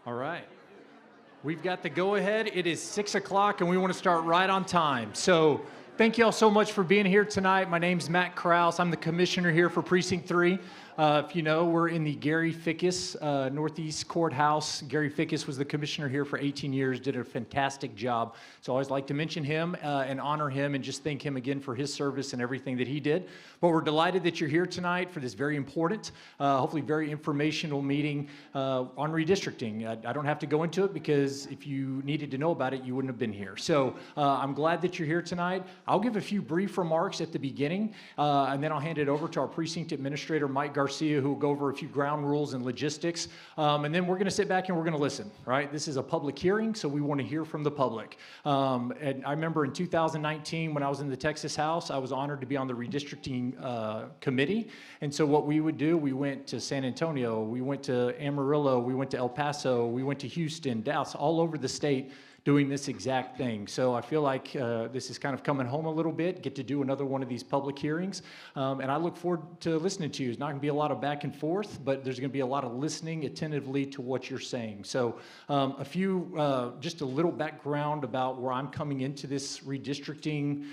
All right. We've got the go-ahead. It is 6 o'clock, and we want to start right on time. So thank you all so much for being here tonight. My name's Matt Krause. I'm the commissioner here for Precinct 3. If you know, we're in the Gary Fickes Northeast Courthouse. Gary Fickes was the commissioner here for 18 years, did a fantastic job. So I always like to mention him and honor him and just thank him again for his service and everything that he did. But we're delighted that you're here tonight for this very important, hopefully very informational meeting on redistricting. I don't have to go into it because if you needed to know about it, you wouldn't have been here. So I'm glad that you're here tonight. I'll give a few brief remarks at the beginning, and then I'll hand it over to our precinct administrator, Mike Garcia, who will go over a few ground rules and logistics. And then we're going to sit back and we're going to listen, right? This is a public hearing, so we want to hear from the public. And I remember in 2019, when I was in the Texas House, I was honored to be on the redistricting committee. And so what we would do, we went to San Antonio, we went to Amarillo, we went to El Paso, we went to Houston, Dallas, all over the state, doing this exact thing. So I feel like this is kind of coming home a little bit, get to do another one of these public hearings. And I look forward to listening to you. There's not gonna be a lot of back and forth, but there's gonna be a lot of listening attentively to what you're saying. So just a little background about where I'm coming into this redistricting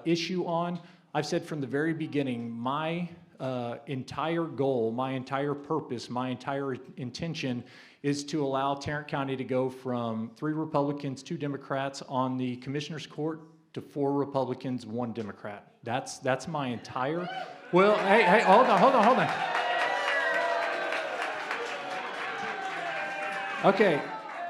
issue on. I've said from the very beginning, my entire goal, my entire purpose, my entire intention is to allow Tarrant County to go from 3 Republicans, 2 Democrats on the Commissioner's Court to 4 Republicans, 1 Democrat. That's my entire, well, hey, hold on. Okay,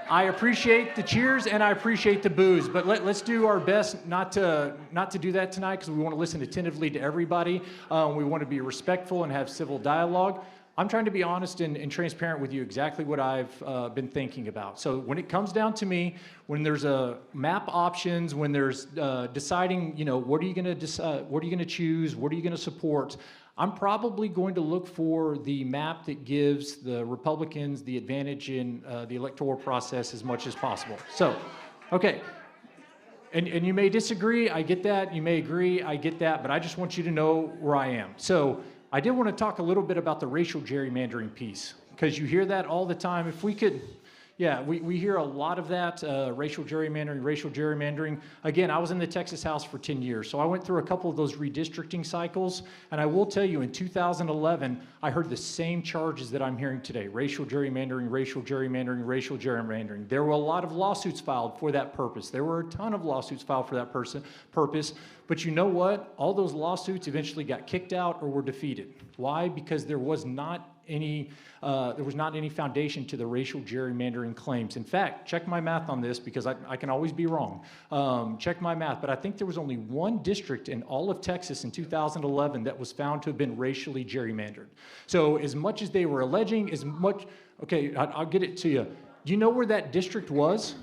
I appreciate the cheers and I appreciate the boos, but let's do our best not to do that tonight because we want to listen attentively to everybody. We want to be respectful and have civil dialogue. I'm trying to be honest and transparent with you exactly what I've been thinking about. So when it comes down to me, when there's a map options, when there's deciding, what are you going to decide, what are you going to choose, what are you going to support, I'm probably going to look for the map that gives the Republicans the advantage in the electoral process as much as possible. So, okay. And you may disagree, I get that. You may agree, I get that. But I just want you to know where I am. So I did want to talk a little bit about the racial gerrymandering piece, because you hear that all the time. If we could, we hear a lot of that, racial gerrymandering. Again, I was in the Texas House for 10 years, so I went through a couple of those redistricting cycles, and I will tell you, in 2011, I heard the same charges that I'm hearing today: racial gerrymandering, racial gerrymandering, racial gerrymandering. There were a lot of lawsuits filed for that purpose. There were a ton of lawsuits filed for that purpose. But you know what? All those lawsuits eventually got kicked out or were defeated. Why? Because there was not any foundation to the racial gerrymandering claims. In fact, check my math on this because I can always be wrong. Check my math, but I think there was only 1 district in all of Texas in 2011 that was found to have been racially gerrymandered. So as much as they were alleging, okay, I'll get it to you. Do you know where that district was?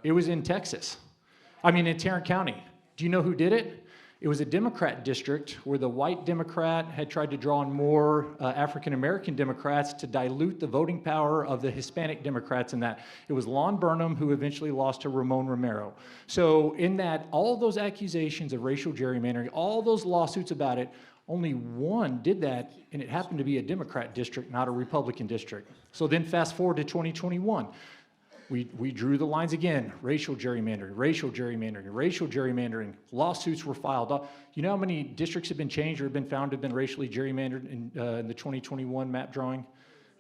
It was in Texas. In Tarrant County. Do you know who did it? It was a Democrat district where the white Democrat had tried to draw in more African-American Democrats to dilute the voting power of the Hispanic Democrats in that. It was Lon Burnham who eventually lost to Ramon Romero. So in that, all those accusations of racial gerrymandering, all those lawsuits about it, only 1 did that, and it happened to be a Democrat district, not a Republican district. So then fast forward to 2021. We drew the lines again: racial gerrymandering, racial gerrymandering, racial gerrymandering. Lawsuits were filed. You know how many districts have been changed or have been found to have been racially gerrymandered in the 2021 map drawing?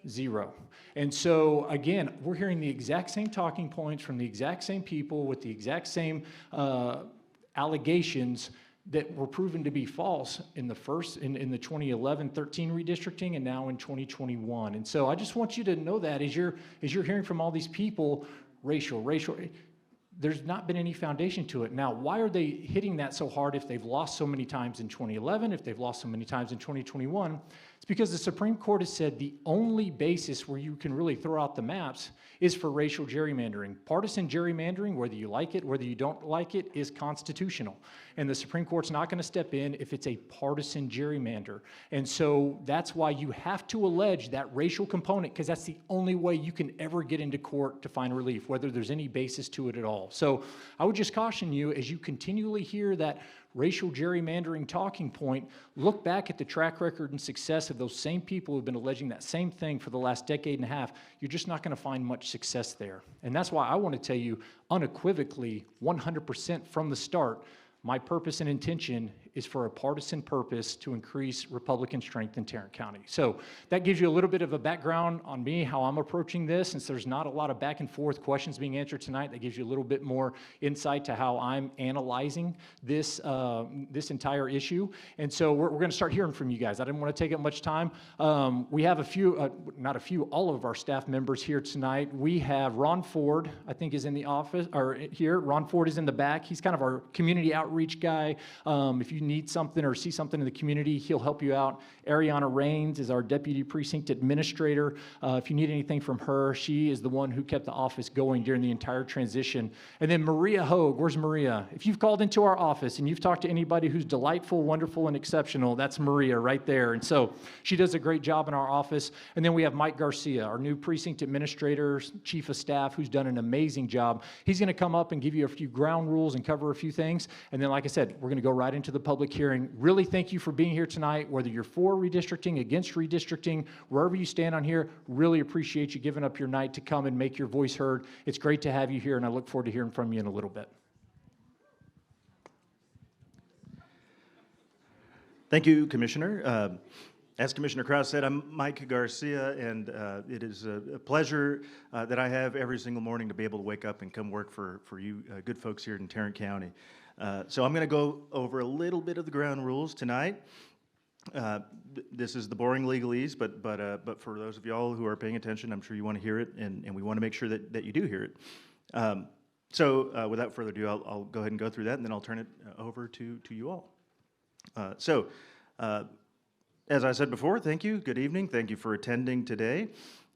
0. And so, again, we're hearing the exact same talking points from the exact same people with the exact same allegations that were proven to be false in the 2011-13 redistricting and now in 2021. And so I just want you to know that as you're hearing from all these people, racial, there's not been any foundation to it. Now, why are they hitting that so hard if they've lost so many times in 2011, if they've lost so many times in 2021? It's because the Supreme Court has said the only basis where you can really throw out the maps is for racial gerrymandering. Partisan gerrymandering, whether you like it, whether you don't like it, is constitutional. And the Supreme Court's not going to step in if it's a partisan gerrymander. And so that's why you have to allege that racial component, because that's the only way you can ever get into court to find relief, whether there's any basis to it at all. So I would just caution you, as you continually hear that racial gerrymandering talking point, look back at the track record and success of those same people who've been alleging that same thing for the last decade and a half. You're just not going to find much success there. And that's why I want to tell you unequivocally, 100% from the start, my purpose and intention is for a partisan purpose to increase Republican strength in Tarrant County. So that gives you a little bit of a background on me, how I'm approaching this. Since there's not a lot of back and forth questions being answered tonight, that gives you a little bit more insight to how I'm analyzing this, this entire issue. And so we're going to start hearing from you guys. I didn't want to take up much time. We have a few, not a few, all of our staff members here tonight. We have Ron Ford, I think is in the office, or here. Ron Ford is in the back. He's kind of our community outreach guy. If you need something or see something in the community, he'll help you out. Ariana Rains is our Deputy Precinct Administrator. If you need anything from her, she is the one who kept the office going during the entire transition. And then Maria Hogue, where's Maria? If you've called into our office and you've talked to anybody who's delightful, wonderful, and exceptional, that's Maria right there. And so she does a great job in our office. And then we have Mike Garcia, our new Precinct Administrator, Chief of Staff, who's done an amazing job. He's going to come up and give you a few ground rules and cover a few things. And then, like I said, we're going to go right into the public hearing. Really thank you for being here tonight, whether you're for redistricting, against redistricting, wherever you stand on here. Really appreciate you giving up your night to come and make your voice heard. It's great to have you here, and I look forward to hearing from you in a little bit. Thank you, Commissioner. As Commissioner Krause said, I'm Mike Garcia, and it is a pleasure that I have every single morning to be able to wake up and come work for you good folks here in Tarrant County. So I'm going to go over a little bit of the ground rules tonight. This is the boring legalese, but for those of y'all who are paying attention, I'm sure you want to hear it, and we want to make sure that you do hear it. So without further ado, I'll go ahead and go through that, and then I'll turn it over to you all. As I said before, thank you, good evening, thank you for attending today.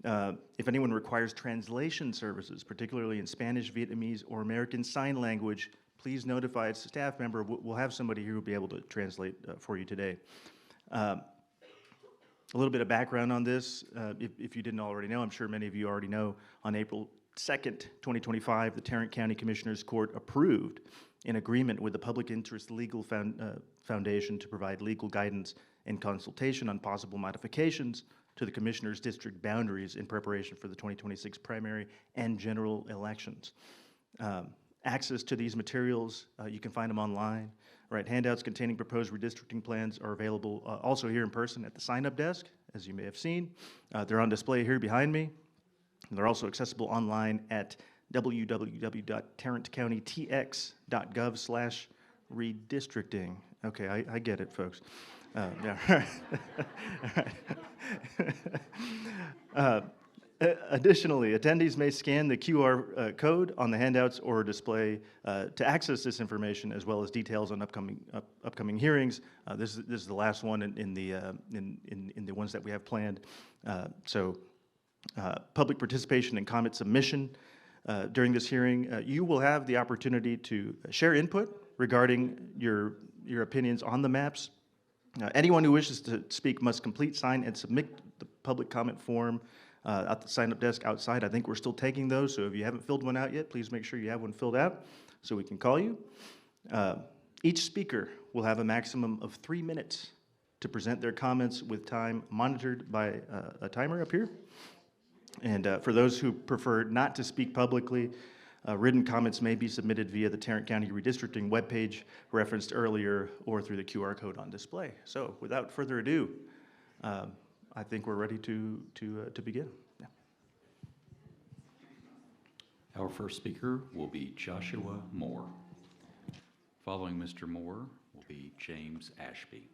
If anyone requires translation services, particularly in Spanish, Vietnamese, or American Sign Language, please notify its staff member. We'll have somebody here who will be able to translate for you today. A little bit of background on this, if you didn't already know, I'm sure many of you already know, on April 2nd, 2025, the Tarrant County Commissioners Court approved an agreement with the Public Interest Legal Foundation to provide legal guidance and consultation on possible modifications to the Commissioner's district boundaries in preparation for the 2026 primary and general elections. Access to these materials, you can find them online. Right, handouts containing proposed redistricting plans are available also here in person at the sign-up desk, as you may have seen. They're on display here behind me. And they're also accessible online at www.tarrantcountytx.gov/redistricting. Okay, I get it, folks. Yeah. Additionally, attendees may scan the QR code on the handouts or display to access this information, as well as details on upcoming hearings. This is the last one in the ones that we have planned. Public participation and comment submission during this hearing. You will have the opportunity to share input regarding your opinions on the maps. Anyone who wishes to speak must complete, sign, and submit the public comment form at the sign-up desk outside. I think we're still taking those, so if you haven't filled one out yet, please make sure you have one filled out so we can call you. Each speaker will have a maximum of 3 minutes to present their comments, with time monitored by a timer up here. And for those who prefer not to speak publicly, written comments may be submitted via the Tarrant County Redistricting webpage referenced earlier, or through the QR code on display. So without further ado, I think we're ready to begin. Yeah. Our first speaker will be Joshua Moore. Following Mr. Moore will be James Ashby.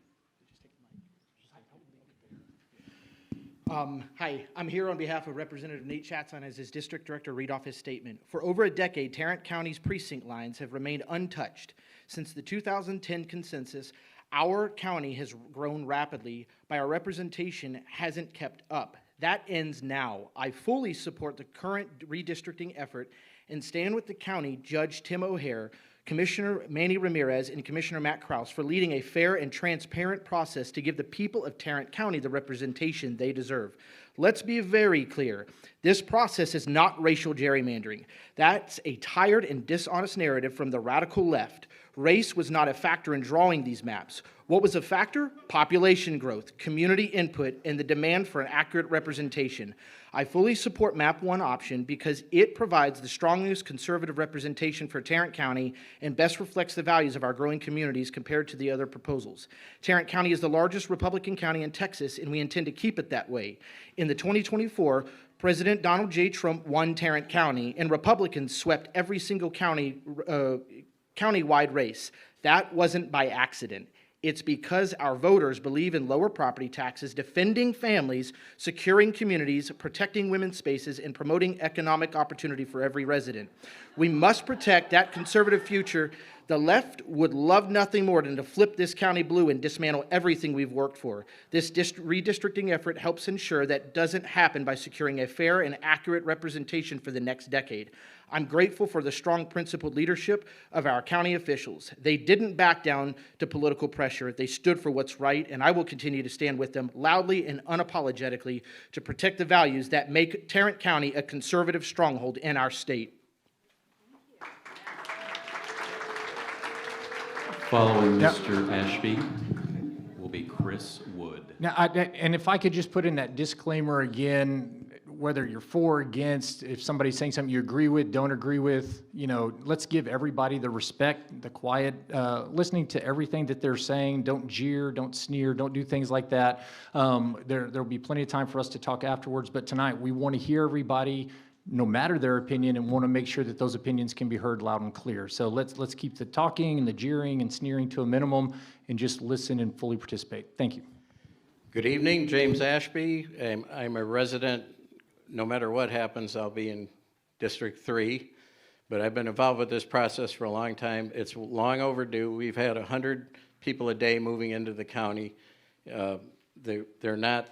Hi, I'm here on behalf of Representative Nate Schatz as his district director read off his statement. For over a decade, Tarrant County's precinct lines have remained untouched. Since the 2010 consensus, our county has grown rapidly, but our representation hasn't kept up. That ends now. I fully support the current redistricting effort and stand with the county Judge Tim O'Hare, Commissioner Manny Ramirez and Commissioner Matt Kraus for leading a fair and transparent process to give the people of Tarrant County the representation they deserve. Let's be very clear. This process is not racial gerrymandering. That's a tired and dishonest narrative from the radical left. Race was not a factor in drawing these maps. What was a factor? Population growth, community input, and the demand for an accurate representation. I fully support Map 1 option because it provides the strongest conservative representation for Tarrant County and best reflects the values of our growing communities compared to the other proposals. Tarrant County is the largest Republican county in Texas, and we intend to keep it that way. In the 2024, President Donald J. Trump won Tarrant County, and Republicans swept every single countywide race. That wasn't by accident. It's because our voters believe in lower property taxes, defending families, securing communities, protecting women's spaces, and promoting economic opportunity for every resident. We must protect that conservative future. The left would love nothing more than to flip this county blue and dismantle everything we've worked for. This redistricting effort helps ensure that doesn't happen by securing a fair and accurate representation for the next decade. I'm grateful for the strong principled leadership of our county officials. They didn't back down to political pressure. They stood for what's right, and I will continue to stand with them loudly and unapologetically to protect the values that make Tarrant County a conservative stronghold in our state. Following Yeah. Mr. Ashby will be Chris Wood. Now, and if I could just put in that disclaimer again, whether you're for or against, if somebody's saying something you agree with, don't agree with, let's give everybody the respect, the quiet, listening to everything that they're saying. Don't jeer, don't sneer, don't do things like that. There'll be plenty of time for us to talk afterwards, but tonight we want to hear everybody, no matter their opinion, and want to make sure that those opinions can be heard loud and clear. So let's keep the talking and the jeering and sneering to a minimum and just listen and fully participate. Thank you. Good evening, James Ashby. I'm a resident. No matter what happens, I'll be in District 3, but I've been involved with this process for a long time. It's long overdue. We've had 100 people a day moving into the county. They're not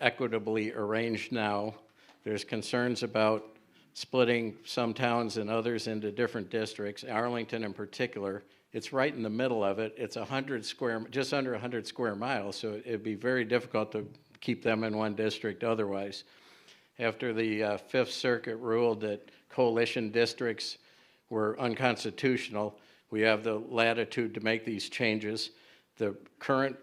equitably arranged now. There's concerns about splitting some towns and others into different districts, Arlington in particular. It's right in the middle of it. It's just under 100 square miles, so it'd be very difficult to keep them in one district otherwise. After the Fifth Circuit ruled that coalition districts were unconstitutional, we have the latitude to make these changes. The current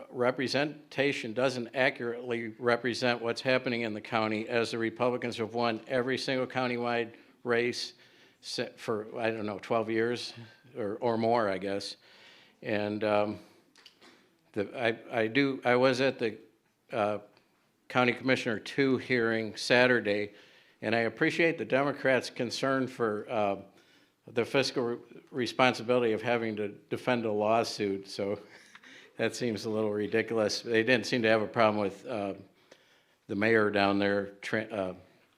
representation doesn't accurately represent what's happening in the county, as the Republicans have won every single countywide race for, 12 years or more, I guess. And I was at the County Commissioner 2 hearing Saturday, and I appreciate the Democrats' concern for the fiscal responsibility of having to defend a lawsuit, so that seems a little ridiculous. They didn't seem to have a problem with the mayor down there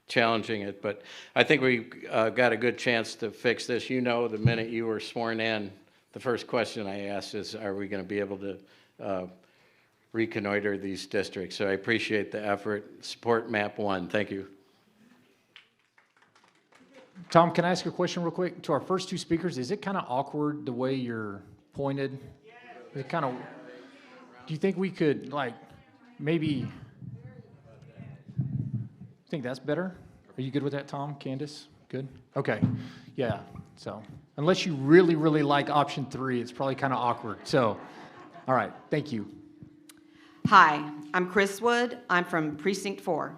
challenging it, but I think we got a good chance to fix this. The minute you were sworn in, the first question I asked is, are we going to be able to reconnoiter these districts? So I appreciate the effort. Support Map 1. Thank you. Tom, can I ask a question real quick? To our first two speakers, is it kind of awkward the way you're pointed? Is it kind of, do you think we could, maybe, think that's better? Are you good with that, Tom? Candace? Good? Okay. Yeah. So, unless you really, really like option 3, it's probably kind of awkward. So, all right. Thank you. Hi, I'm Chris Wood. I'm from Precinct 4.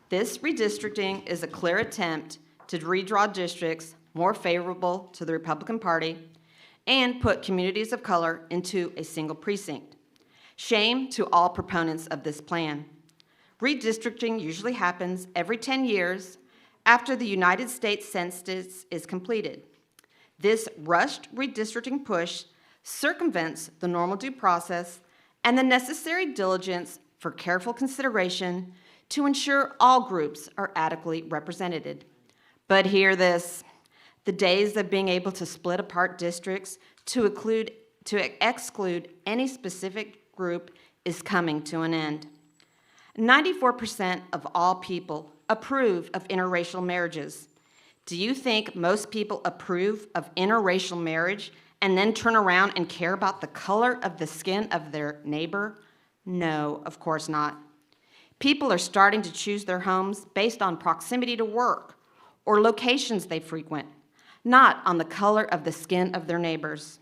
This redistricting is a clear attempt to redraw districts more favorable to the Republican Party and put communities of color into a single precinct. Shame to all proponents of this plan. Redistricting usually happens every 10 years after the United States Census is completed. This rushed redistricting push circumvents the normal due process and the necessary diligence for careful consideration to ensure all groups are adequately represented. But hear this, the days of being able to split apart districts to exclude any specific group is coming to an end. 94% of all people approve of interracial marriages. Do you think most people approve of interracial marriage and then turn around and care about the color of the skin of their neighbor? No, of course not. People are starting to choose their homes based on proximity to work or locations they frequent, not on the color of the skin of their neighbors.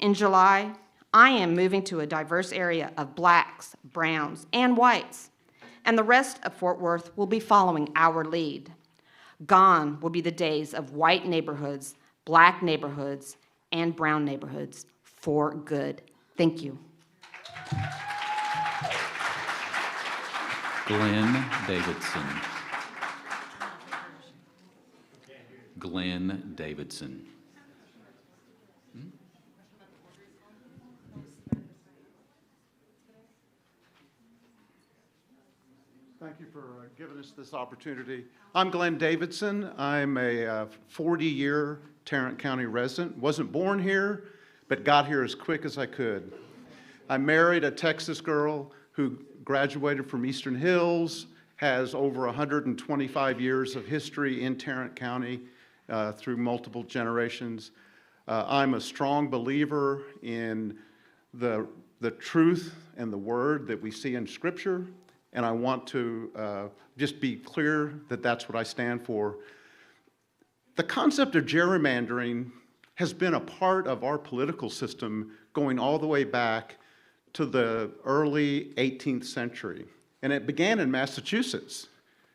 In July, I am moving to a diverse area of blacks, browns, and whites, and the rest of Fort Worth will be following our lead. Gone will be the days of white neighborhoods, black neighborhoods, and brown neighborhoods for good. Thank you. Glenn Davidson. Glenn Davidson. Thank you for giving us this opportunity. I'm Glenn Davidson. I'm a 40-year Tarrant County resident. Wasn't born here, but got here as quick as I could. I married a Texas girl who graduated from Eastern Hills, has over 125 years of history in Tarrant County through multiple generations. I'm a strong believer in the truth and the word that we see in Scripture, and I want to just be clear that that's what I stand for. The concept of gerrymandering has been a part of our political system going all the way back to the early 18th century. And it began in Massachusetts,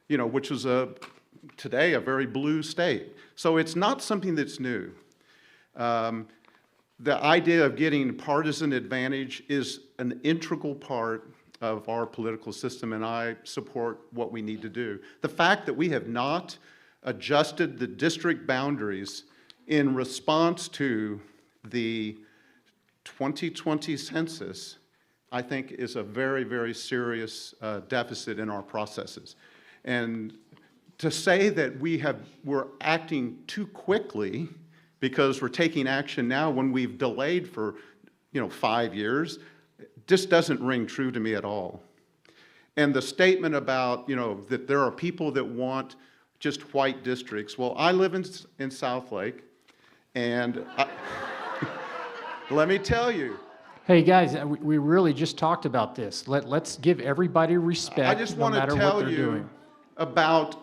which was today a very blue state. So it's not something that's new. The idea of getting partisan advantage is an integral part of our political system, and I support what we need to do. The fact that we have not adjusted the district boundaries in response to the 2020 census, I think, is a very, very serious deficit in our processes. And to say that we're acting too quickly because we're taking action now when we've delayed for 5 years, just doesn't ring true to me at all. And the statement about that there are people that want just white districts. Well, I live in South Lake, and let me tell you. Hey guys, we really just talked about this. Let's give everybody respect, I just no want to matter what tell they're you doing. about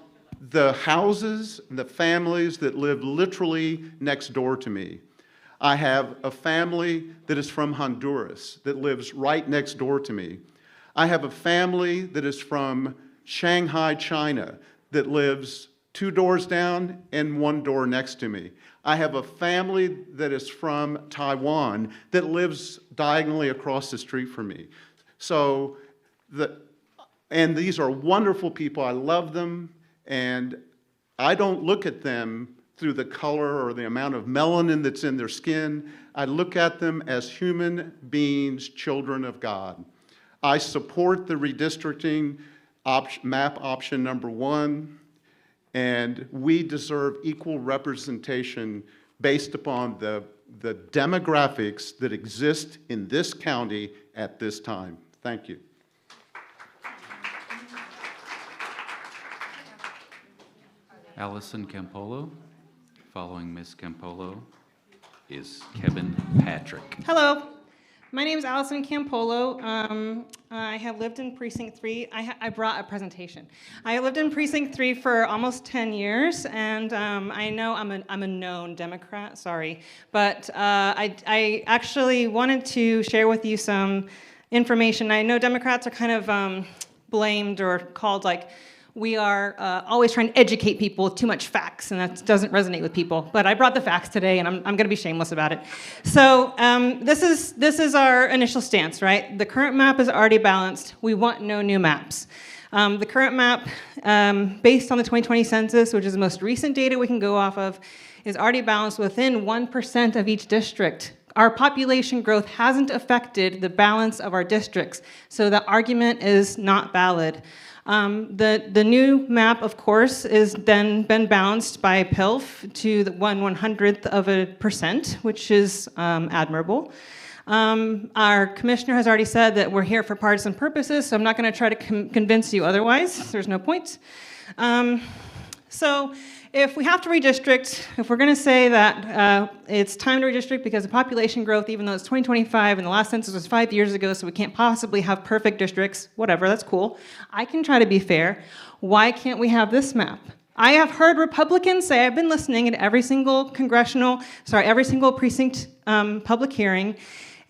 the houses and the families that live literally next door to me. I have a family that is from Honduras that lives right next door to me. I have a family that is from Shanghai, China, that lives 2 doors down and 1 door next to me. I have a family that is from Taiwan that lives diagonally across the street from me. So, and these are wonderful people. I love them, and I don't look at them through the color or the amount of melanin that's in their skin. I look at them as human beings, children of God. I support the redistricting map option number 1. And we deserve equal representation based upon the demographics that exist in this county at this time. Thank you. Allison Campolo. Following Ms. Campolo is Kevin Patrick. Hello, my name is Allison Campolo. I have lived in Precinct 3. I brought a presentation. I lived in Precinct 3 for almost 10 years, and I know I'm a known Democrat, sorry. But I actually wanted to share with you some information. I know Democrats are kind of blamed or called like, we are always trying to educate people with too much facts, and that doesn't resonate with people. But I brought the facts today, and I'm going to be shameless about it. So this is our initial stance, right? The current map is already balanced. We want no new maps. The current map, based on the 2020 census, which is the most recent data we can go off of, is already balanced within 1% of each district. Our population growth hasn't affected the balance of our districts, so the argument is not valid. The new map, of course, is then been balanced by PILF to the 1/100%, which is admirable. Our commissioner has already said that we're here for partisan purposes, so I'm not going to try to convince you otherwise. There's no point. So if we have to redistrict, if we're going to say that it's time to redistrict because of population growth, even though it's 2025 and the last census was 5 years ago, so we can't possibly have perfect districts, whatever, that's cool. I can try to be fair. Why can't we have this map? I have heard Republicans say, I've been listening at every single precinct public hearing,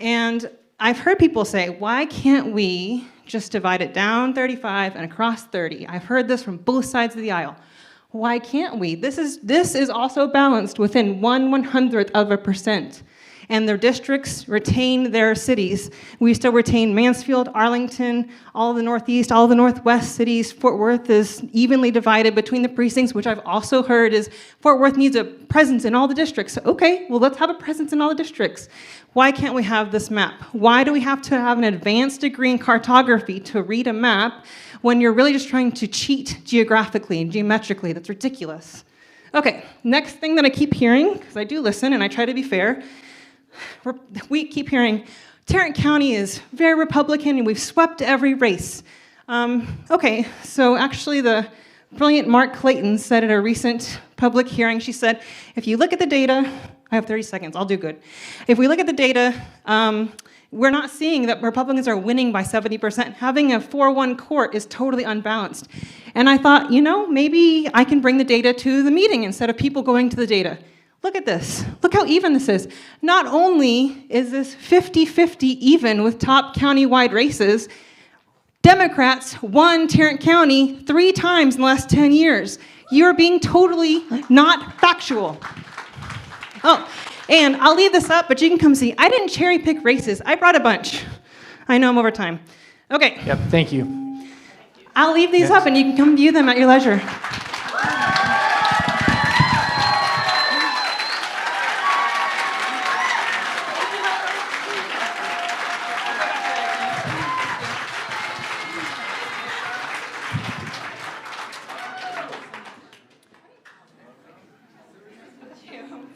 and I've heard people say, why can't we just divide it down 35 and across 30? I've heard this from both sides of the aisle. Why can't we? This is also balanced within 1/100%. And their districts retain their cities. We still retain Mansfield, Arlington, all of the Northeast, all of the Northwest cities. Fort Worth is evenly divided between the precincts, which I've also heard is Fort Worth needs a presence in all the districts. Okay, well, let's have a presence in all the districts. Why can't we have this map? Why do we have to have an advanced degree in cartography to read a map when you're really just trying to cheat geographically and geometrically? That's ridiculous. Okay, next thing that I keep hearing, because I do listen and I try to be fair, we keep hearing Tarrant County is very Republican and we've swept every race. Okay, so actually the brilliant Mark Clayton said at a recent public hearing, she said, if you look at the data, I have 30 seconds, I'll do good. If we look at the data, we're not seeing that Republicans are winning by 70%. Having a 4-1 court is totally unbalanced. And I thought, maybe I can bring the data to the meeting instead of people going to the data. Look at this. Look how even this is. Not only is this 50-50 even with top county-wide races, Democrats won Tarrant County 3 times in the last 10 years. You're being totally not factual. Oh, and I'll leave this up, but you can come see. I didn't cherry pick races. I brought a bunch. I know I'm over time. Okay. Yep, thank you. I'll leave these up and you can come view them at your leisure.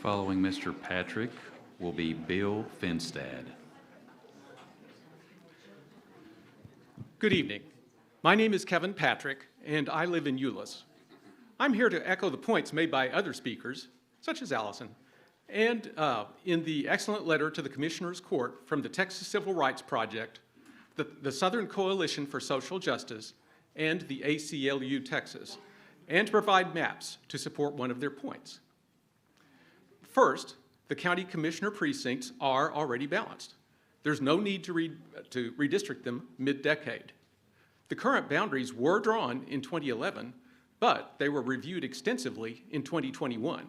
Following Mr. Patrick will be Bill Finstad. Good evening. My name is Kevin Patrick, and I live in Euless. I'm here to echo the points made by other speakers, such as Allison, and in the excellent letter to the Commissioner's Court from the Texas Civil Rights Project, the Southern Coalition for Social Justice, and the ACLU Texas, and to provide maps to support one of their points. First, the county commissioner precincts are already balanced. There's no need to redistrict them mid-decade. The current boundaries were drawn in 2011, but they were reviewed extensively in 2021.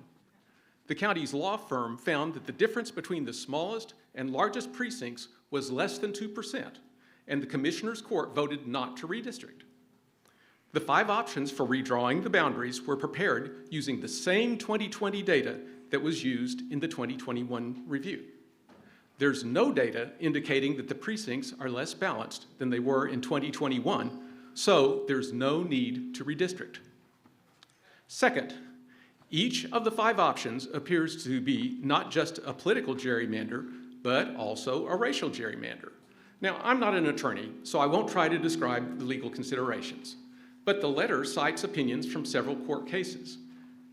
The county's law firm found that the difference between the smallest and largest precincts was less than 2%, and the Commissioner's Court voted not to redistrict. The 5 options for redrawing the boundaries were prepared using the same 2020 data that was used in the 2021 review. There's no data indicating that the precincts are less balanced than they were in 2021, so there's no need to redistrict. Second, each of the 5 options appears to be not just a political gerrymander, but also a racial gerrymander. Now, I'm not an attorney, so I won't try to describe the legal considerations, but the letter cites opinions from several court cases.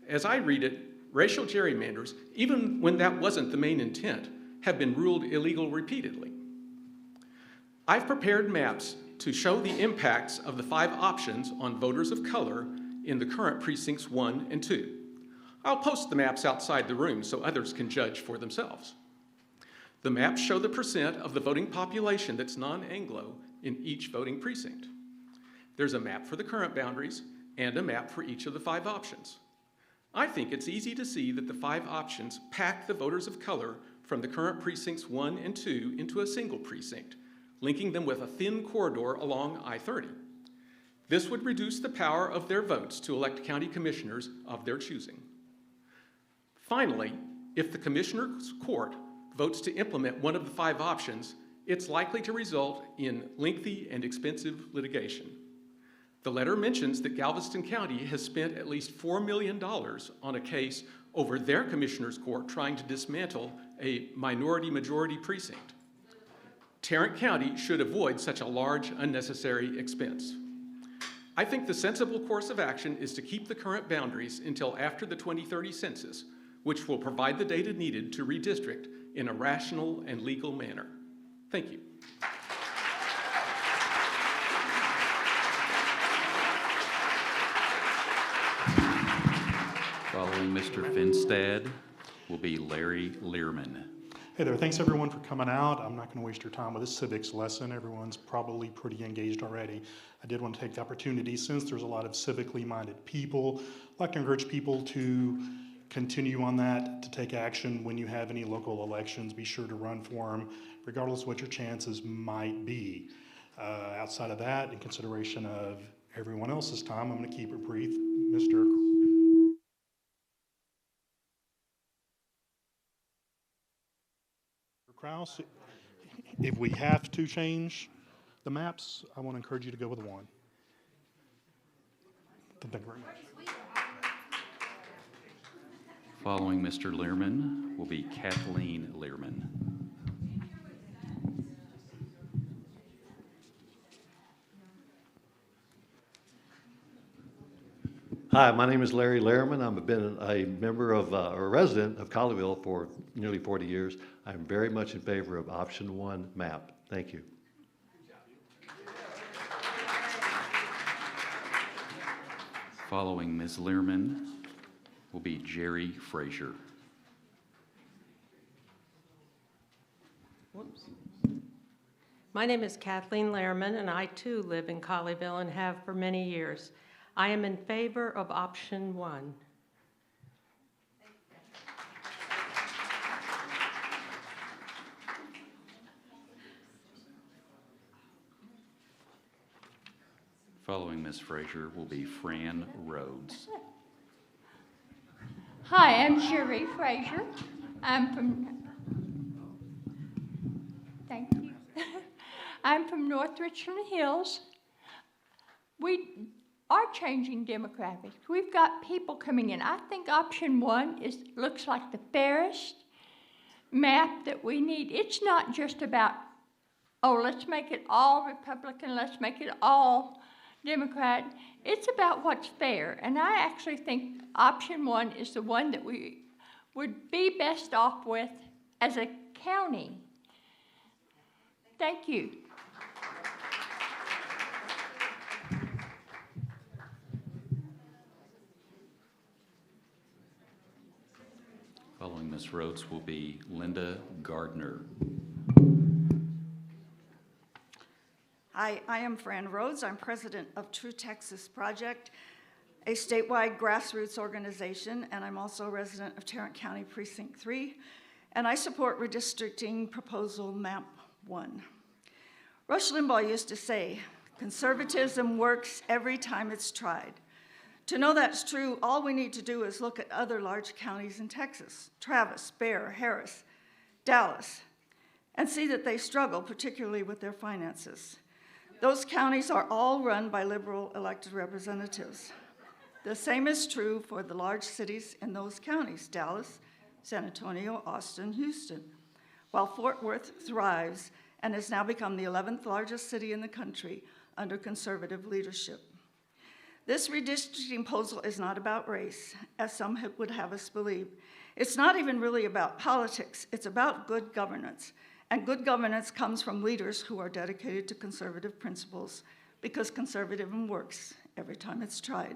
As I read it, racial gerrymanders, even when that wasn't the main intent, have been ruled illegal repeatedly. I've prepared maps to show the impacts of the 5 options on voters of color in the current precincts 1 and 2. I'll post the maps outside the room so others can judge for themselves. The maps show the percent of the voting population that's non-Anglo in each voting precinct. There's a map for the current boundaries and a map for each of the 5 options. I think it's easy to see that the 5 options pack the voters of color from the current precincts 1 and 2 into a single precinct, linking them with a thin corridor along I-30. This would reduce the power of their votes to elect county commissioners of their choosing. Finally, if the Commissioner's Court votes to implement one of the 5 options, it's likely to result in lengthy and expensive litigation. The letter mentions that Galveston County has spent at least $4 million on a case over their Commissioner's Court trying to dismantle a minority-majority precinct. Tarrant County should avoid such a large, unnecessary expense. I think the sensible course of action is to keep the current boundaries until after the 2030 census, which will provide the data needed to redistrict in a rational and legal manner. Thank you. Following Mr. Finstad will be Larry Learman. Hey there, thanks everyone for coming out. I'm not going to waste your time with this civics lesson. Everyone's probably pretty engaged already. I did want to take the opportunity, since there's a lot of civically minded people, I'd like to encourage people to continue on that, to take action when you have any local elections. Be sure to run for them, regardless of what your chances might be. Outside of that, in consideration of everyone else's time, I'm going to keep it brief. Mr. Kraus, if we have to change the maps, I want to encourage you to go with one. Thank you very much. Following Mr. Learman will be Kathleen Learman. Hi, my name is Larry Lehrman. I've been a member of, or a resident of Colleyville for nearly 40 years. I'm very much in favor of option 1 map. Thank you. Following Ms. Learman will be Jerry Frazier. Whoops. My name is Kathleen Lehrman, and I too live in Colleyville and have for many years. I am in favor of option 1. Following Ms. Frazier will be Fran Rhodes. Hi, I'm Sherry Frazier. Thank you. I'm from North Richland Hills. We are changing demographics. We've got people coming in. I think option 1 looks like the fairest map that we need. It's not just about, oh, let's make it all Republican, let's make it all Democrat. It's about what's fair. And I actually think option 1 is the one that we would be best off with as a county. Thank you. Following Ms. Rhodes will be Linda Gardner. Hi, I am Fran Rhodes. I'm president of True Texas Project, a statewide grassroots organization, and I'm also a resident of Tarrant County Precinct 3, and I support redistricting proposal map 1. Rush Limbaugh used to say, conservatism works every time it's tried. To know that's true, all we need to do is look at other large counties in Texas, Travis, Bear, Harris, Dallas, and see that they struggle, particularly with their finances. Those counties are all run by liberal elected representatives. The same is true for the large cities in those counties, Dallas, San Antonio, Austin, Houston. While Fort Worth thrives and has now become the 11th largest city in the country under conservative leadership. This redistricting proposal is not about race, as some would have us believe. It's not even really about politics. It's about good governance. And good governance comes from leaders who are dedicated to conservative principles, because conservatism works every time it's tried.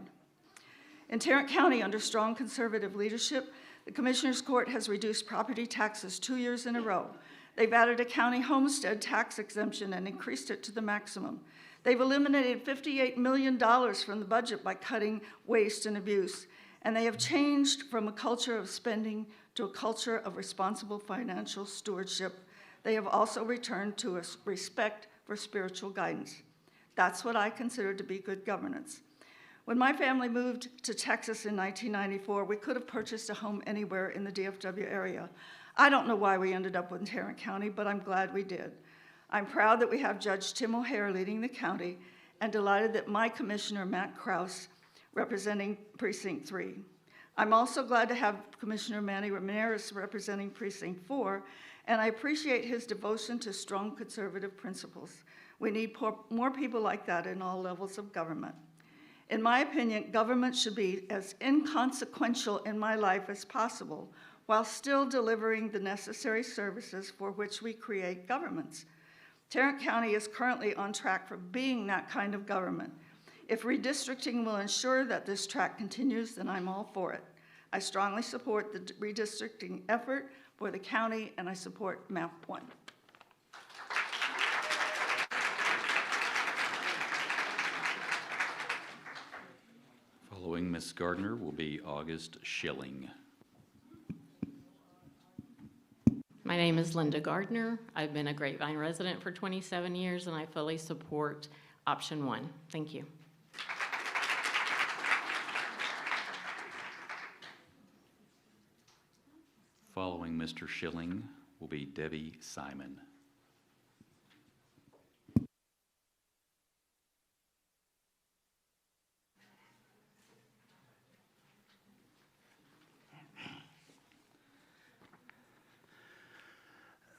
In Tarrant County, under strong conservative leadership, the Commissioner's Court has reduced property taxes 2 years in a row. They've added a county homestead tax exemption and increased it to the maximum. They've eliminated $58 million from the budget by cutting waste and abuse. And they have changed from a culture of spending to a culture of responsible financial stewardship. They have also returned to a respect for spiritual guidance. That's what I consider to be good governance. When my family moved to Texas in 1994, we could have purchased a home anywhere in the DFW area. I don't know why we ended up with Tarrant County, but I'm glad we did. I'm proud that we have Judge Tim O'Hare leading the county, and delighted that my commissioner, Matt Krause, representing Precinct 3. I'm also glad to have Commissioner Manny Ramirez representing Precinct 4, and I appreciate his devotion to strong conservative principles. We need more people like that in all levels of government. In my opinion, government should be as inconsequential in my life as possible, while still delivering the necessary services for which we create governments. Tarrant County is currently on track for being that kind of government. If redistricting will ensure that this track continues, then I'm all for it. I strongly support the redistricting effort for the county, and I support Map 1. Following Ms. Gardner will be August Schilling. My name is Linda Gardner. I've been a Grapevine resident for 27 years, and I fully support option 1. Thank you. Following Mr. Schilling will be Debbie Simon.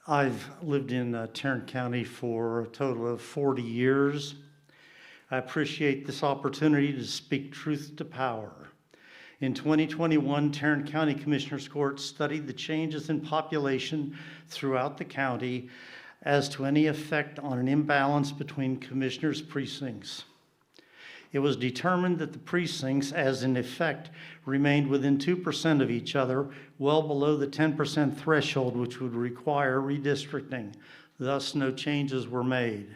I've lived in Tarrant County for a total of 40 years. I appreciate this opportunity to speak truth to power. In 2021, Tarrant County Commissioners Court studied the changes in population throughout the county as to any effect on an imbalance between commissioners' precincts. It was determined that the precincts, as in effect, remained within 2% of each other, well below the 10% threshold, which would require redistricting. Thus, no changes were made.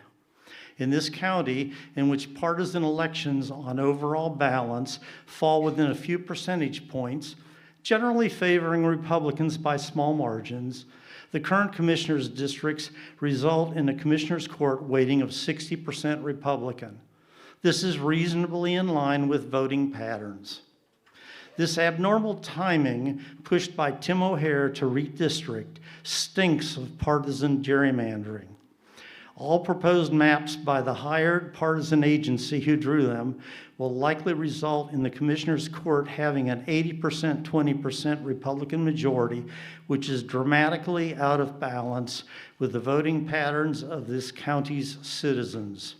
In this county, in which partisan elections on overall balance fall within a few percentage points, generally favoring Republicans by small margins, the current commissioners' districts result in a commissioners' court weighting of 60% Republican. This is reasonably in line with voting patterns. This abnormal timing pushed by Tim O'Hare to redistrict stinks of partisan gerrymandering. All proposed maps by the hired partisan agency who drew them will likely result in the Commissioners' Court having an 80%, 20% Republican majority, which is dramatically out of balance with the voting patterns of this county's citizens.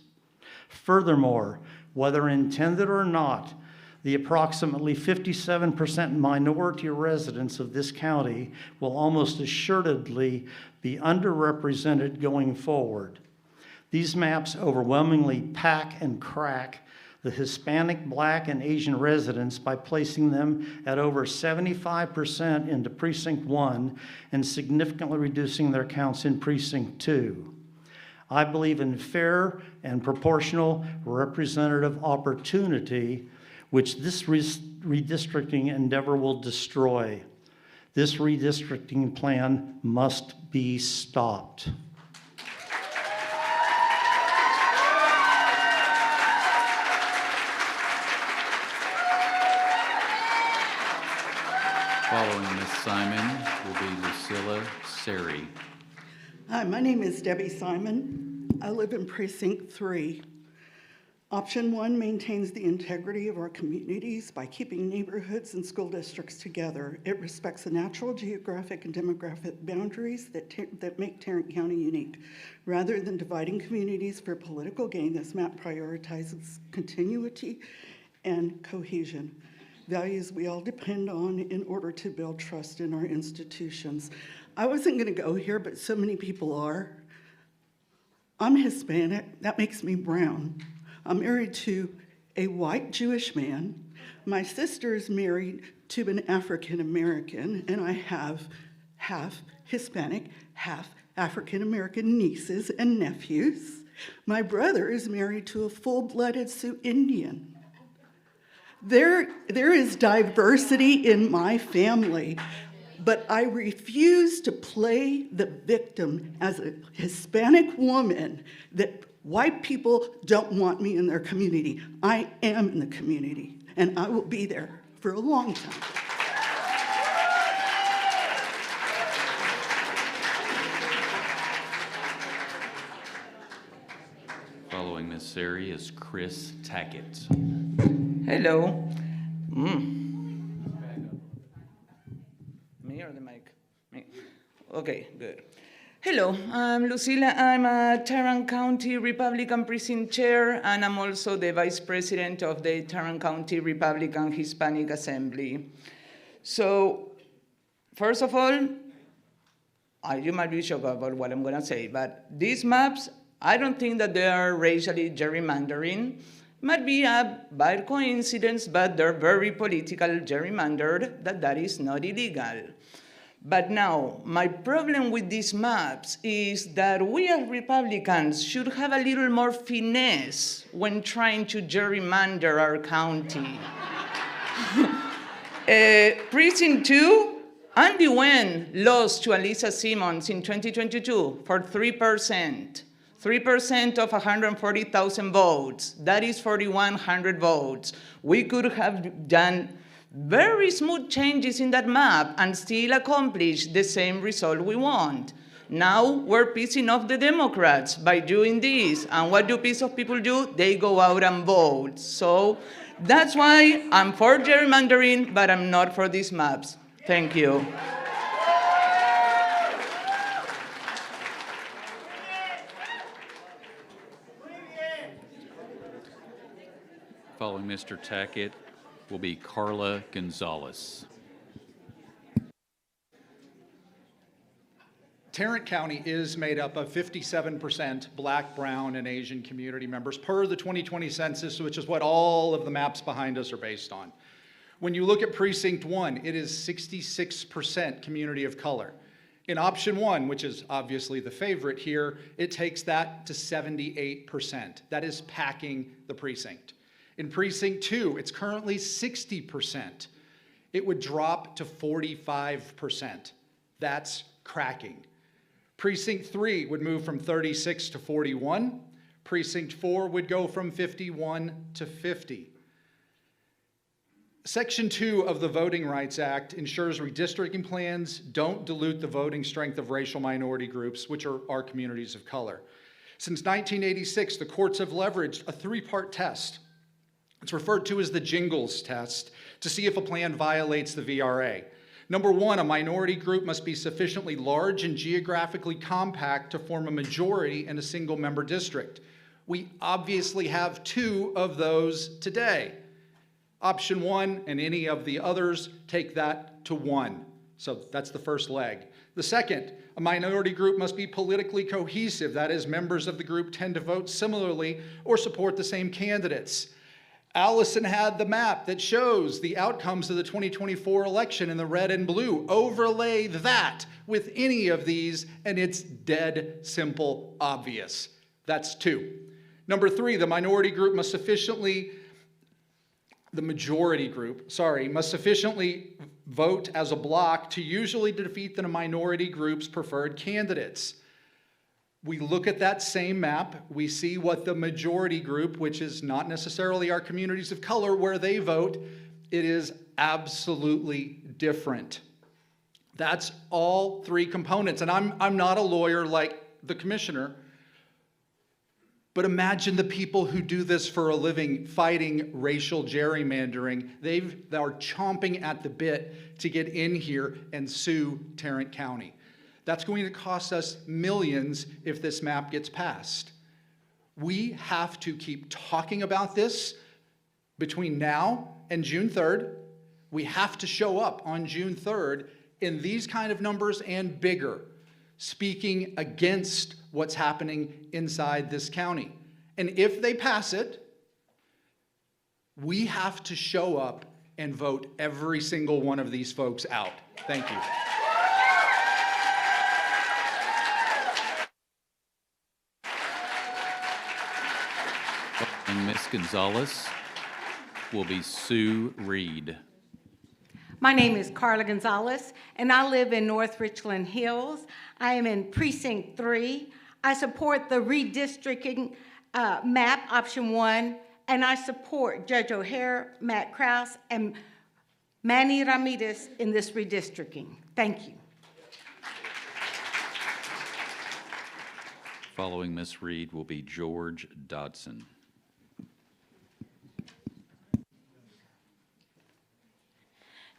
Furthermore, whether intended or not, the approximately 57% minority residents of this county will almost assuredly be underrepresented going forward. These maps overwhelmingly pack and crack the Hispanic, Black, and Asian residents by placing them at over 75% into Precinct 1 and significantly reducing their counts in Precinct 2. I believe in fair and proportional representative opportunity, which this redistricting endeavor will destroy. This redistricting plan must be stopped. Following Ms. Simon will be Lucilla Seri. Hi, my name is Debbie Simon. I live in Precinct 3. Option 1 maintains the integrity of our communities by keeping neighborhoods and school districts together. It respects the natural, geographic, and demographic boundaries that make Tarrant County unique. Rather than dividing communities for political gain, this map prioritizes continuity and cohesion, values we all depend on in order to build trust in our institutions. I wasn't going to go here, but so many people are. I'm Hispanic. That makes me brown. I'm married to a white Jewish man. My sister is married to an African American, and I have half Hispanic, half African American nieces and nephews. My brother is married to a full-blooded Sioux Indian. There is diversity in my family, but I refuse to play the victim as a Hispanic woman that white people don't want me in their community. I am in the community, and I will be there for a long time. Following Ms. Seri is Chris Tackett. Hello. Me or the mic? Me. Okay, good. Hello, I'm Lucila. I'm a Tarrant County Republican Precinct Chair, and I'm also the Vice President of the Tarrant County Republican Hispanic Assembly. So, first of all, you might be shocked about what I'm going to say, but these maps, I don't think that they are racially gerrymandering. Might be a bad coincidence, but they're very political gerrymandered, that is not illegal. But now, my problem with these maps is that we as Republicans should have a little more finesse when trying to gerrymander our county. Precinct 2, Andy Wen lost to Alisa Simmons in 2022 for 3%. 3% of 140,000 votes. That is 4,100 votes. We could have done very smooth changes in that map and still accomplish the same result we want. Now we're pissing off the Democrats by doing this. And what do piece of people do? They go out and vote. So that's why I'm for gerrymandering, but I'm not for these maps. Thank you. Following Mr. Tackett will be Carla Gonzalez. Tarrant County is made up of 57% Black, Brown, and Asian community members per the 2020 census, which is what all of the maps behind us are based on. When you look at Precinct 1, it is 66% community of color. In Option 1, which is obviously the favorite here, it takes that to 78%. That is packing the precinct. In Precinct 2, it's currently 60%. It would drop to 45%. That's cracking. Precinct 3 would move from 36 to 41. Precinct 4 would go from 51 to 50. Section 2 of the Voting Rights Act ensures redistricting plans don't dilute the voting strength of racial minority groups, which are our communities of color. Since 1986, the courts have leveraged a three-part test. It's referred to as the Jingles test to see if a plan violates the VRA. Number one, a minority group must be sufficiently large and geographically compact to form a majority in a single-member district. We obviously have two of those today. Option 1 and any of the others take that to 1. So that's the first leg. The second, a minority group must be politically cohesive. That is, members of the group tend to vote similarly or support the same candidates. Allison had the map that shows the outcomes of the 2024 election in the red and blue. Overlay that with any of these, and it's dead simple obvious. That's 2. Number 3, the majority group must sufficiently vote as a block to usually defeat the minority group's preferred candidates. We look at that same map, we see what the majority group, which is not necessarily our communities of color, where they vote, it is absolutely different. That's all 3 components. And I'm not a lawyer like the commissioner, but imagine the people who do this for a living, fighting racial gerrymandering. They are chomping at the bit to get in here and sue Tarrant County. That's going to cost us millions if this map gets passed. We have to keep talking about this between now and June 3rd. We have to show up on June 3rd in these kind of numbers and bigger, speaking against what's happening inside this county. And if they pass it, we have to show up and vote every single one of these folks out. Thank you. And Ms. Gonzalez will be Sue Reed. My name is Carla Gonzalez, and I live in North Richland Hills. I am in Precinct 3. I support the redistricting map, Option 1, and I support Judge O'Hare, Matt Krause, and Manny Ramirez in this redistricting. Thank you. Following Ms. Reed will be George Dodson.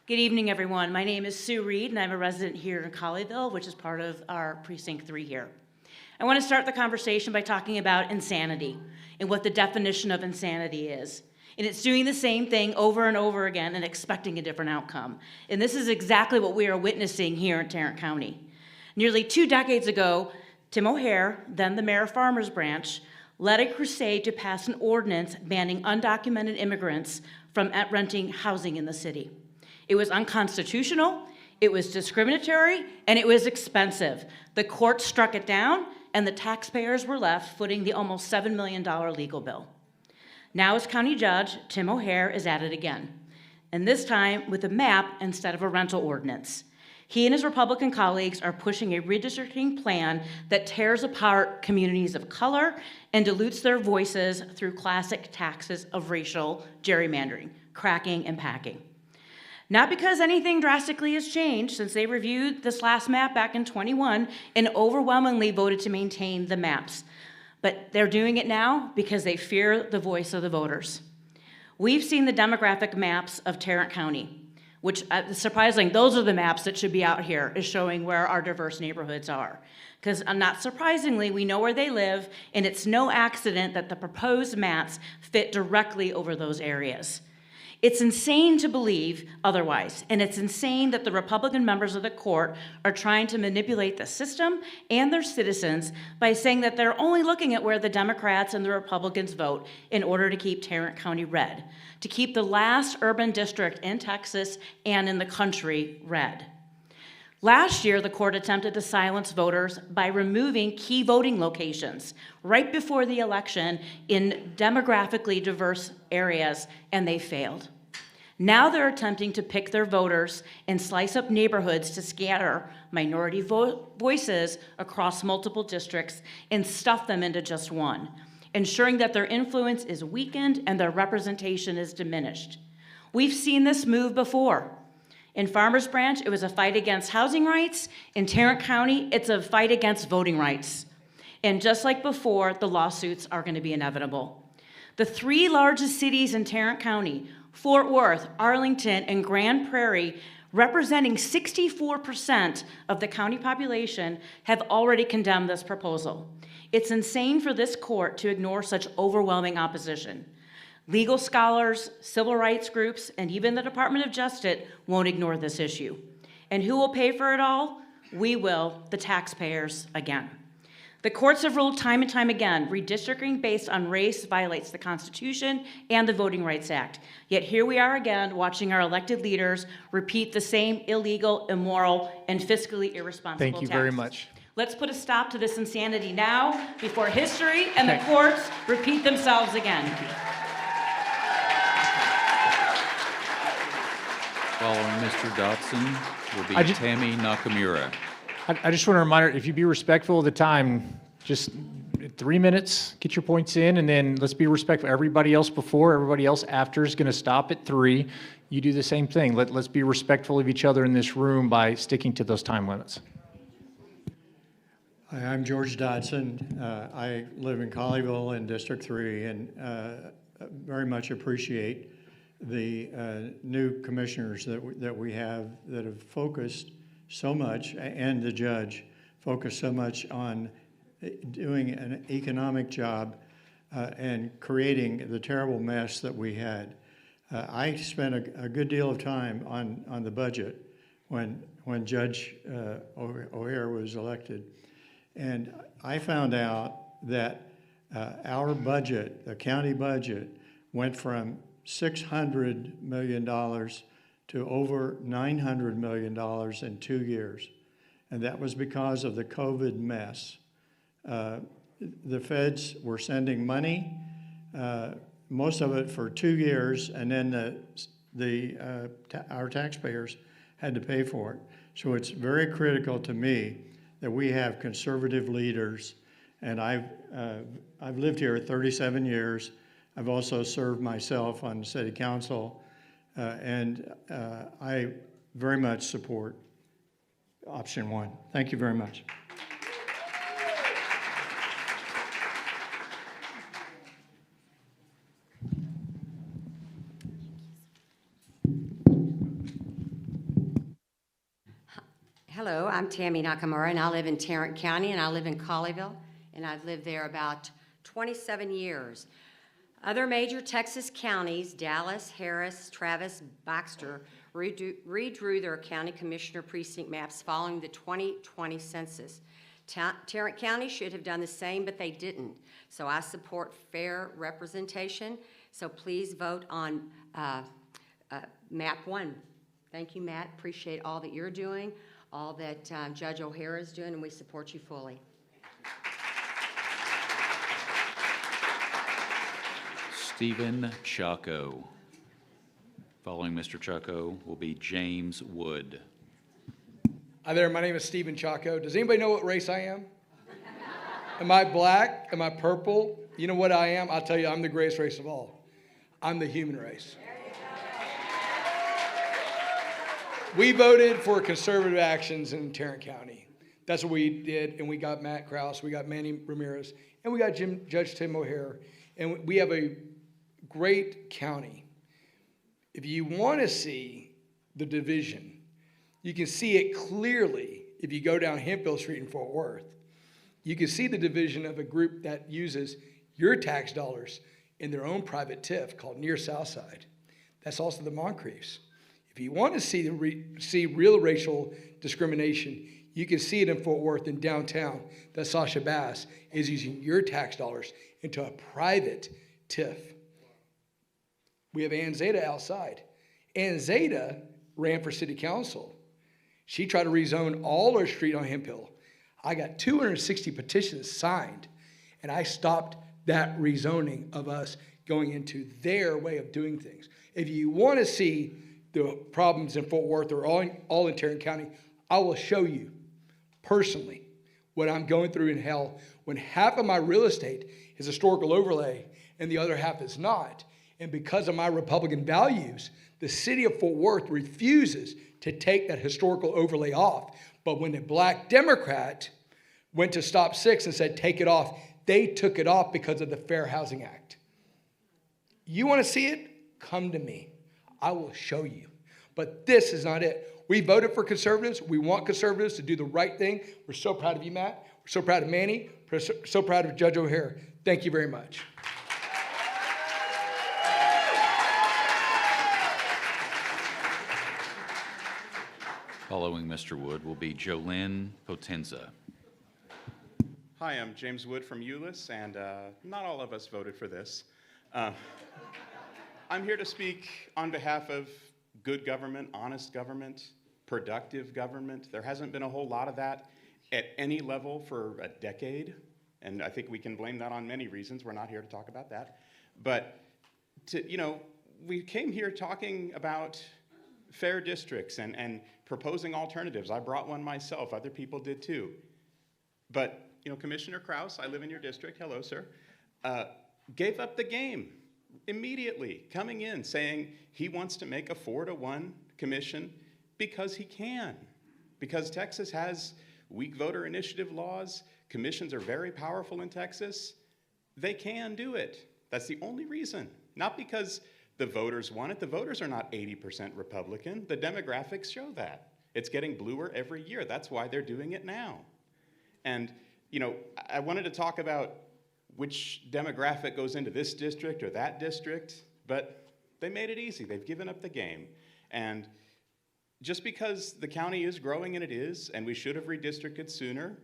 Good evening, everyone. My name is Sue Reed, and I'm a resident here in Colleyville, which is part of our Precinct 3 here. I want to start the conversation by talking about insanity and what the definition of insanity is. And it's doing the same thing over and over again and expecting a different outcome. And this is exactly what we are witnessing here in Tarrant County. Nearly 2 decades ago, Tim O'Hare, then the mayor of Farmers Branch, led a crusade to pass an ordinance banning undocumented immigrants from renting housing in the city. It was unconstitutional, it was discriminatory, and it was expensive. The court struck it down, and the taxpayers were left footing the almost $7 million legal bill. Now, as county judge, Tim O'Hare is at it again, and this time with a map instead of a rental ordinance. He and his Republican colleagues are pushing a redistricting plan that tears apart communities of color and dilutes their voices through classic taxes of racial gerrymandering, cracking and packing. Not because anything drastically has changed since they reviewed this last map back in 21 and overwhelmingly voted to maintain the maps, but they're doing it now because they fear the voice of the voters. We've seen the demographic maps of Tarrant County, which surprisingly, those are the maps that should be out here, is showing where our diverse neighborhoods are. Because not surprisingly, we know where they live, and it's no accident that the proposed maps fit directly over those areas. It's insane to believe otherwise, and it's insane that the Republican members of the court are trying to manipulate the system and their citizens by saying that they're only looking at where the Democrats and the Republicans vote in order to keep Tarrant County red, to keep the last urban district in Texas and in the country red. Last year, the court attempted to silence voters by removing key voting locations right before the election in demographically diverse areas, and they failed. Now they're attempting to pick their voters and slice up neighborhoods to scatter minority voices across multiple districts and stuff them into just one, ensuring that their influence is weakened and their representation is diminished. We've seen this move before. In Farmers Branch, it was a fight against housing rights. In Tarrant County, it's a fight against voting rights. And just like before, the lawsuits are going to be inevitable. The 3 largest cities in Tarrant County, Fort Worth, Arlington, and Grand Prairie, representing 64% of the county population, have already condemned this proposal. It's insane for this court to ignore such overwhelming opposition. Legal scholars, civil rights groups, and even the Department of Justice won't ignore this issue. And who will pay for it all? We will, the taxpayers, again. The courts have ruled time and time again, redistricting based on race violates the Constitution and the Voting Rights Act. Yet here we are again, watching our elected leaders repeat the same illegal, immoral, and fiscally irresponsible Thank you very taxes. much. Let's put a stop to this insanity now, before history and the courts repeat themselves again. Following Mr. Dotson will be Tammy Nakamura. I just want to remind her, if you be respectful of the time, just 3 minutes, get your points in, and then let's be respectful. Everybody else before, everybody else after is going to stop at 3. You do the same thing. Let's be respectful of each other in this room by sticking to those time limits. Hi, I'm George Dodson. I live in Colleyville in District 3 and very much appreciate the new commissioners that we have that have focused so much, and the judge focused so much on doing an economic job and creating the terrible mess that we had. I spent a good deal of time on the budget when Judge O'Hare was elected. And I found out that our budget, the county budget, went from $600 million to over $900 million in 2 years. And that was because of the COVID mess. The feds were sending money, most of it for 2 years, and then our taxpayers had to pay for it. So it's very critical to me that we have conservative leaders. And I've lived here 37 years. I've also served myself on the city council, and I very much support option 1. Thank you very much. Hello, I'm Tammy Nakamura, and I live in Tarrant County, and I live in Colleyville, and I've lived there about 27 years. Other major Texas counties, Dallas, Harris, Travis, Baxter, redrew their county commissioner precinct maps following the 2020 census. Tarrant County should have done the same, but they didn't. So I support fair representation, so please vote on map 1. Thank you, Matt. Appreciate all that you're doing, all that Judge O'Hara is doing, and we support you fully. Stephen Chaco. Following Mr. Chaco will be James Wood. Hi there, my name is Stephen Chaco. Does anybody know what race I am? Am I black? Am I purple? You know what I am? I'll tell you, I'm the greatest race of all. I'm the human race. We voted for conservative actions in Tarrant County. That's what we did, and we got Matt Krause, we got Manny Ramirez, and we got Judge Tim O'Hare, and we have a great county. If you want to see the division, you can see it clearly if you go down Hemphill Street in Fort Worth. You can see the division of a group that uses your tax dollars in their own private TIF called Near Southside. That's also the Moncriefs. If you want to see real racial discrimination, you can see it in Fort Worth in downtown that Sasha Bass is using your tax dollars into a private TIF. We have Ann Zeta outside. Ann Zeta ran for city council. She tried to rezone all her street on Hemphill. I got 260 petitions signed, and I stopped that rezoning of us going into their way of doing things. If you want to see the problems in Fort Worth or all in Tarrant County, I will show you personally what I'm going through in hell when half of my real estate is historical overlay and the other half is not. And because of my Republican values, the city of Fort Worth refuses to take that historical overlay off. But when the black Democrat went to Stop 6 and said, take it off, they took it off because of the Fair Housing Act. You want to see it? Come to me. I will show you. But this is not it. We voted for conservatives. We want conservatives to do the right thing. We're so proud of you, Matt. We're so proud of Manny. We're so proud of Judge O'Hare. Thank you very much. Following Mr. Wood will be Jolynn Potenza. Hi, I'm James Wood from Euless, and not all of us voted for this. I'm here to speak on behalf of good government, honest government, productive government. There hasn't been a whole lot of that at any level for a decade, and I think we can blame that on many reasons. We're not here to talk about that. But, we came here talking about fair districts and proposing alternatives. I brought one myself. Other people did too. But, Commissioner Krause, I live in your district, hello, sir, gave up the game immediately, coming in saying he wants to make a 4-to-1 commission because he can. Because Texas has weak voter initiative laws, commissions are very powerful in Texas, they can do it. That's the only reason. Not because the voters want it. The voters are not 80% Republican. The demographics show that. It's getting bluer every year. That's why they're doing it now. And, I wanted to talk about which demographic goes into this district or that district, but they made it easy. They've given up the game. And just because the county is growing, and it is, and we should have redistricted sooner,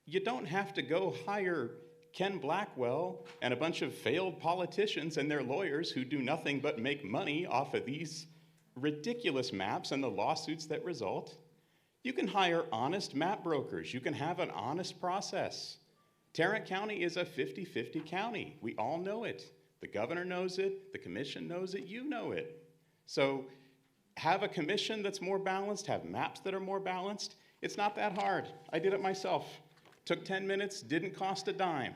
you don't have to go hire Ken Blackwell and a bunch of failed politicians and their lawyers who do nothing but make money off of these ridiculous maps and the lawsuits that result. You can hire honest map brokers. You can have an honest process. Tarrant County is a 50-50 county. We all know it. The governor knows it. The commission knows it. You know it. So have a commission that's more balanced. Have maps that are more balanced. It's not that hard. I did it myself. Took 10 minutes. Didn't cost a dime.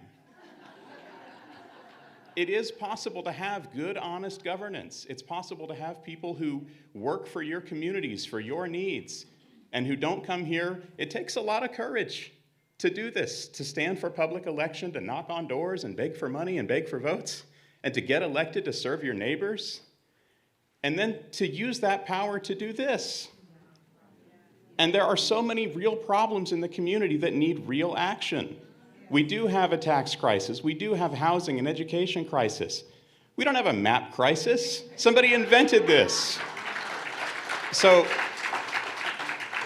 It is possible to have good, honest governance. It's possible to have people who work for your communities, for your needs, and who don't come here. It takes a lot of courage to do this, to stand for public election, to knock on doors and beg for money and beg for votes, and to get elected to serve your neighbors, and then to use that power to do this. And there are so many real problems in the community that need real action. We do have a tax crisis. We do have housing and education crisis. We don't have a map crisis. Somebody invented this. So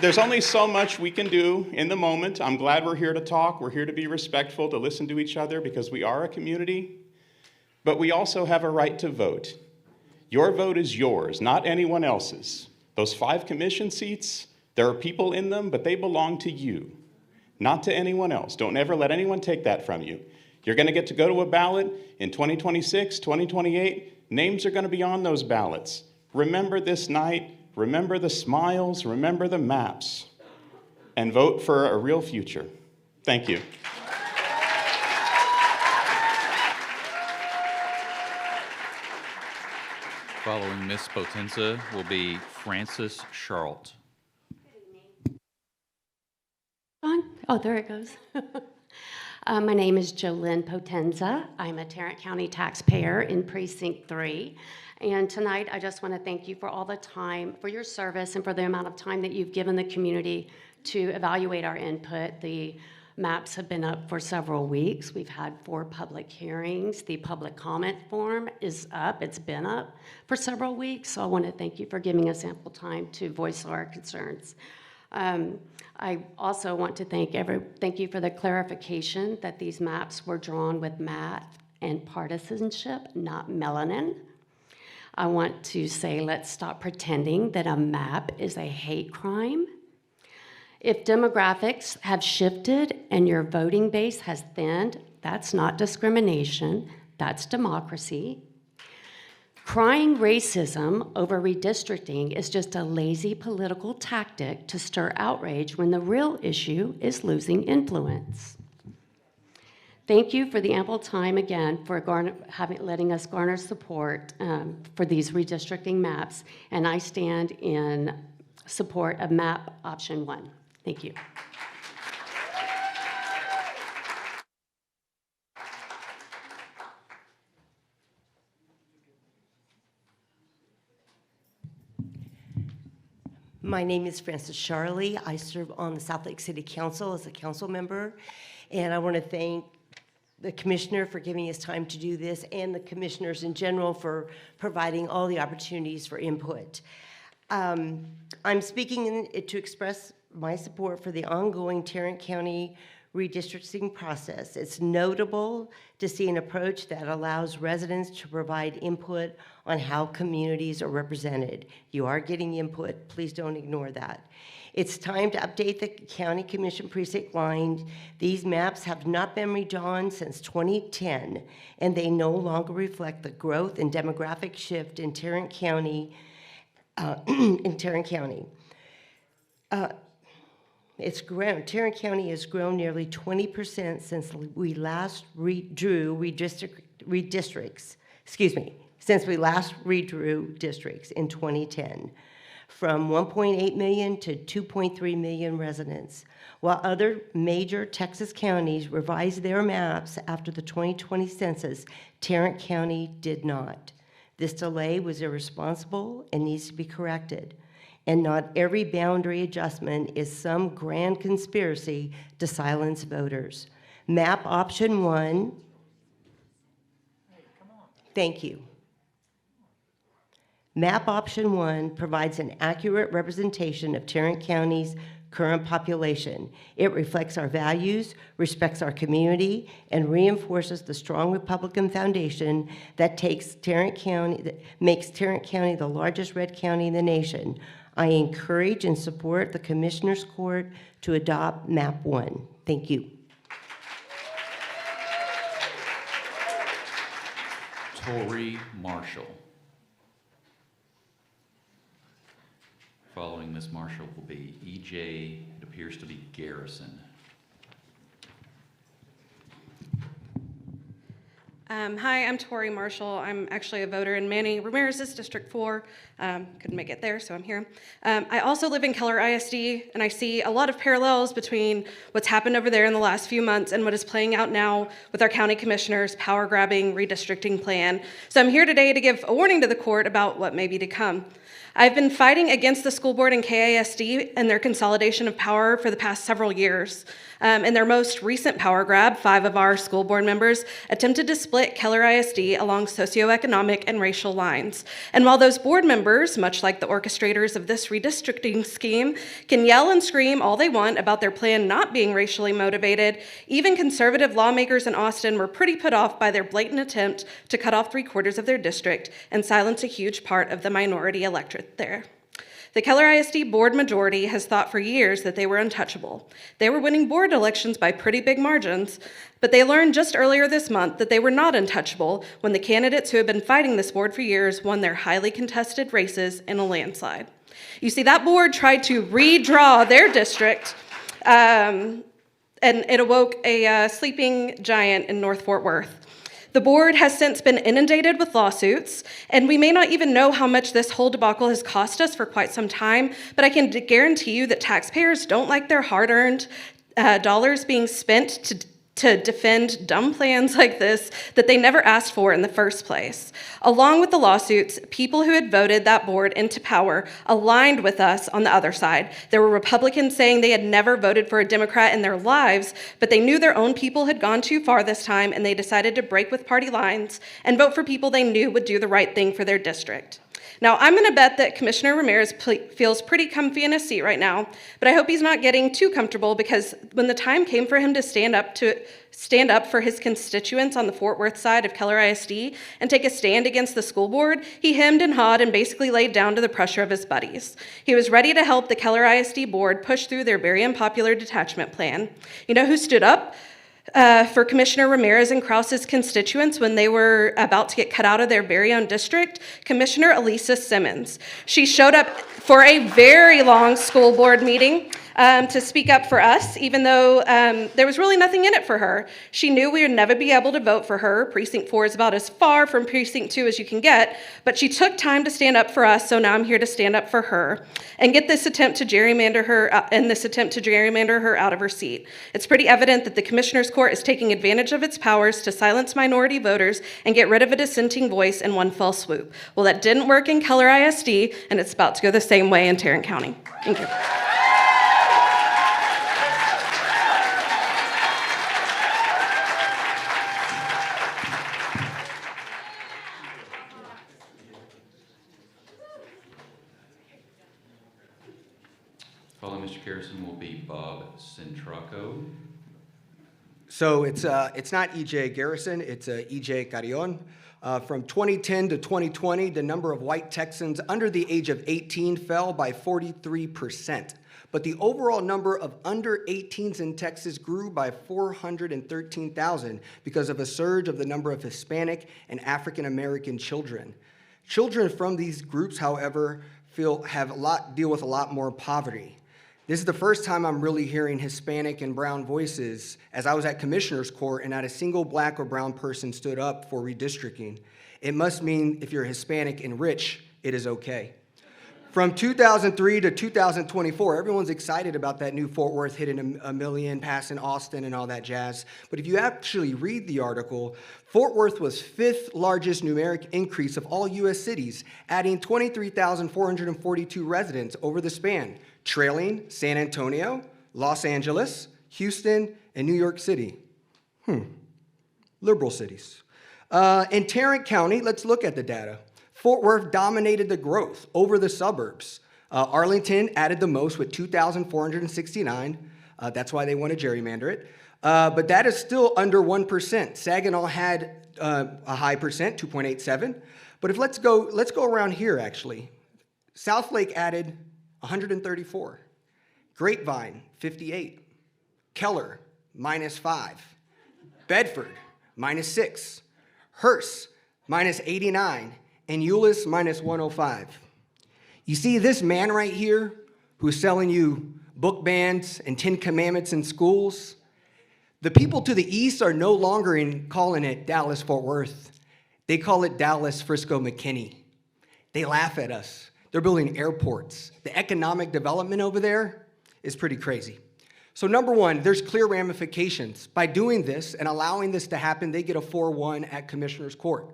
there's only so much we can do in the moment. I'm glad we're here to talk. We're here to be respectful, to listen to each other, because we are a community. But we also have a right to vote. Your vote is yours, not anyone else's. Those 5 commission seats, there are people in them, but they belong to you, not to anyone else. Don't ever let anyone take that from you. You're going to get to go to a ballot in 2026, 2028. Names are going to be on those ballots. Remember this night. Remember the smiles. Remember the maps. And vote for a real future. Thank you. Following Ms. Potenza will be Frances Charlt. Oh, there it goes. My name is Jolynn Potenza. I'm a Tarrant County taxpayer in Precinct 3. And tonight, I just want to thank you for all the time, for your service, and for the amount of time that you've given the community to evaluate our input. The maps have been up for several weeks. We've had 4 public hearings. The public comment form is up. It's been up for several weeks. So I want to thank you for giving us ample time to voice our concerns. I also want to thank you for the clarification that these maps were drawn with math and partisanship, not melanin. I want to say, let's stop pretending that a map is a hate crime. If demographics have shifted and your voting base has thinned, that's not discrimination, that's democracy. Crying racism over redistricting is just a lazy political tactic to stir outrage when the real issue is losing influence. Thank you for the ample time again for letting us garner support for these redistricting maps, and I stand in support of map option 1. Thank you. My name is Frances Charlie. I serve on the South Lake City Council as a council member, and I want to thank the commissioner for giving us time to do this, and the commissioners in general for providing all the opportunities for input. I'm speaking to express my support for the ongoing Tarrant County redistricting process. It's notable to see an approach that allows residents to provide input on how communities are represented. You are getting input, please don't ignore that. It's time to update the county commission precinct lines. These maps have not been redrawn since 2010, and they no longer reflect the growth and demographic shift in Tarrant County. Tarrant County has grown nearly 20% since we last redrew districts in 2010, from 1.8 million to 2.3 million residents. While other major Texas counties revised their maps after the 2020 census, Tarrant County did not. This delay was irresponsible and needs to be corrected. And not every boundary adjustment is some grand conspiracy to silence voters. Map option 1, thank you. Map option 1 provides an accurate representation of Tarrant County's current population. It reflects our values, respects our community, and reinforces the strong Republican foundation that makes Tarrant County the largest red county in the nation. I encourage and support the Commissioner's Court to adopt map 1. Thank you. Tori Marshall. Following Ms. Marshall will be EJ, it appears to be Garrison. Hi, I'm Tori Marshall. I'm actually a voter in Manny Ramirez's District 4. Couldn't make it there, so I'm here. I also live in Keller ISD, and I see a lot of parallels between what's happened over there in the last few months and what is playing out now with our county commissioner's power-grabbing redistricting plan. So I'm here today to give a warning to the court about what may be to come. I've been fighting against the school board and KISD and their consolidation of power for the past several years. In their most recent power grab, 5 of our school board members attempted to split Keller ISD along socioeconomic and racial lines. And while those board members, much like the orchestrators of this redistricting scheme, can yell and scream all they want about their plan not being racially motivated, even conservative lawmakers in Austin were pretty put off by their blatant attempt to cut off 3/4 of their district and silence a huge part of the minority electorate there. The Keller ISD board majority has thought for years that they were untouchable. They were winning board elections by pretty big margins, but they learned just earlier this month that they were not untouchable when the candidates who have been fighting this board for years won their highly contested races in a landslide. You see, that board tried to redraw their district, and it awoke a sleeping giant in North Fort Worth. The board has since been inundated with lawsuits, and we may not even know how much this whole debacle has cost us for quite some time, but I can guarantee you that taxpayers don't like their hard-earned dollars being spent to defend dumb plans like this that they never asked for in the first place. Along with the lawsuits, people who had voted that board into power aligned with us on the other side. There were Republicans saying they had never voted for a Democrat in their lives, but they knew their own people had gone too far this time, and they decided to break with party lines and vote for people they knew would do the right thing for their district. Now, I'm going to bet that Commissioner Ramirez feels pretty comfy in his seat right now, but I hope he's not getting too comfortable, because when the time came for him to stand up for his constituents on the Fort Worth side of Keller ISD and take a stand against the school board, he hemmed and hawed and basically laid down to the pressure of his buddies. He was ready to help the Keller ISD board push through their very unpopular detachment plan. You know who stood up for Commissioner Ramirez and Krause's constituents when they were about to get cut out of their very own district? Commissioner Elisa Simmons. She showed up for a very long school board meeting to speak up for us, even though there was really nothing in it for her. She knew we would never be able to vote for her. Precinct 4 is about as far from Precinct 2 as you can get, but she took time to stand up for us, so now I'm here to stand up for her and get this attempt to gerrymander her out of her seat. It's pretty evident that the Commissioner's Court is taking advantage of its powers to silence minority voters and get rid of a dissenting voice in one fell swoop. Well, that didn't work in Keller ISD, and it's about to go the same way in Tarrant County. Thank you. Following Mr. Garrison will be Bob Centraco. So it's not EJ Garrison, it's EJ Carrion. From 2010 to 2020, the number of white Texans under the age of 18 fell by 43%. But the overall number of under 18s in Texas grew by 413,000 because of a surge of the number of Hispanic and African American children. Children from these groups, however, deal with a lot more poverty. This is the first time I'm really hearing Hispanic and brown voices, as I was at Commissioner's Court and not a single black or brown person stood up for redistricting. It must mean if you're Hispanic and rich, it is okay. From 2003 to 2024, everyone's excited about that new Fort Worth hitting a million, passing Austin and all that jazz. But if you actually read the article, Fort Worth was 5th largest numeric increase of all U.S. cities, adding 23,442 residents over the span, trailing San Antonio, Los Angeles, Houston, and New York City. Liberal cities. In Tarrant County, let's look at the data. Fort Worth dominated the growth over the suburbs. Arlington added the most with 2,469. That's why they want to gerrymander it. But that is still under 1%. Saginaw had a high percent, 2.87. But if let's go around here actually. Southlake added 134. Grapevine, 58. Keller, -5. Bedford, -6. Hurst, -89. And Euless, -105. You see this man right here who's selling you book bans and 10 Commandments in schools? The people to the east are no longer calling it Dallas-Fort Worth. They call it Dallas-Frisco-McKinney. They laugh at us. They're building airports. The economic development over there is pretty crazy. So number one, there's clear ramifications. By doing this and allowing this to happen, they get a 4-1 at Commissioner's Court.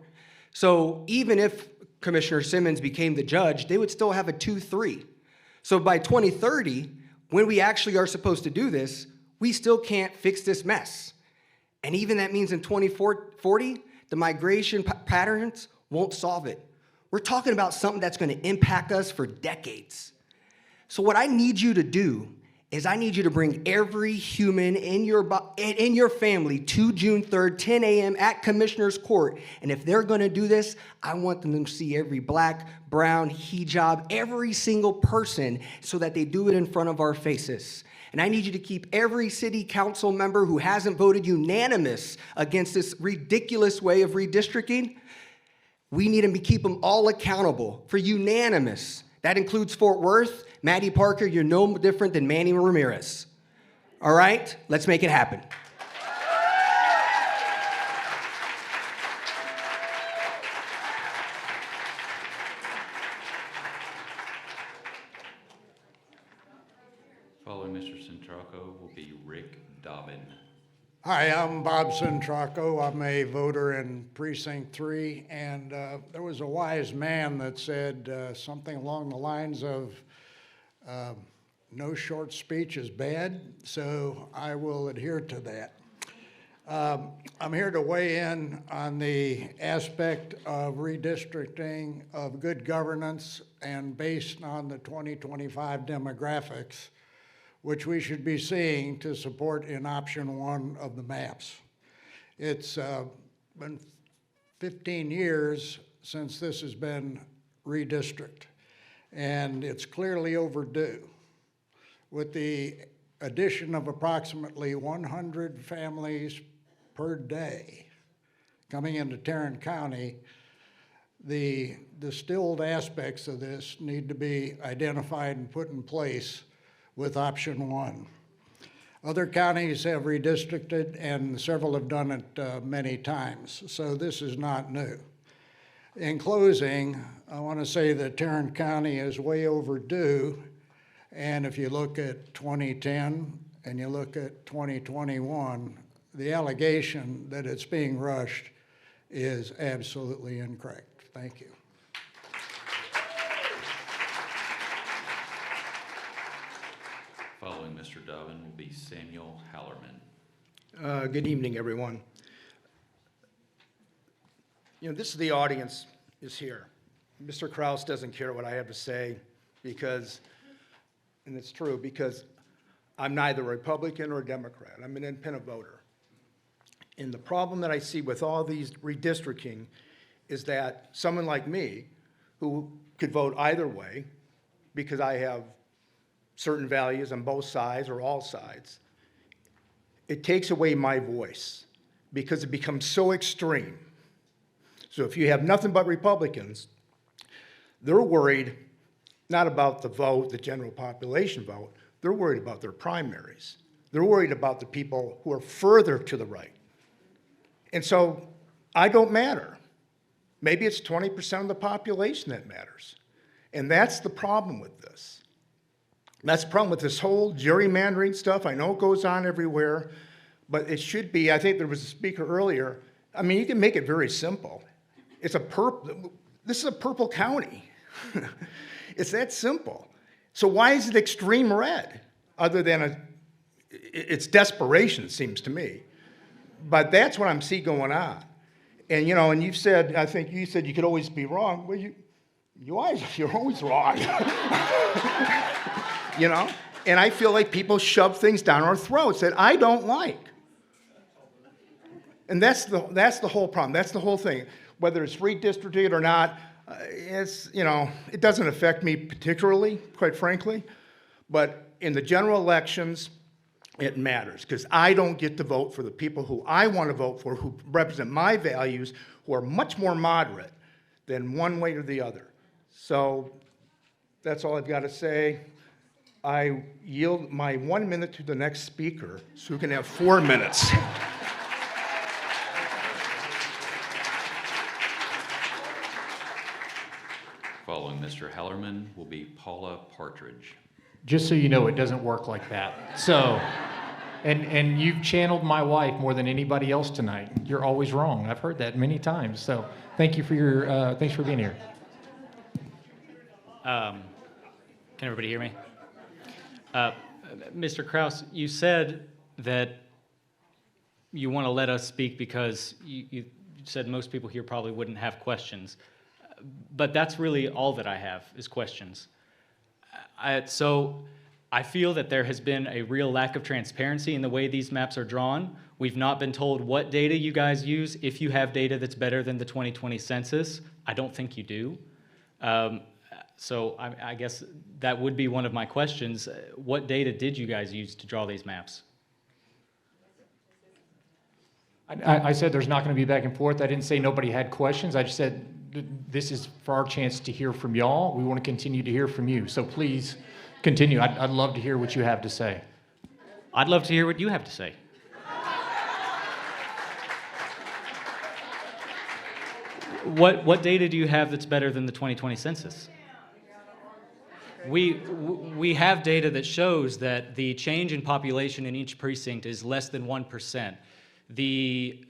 So even if Commissioner Simmons became the judge, they would still have a 2-3. So by 2030, when we actually are supposed to do this, we still can't fix this mess. And even that means in 2040, the migration patterns won't solve it. We're talking about something that's going to impact us for decades. So what I need you to do is I need you to bring every human in your family to June 3rd, 10 a.m. at Commissioner's Court. And if they're going to do this, I want them to see every black, brown, hijab, every single person so that they do it in front of our faces. And I need you to keep every city council member who hasn't voted unanimous against this ridiculous way of redistricting. We need to keep them all accountable for unanimous. That includes Fort Worth. Maddie Parker, you're no different than Manny Ramirez. All right? Let's make it happen. Following Mr. Centraco will be Rick Dobbin. Hi, I'm Bob Centraco. I'm a voter in Precinct 3, and there was a wise man that said something along the lines of, no short speech is bad, so I will adhere to that. I'm here to weigh in on the aspect of redistricting, of good governance, and based on the 2025 demographics, which we should be seeing to support in option 1 of the maps. It's been 15 years since this has been redistricted, and it's clearly overdue. With the addition of approximately 100 families per day coming into Tarrant County, the distilled aspects of this need to be identified and put in place with option 1. Other counties have redistricted, and several have done it many times, so this is not new. In closing, I want to say that Tarrant County is way overdue, and if you look at 2010 and you look at 2021, the allegation that it's being rushed is absolutely incorrect. Thank you. Following Mr. Dobbin will be Samuel Hallerman. Good evening, everyone. This is the audience is here. Mr. Kraus doesn't care what I have to say because, and it's true, because I'm neither Republican or Democrat. I'm an independent voter. And the problem that I see with all these redistricting is that someone like me, who could vote either way because I have certain values on both sides or all sides, it takes away my voice because it becomes so extreme. So if you have nothing but Republicans, they're worried not about the vote, the general population vote, they're worried about their primaries. They're worried about the people who are further to the right. And so I don't matter. Maybe it's 20% of the population that matters. And that's the problem with this. That's the problem with this whole gerrymandering stuff. I know it goes on everywhere, but it should be, I think there was a speaker earlier, I mean, you can make it very simple. This is a purple county. It's that simple. So why is it extreme red? Other than it's desperation, it seems to me. But that's what I'm seeing going on. And and you've said, I think you said you could always be wrong. Well, you're always wrong. And I feel like people shove things down our throats that I don't like. And that's the whole problem. That's the whole thing. Whether it's redistricted or not, it doesn't affect me particularly, quite frankly. But in the general elections, it matters because I don't get to vote for the people who I want to vote for, who represent my values, who are much more moderate than one way or the other. So that's all I've got to say. I yield my 1 minute to the next speaker, so who can have 4 minutes. Following Mr. Hallerman will be Paula Partridge. Just so you know, it doesn't work like that. So, and you've channeled my wife more than anybody else tonight. You're always wrong. I've heard that many times. So, thank you for your thanks for being here. Can everybody hear me? Mr. Kraus, you said that you want to let us speak because you said most people here probably wouldn't have questions. But that's really all that I have is questions. So I feel that there has been a real lack of transparency in the way these maps are drawn. We've not been told what data you guys use. If you have data that's better than the 2020 census, I don't think you do. So I guess that would be one of my questions. What data did you guys use to draw these maps? I said there's not going to be back and forth. I didn't say nobody had questions. I just said this is for our chance to hear from y'all. We want to continue to hear from you. So please continue. I'd love to hear what you have to say. I'd love to hear what you have to say. What data do you have that's better than the 2020 census? We have data that shows that the change in population in each precinct is less than 1%. The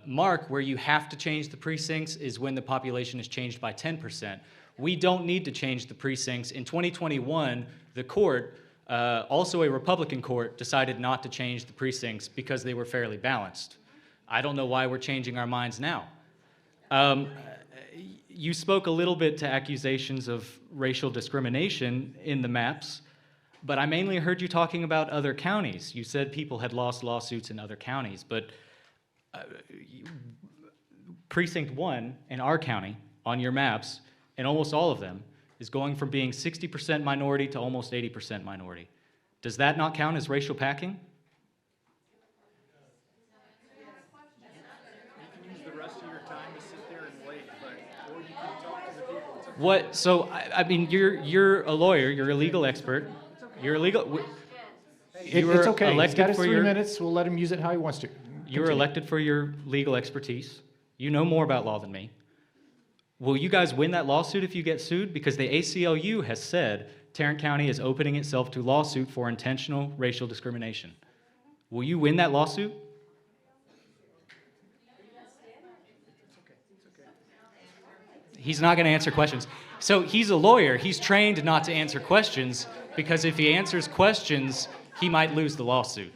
mark where you have to change the precincts is when the population is changed by 10%. We don't need to change the precincts. In 2021, the court, also a Republican court, decided not to change the precincts because they were fairly balanced. I don't know why we're changing our minds now. You spoke a little bit to accusations of racial discrimination in the maps, but I mainly heard you talking about other counties. You said people had lost lawsuits in other counties, but Precinct 1 in our county, on your maps, and almost all of them, is going from being 60% minority to almost 80% minority. Does that not count as racial packing? What? So I mean, you're a lawyer. You're a legal expert. You're a legal. It's okay. He's got his 3 minutes. We'll let him use it how he wants to. You were elected for your legal expertise. You know more about law than me. Will you guys win that lawsuit if you get sued? Because the ACLU has said Tarrant County is opening itself to lawsuit for intentional racial discrimination. Will you win that lawsuit? He's not going to answer questions. So he's a lawyer. He's trained not to answer questions because if he answers questions, he might lose the lawsuit.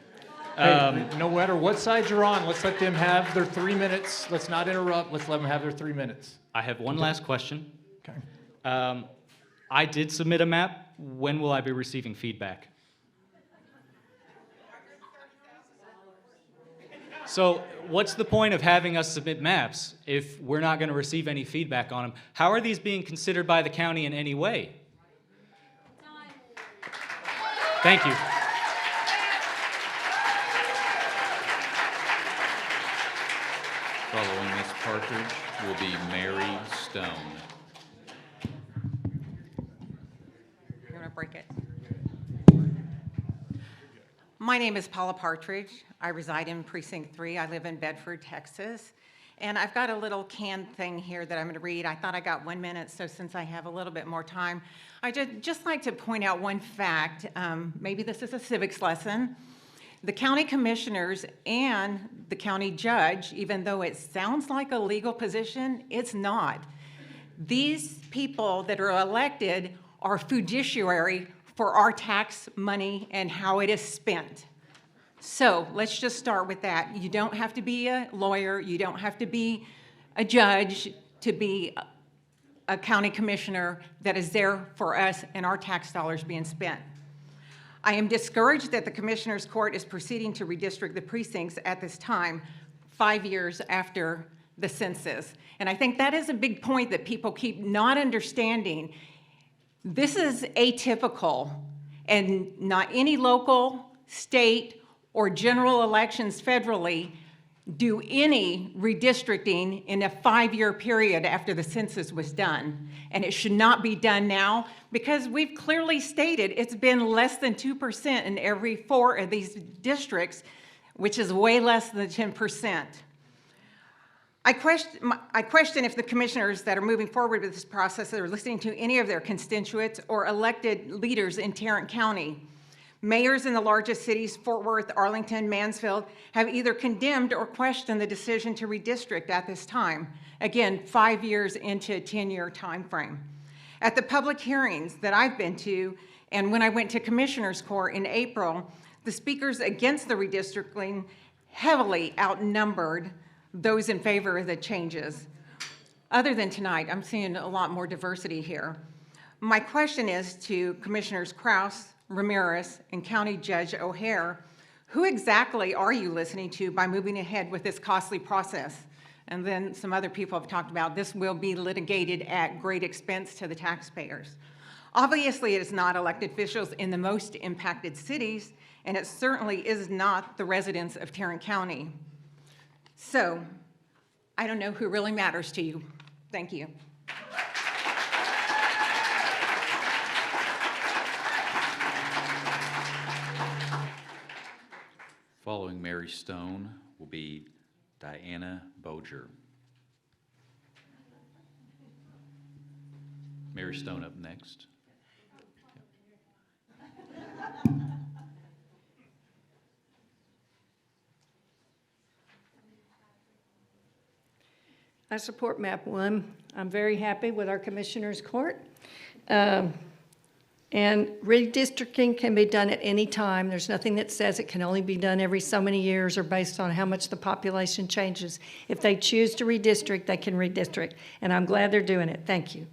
Hey, no matter what side you're on, let's let them have their 3 minutes. Let's not interrupt. Let's let them have their 3 minutes. I have one last question. Okay. I did submit a map. When will I be receiving feedback? So what's the point of having us submit maps if we're not going to receive any feedback on them? How are these being considered by the county in any way? Thank you. Following Ms. Partridge will be Mary Stone. You're going to break it. My name is Paula Partridge. I reside in Precinct 3. I live in Bedford, Texas. And I've got a little canned thing here that I'm going to read. I thought I got 1 minute, so since I have a little bit more time, I'd just like to point out one fact. Maybe this is a civics lesson. The county commissioners and the county judge, even though it sounds like a legal position, it's not. These people that are elected are fiduciary for our tax money and how it is spent. So let's just start with that. You don't have to be a lawyer. You don't have to be a judge to be a county commissioner that is there for us and our tax dollars being spent. I am discouraged that the Commissioner's Court is proceeding to redistrict the precincts at this time, 5 years after the census. And I think that is a big point that people keep not understanding. This is atypical, and not any local, state, or general elections federally do any redistricting in a 5-year period after the census was done. And it should not be done now Because we've clearly stated it's been less than 2% in every 4 of these districts, which is way less than 10%. I question if the commissioners that are moving forward with this process are listening to any of their constituents or elected leaders in Tarrant County. Mayors in the largest cities, Fort Worth, Arlington, Mansfield, have either condemned or questioned the decision to redistrict at this time. Again, 5 years into a 10-year time frame. At the public hearings that I've been to, and when I went to Commissioners Court in April, the speakers against the redistricting heavily outnumbered those in favor of the changes. Other than tonight, I'm seeing a lot more diversity here. My question is to Commissioners Kraus, Ramirez, and County Judge O'Hare, who exactly are you listening to by moving ahead with this costly process? And then some other people have talked about this will be litigated at great expense to the taxpayers. Obviously, it is not elected officials in the most impacted cities, and it certainly is not the residents of Tarrant County. So, I don't know who really matters to you. Thank you. Following Mary Stone will be Diana Boger. Mary Stone up next. I support map 1. I'm very happy with our Commissioners Court. And redistricting can be done at any time. There's nothing that says it can only be done every so many years or based on how much the population changes. If they choose to redistrict, they can redistrict. And I'm glad they're doing it. Thank you.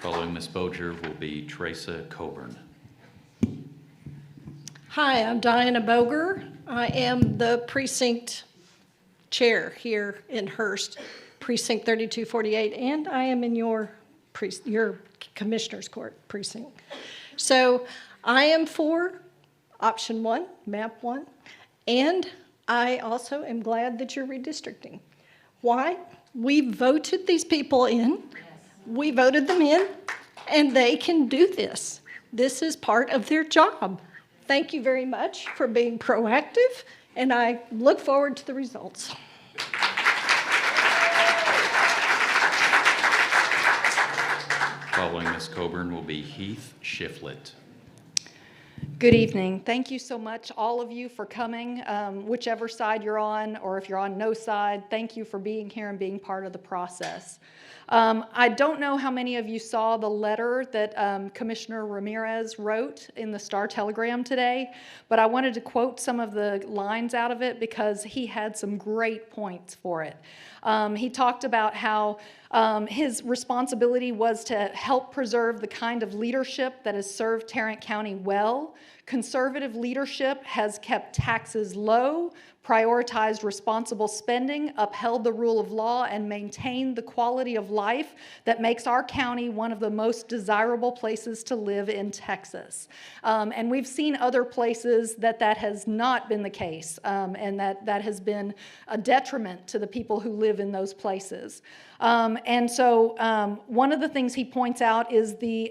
Following Ms. Boger will be Teresa Coburn. Hi, I'm Diana Boger. I am the precinct chair here in Hurst, precinct 3248, and I am in your Commissioner's Court precinct. So I am for option 1, map 1, and I also am glad that you're redistricting. Why? We voted these people in. We voted them in, and they can do this. This is part of their job. Thank you very much for being proactive, and I look forward to the results. Following Ms. Coburn will be Heath Shiflett. Good evening. Thank you so much, all of you, for coming, whichever side you're on, or if you're on no side, thank you for being here and being part of the process. I don't know how many of you saw the letter that Commissioner Ramirez wrote in the Star Telegram today, but I wanted to quote some of the lines out of it because he had some great points for it. He talked about how his responsibility was to help preserve the kind of leadership that has served Tarrant County well. Conservative leadership has kept taxes low, prioritized responsible spending, upheld the rule of law, and maintained the quality of life that makes our county one of the most desirable places to live in Texas. And we've seen other places that has not been the case, and that has been a detriment to the people who live in those places. And so one of the things he points out is the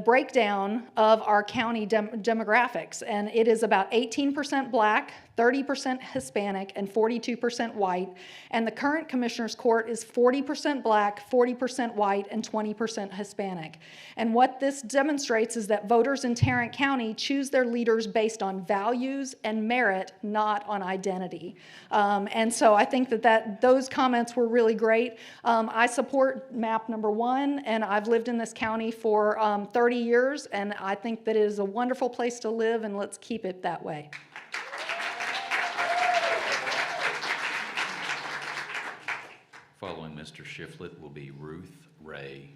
breakdown of our county demographics, and it is about 18% Black, 30% Hispanic, and 42% white, and the current Commissioner's Court is 40% Black, 40% white, and 20% Hispanic. And what this demonstrates is that voters in Tarrant County choose their leaders based on values and merit, not on identity. And so I think that those comments were really great. I support map number 1, and I've lived in this county for 30 years, and I think that it is a wonderful place to live, and let's keep it that way. Following Mr. Shiflett will be Ruth Ray.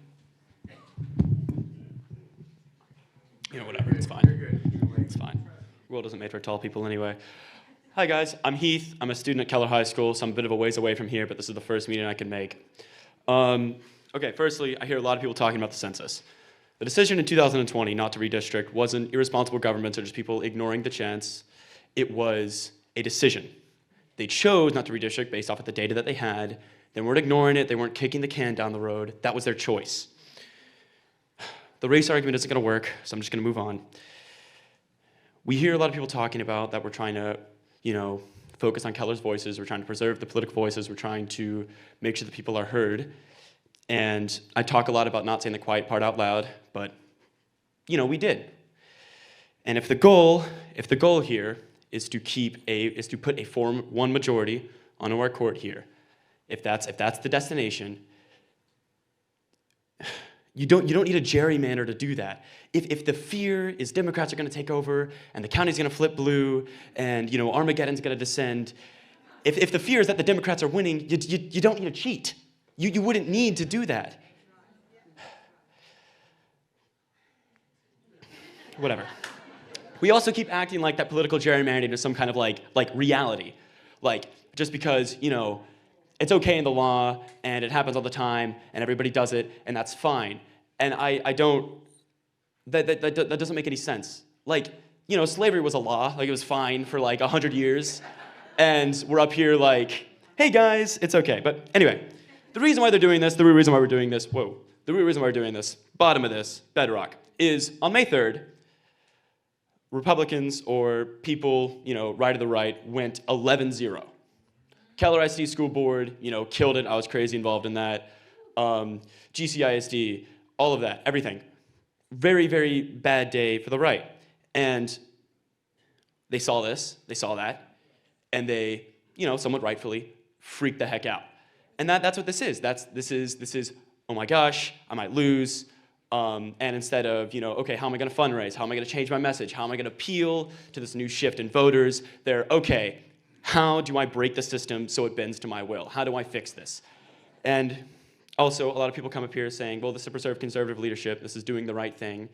You know, whatever, it's fine. It's fine. The world isn't made for tall people anyway. Hi guys, I'm Heath. I'm a student at Keller High School, so I'm a bit of a ways away from here, but this is the first meeting I can make. Okay, firstly, I hear a lot of people talking about the census. The decision in 2020 not to redistrict wasn't irresponsible governments or just people ignoring the chance. It was a decision. They chose not to redistrict based off of the data that they had, They weren't ignoring it. They weren't kicking the can down the road. That was their choice. The race argument isn't going to work, so I'm just going to move on. We hear a lot of people talking about that we're trying to, focus on Keller's voices. We're trying to preserve the political voices. We're trying to make sure that people are heard. And I talk a lot about not saying the quiet part out loud, but, we did. And if the goal here is to put a Form 1 majority onto our court here, if that's the destination, you don't need a gerrymander to do that. If the fear is Democrats are going to take over and the county's going to flip blue and Armageddon's going to descend, if the fear is that the Democrats are winning, you don't need to cheat. You wouldn't need to do that. Whatever. We also keep acting like that political gerrymandering is some kind of like reality. Like, just because, it's okay in the law and it happens all the time and everybody does it and that's fine. And that doesn't make any sense. Like, slavery was a law, like it was fine for like 100 years. And we're up here like, hey guys, it's okay. But anyway, the reason why they're doing this, bottom of this, bedrock, is on May 3rd, Republicans or people, right of the right, went 11-0. Keller ISD School Board, killed it. I was crazy involved in that. GCISD, all of that, everything. Very, very bad day for the right. And they saw this, they saw that, and they, somewhat rightfully, freaked the heck out. And that's what this is. This is, oh my gosh, I might lose. And instead of, okay, how am I going to fundraise? How am I going to change my message? How am I going to appeal to this new shift in voters? They're, okay, how do I break the system so it bends to my will? How do I fix this? And also, a lot of people come up here saying, well, this is to preserve conservative leadership. This is doing the right thing.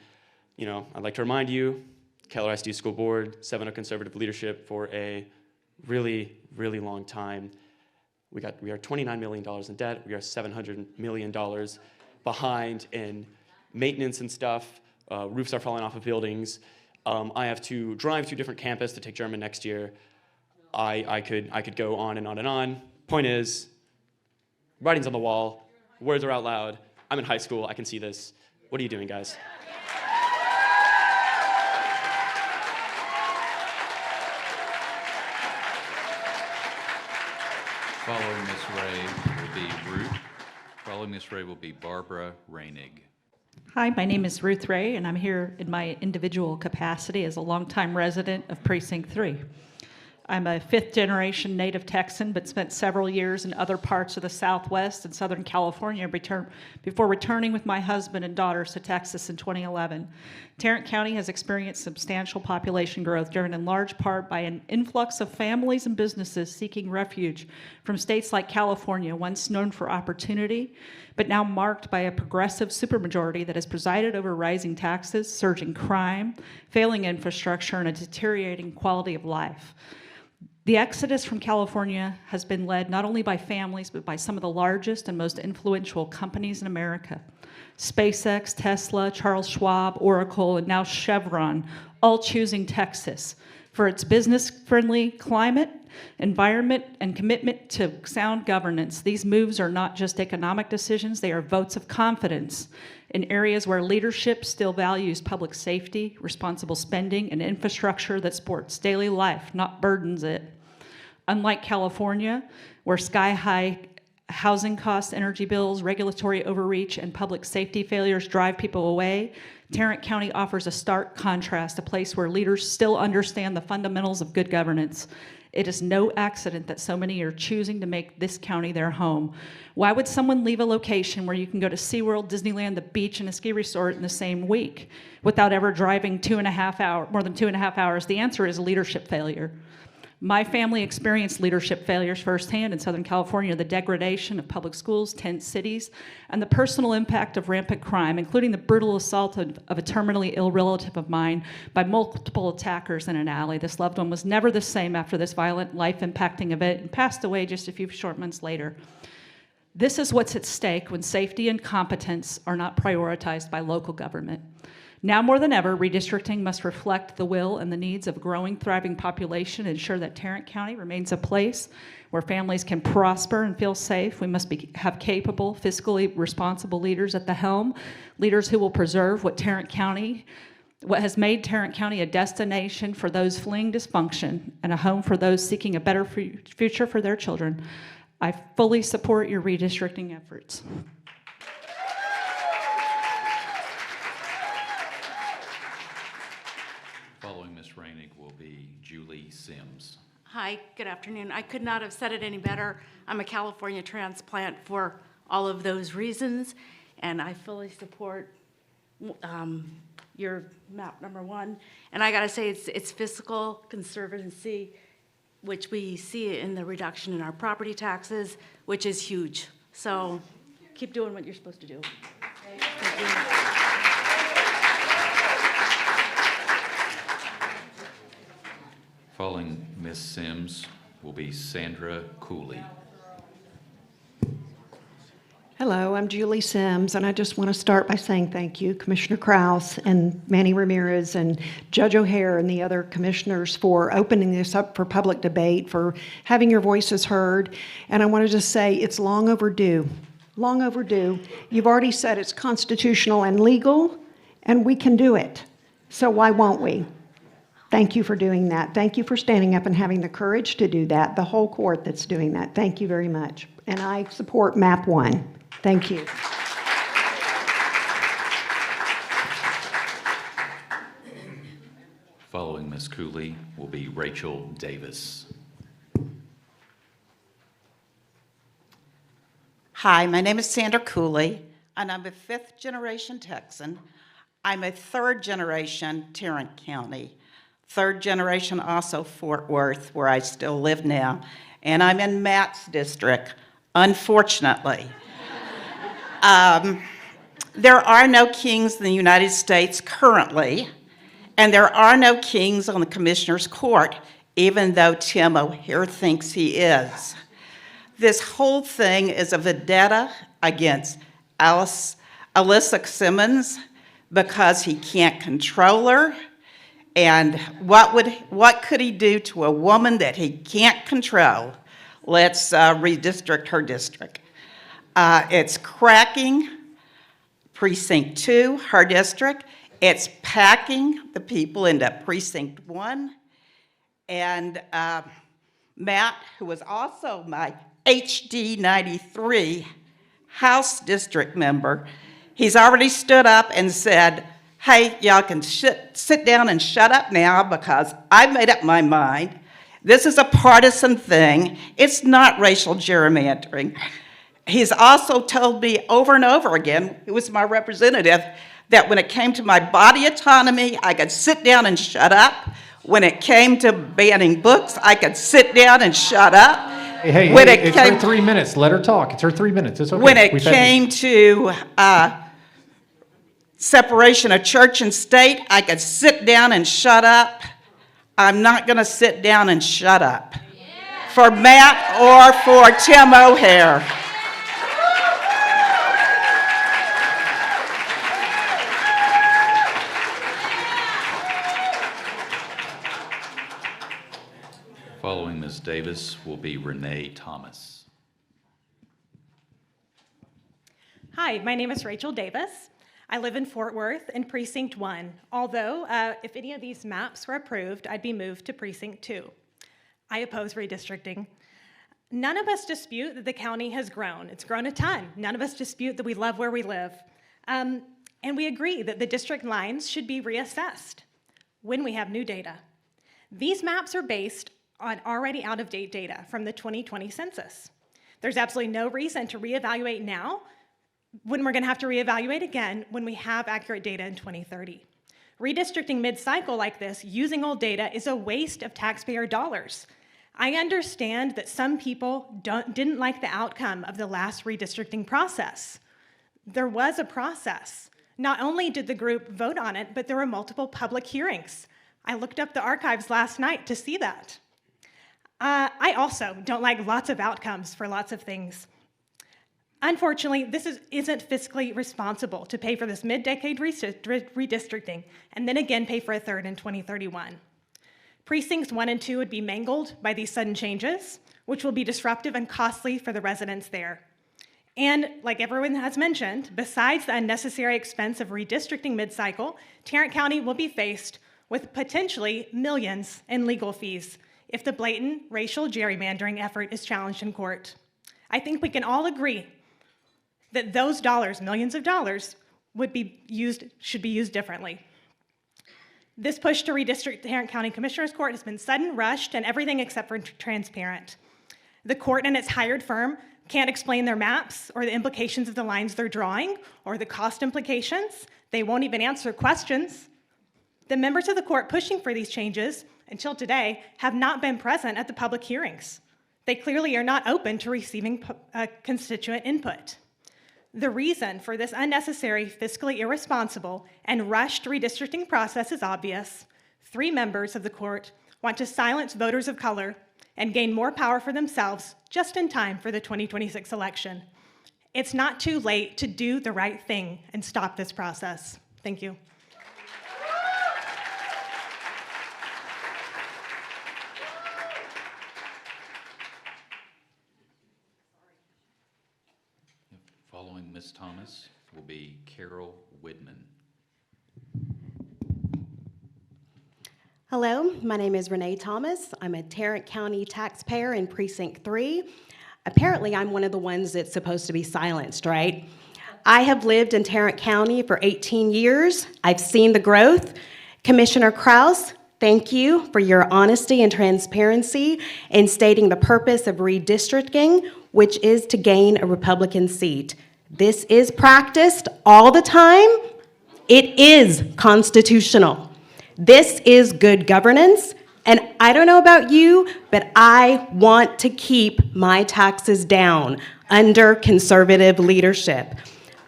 I'd like to remind you, Keller ISD School Board, 7 of conservative leadership for a really, really long time. We are $29 million in debt. We are $700 million behind in maintenance and stuff. Roofs are falling off of buildings. I have to drive to a different campus to take German next year. I could go on and on and on. Point is, writing's on the wall, words are out loud. I'm in high school, I can see this. What are you doing, guys? Following Ms. Ray will be Ruth. Following Ms. Ray will be Barbara Reinig. Hi, my name is Ruth Ray, and I'm here in my individual capacity as a longtime resident of Precinct 3. I'm a fifth-generation native Texan, but spent several years in other parts of the Southwest and Southern California before returning with my husband and daughters to Texas in 2011. Tarrant County has experienced substantial population growth, driven in large part by an influx of families and businesses seeking refuge from states like California, once known for opportunity, but now marked by a progressive supermajority that has presided over rising taxes, surging crime, failing infrastructure, and a deteriorating quality of life. The exodus from California has been led not only by families, but by some of the largest and most influential companies in America. SpaceX, Tesla, Charles Schwab, Oracle, and now Chevron, all choosing Texas for its business-friendly climate, environment, and commitment to sound governance. These moves are not just economic decisions, they are votes of confidence in areas where leadership still values public safety, responsible spending, and infrastructure that supports daily life, not burdens it. Unlike California, where sky-high housing costs, energy bills, regulatory overreach, and public safety failures drive people away, Tarrant County offers a stark contrast, a place where leaders still understand the fundamentals of good governance. It is no accident that so many are choosing to make this county their home. Why would someone leave a location where you can go to SeaWorld, Disneyland, the beach, and a ski resort in the same week without ever driving more than 2.5 hours? The answer is leadership failure. My family experienced leadership failures firsthand in Southern California, the degradation of public schools, tent cities, and the personal impact of rampant crime, including the brutal assault of a terminally ill relative of mine by multiple attackers in an alley. This loved one was never the same after this violent, life-impacting event and passed away just a few short months later. This is what's at stake when safety and competence are not prioritized by local government. Now more than ever, redistricting must reflect the will and the needs of a growing, thriving population and ensure that Tarrant County remains a place where families can prosper and feel safe. We must have capable, fiscally responsible leaders at the helm, leaders who will preserve what has made Tarrant County a destination for those fleeing dysfunction and a home for those seeking a better future for their children. I fully support your redistricting efforts. Following Ms. Rainick will be Julie Sims. Hi, good afternoon. I could not have said it any better. I'm a California transplant for all of those reasons, and I fully support your map number 1. And I gotta say, it's fiscal conservancy, which we see in the reduction in our property taxes, which is huge. So keep doing what you're supposed to do. Thank you. Following Ms. Sims will be Sandra Cooley. Hello, I'm Julie Sims, and I just want to start by saying thank you, Commissioner Krause and Manny Ramirez and Judge O'Hare and the other commissioners for opening this up for public debate, for having your voices heard. And I want to just say it's long overdue, long overdue. You've already said it's constitutional and legal, and we can do it. So why won't we? Thank you for doing that. Thank you for standing up and having the courage to do that, the whole court that's doing that. Thank you very much. And I support MAP 1. Thank you. Following Ms. Cooley will be Rachel Davis. Hi, my name is Sandra Cooley, and I'm a 5th-generation Texan. I'm a 3rd-generation Tarrant County. 3rd generation also Fort Worth, where I still live now. And I'm in Matt's district, unfortunately. There are no kings in the United States currently, and there are no kings on the Commissioner's Court, even though Tim O'Hare thinks he is. This whole thing is a vendetta against Alyssa Simmons because he can't control her. And what could he do to a woman that he can't control? Let's redistrict her district. It's cracking Precinct 2, her district. It's packing the people into Precinct 1. And Matt, who was also my HD 93 House district member, he's already stood up and said, hey, y'all can sit down and shut up now because I've made up my mind. This is a partisan thing. It's not racial gerrymandering. He's also told me over and over again, who was my representative, that when it came to my body autonomy, I could sit down and shut up. When it came to banning books, I could sit down and shut up. Hey, it's her 3 minutes. Let her talk. It's her 3 minutes. It's okay. When it came to separation of church and state, I could sit down and shut up. I'm not going to sit down and shut up for Matt or for Tim O'Hare. Following Ms. Davis will be Renee Thomas. Hi, my name is Rachel Davis. I live in Fort Worth in Precinct 1, although if any of these maps were approved, I'd be moved to Precinct 2. I oppose redistricting. None of us dispute that the county has grown. It's grown a ton. None of us dispute that we love where we live. And we agree that the district lines should be reassessed when we have new data. These maps are based on already out-of-date data from the 2020 census. There's absolutely no reason to reevaluate now when we're going to have to reevaluate again when we have accurate data in 2030. Redistricting mid-cycle like this, using old data, is a waste of taxpayer dollars. I understand that some people didn't like the outcome of the last redistricting process. There was a process. Not only did the group vote on it, but there were multiple public hearings. I looked up the archives last night to see that. I also don't like lots of outcomes for lots of things. Unfortunately, this isn't fiscally responsible to pay for this mid-decade redistricting and then again pay for a third in 2031. Precincts 1 and 2 would be mangled by these sudden changes, which will be disruptive and costly for the residents there. And like everyone has mentioned, besides the unnecessary expense of redistricting mid-cycle, Tarrant County will be faced with potentially millions in legal fees if the blatant racial gerrymandering effort is challenged in court. I think we can all agree that those dollars, millions of dollars, should be used differently. This push to redistrict the Tarrant County Commissioners Court has been sudden, rushed, and everything except for transparent. The court and its hired firm can't explain their maps or the implications of the lines they're drawing or the cost implications. They won't even answer questions. The members of the court pushing for these changes, until today, have not been present at the public hearings. They clearly are not open to receiving constituent input. The reason for this unnecessary, fiscally irresponsible, and rushed redistricting process is obvious. 3 members of the court want to silence voters of color and gain more power for themselves just in time for the 2026 election. It's not too late to do the right thing and stop this process. Thank you. Following Ms. Thomas will be Carol Widman. Hello, my name is Renee Thomas. I'm a Tarrant County taxpayer in Precinct 3. Apparently, I'm one of the ones that's supposed to be silenced, right? I have lived in Tarrant County for 18 years. I've seen the growth. Commissioner Krause, thank you for your honesty and transparency in stating the purpose of redistricting, which is to gain a Republican seat. This is practiced all the time. It is constitutional. This is good governance, and I don't know about you, but I want to keep my taxes down under conservative leadership.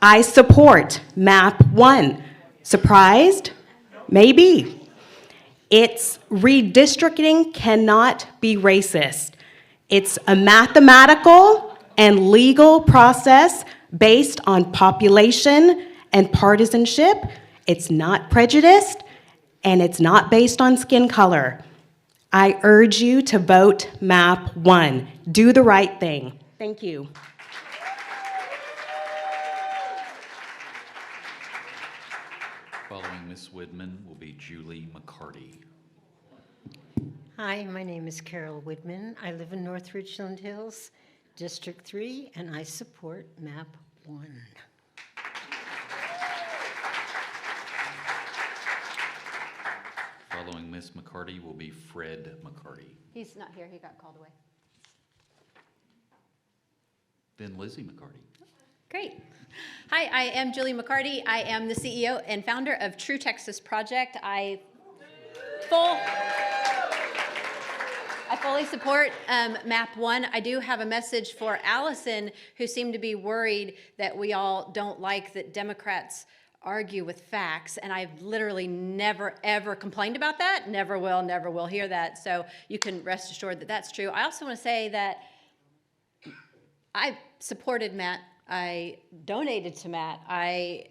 I support MAP 1. Surprised? Maybe. It's redistricting cannot be racist. It's a mathematical and legal process based on population and partisanship. It's not prejudiced, and it's not based on skin color. I urge you to vote MAP 1. Do the right thing. Thank you. Following Ms. Widman will be Julie McCarty. Hi, my name is Carol Widman. I live in North Richland Hills, District 3, and I support MAP 1. Following Ms. McCarty will be Fred McCarty. He's not here, he got called away. Then Lizzie McCarty. Great. Hi, I am Julie McCarty. I am the CEO and founder of True Texas Project. I fully support MAP 1. I do have a message for Allison, who seemed to be worried that we all don't like that Democrats argue with facts, and I've literally never, ever complained about that. Never will hear that. So you can rest assured that that's true. I also want to say that I supported Matt. I donated to Matt. I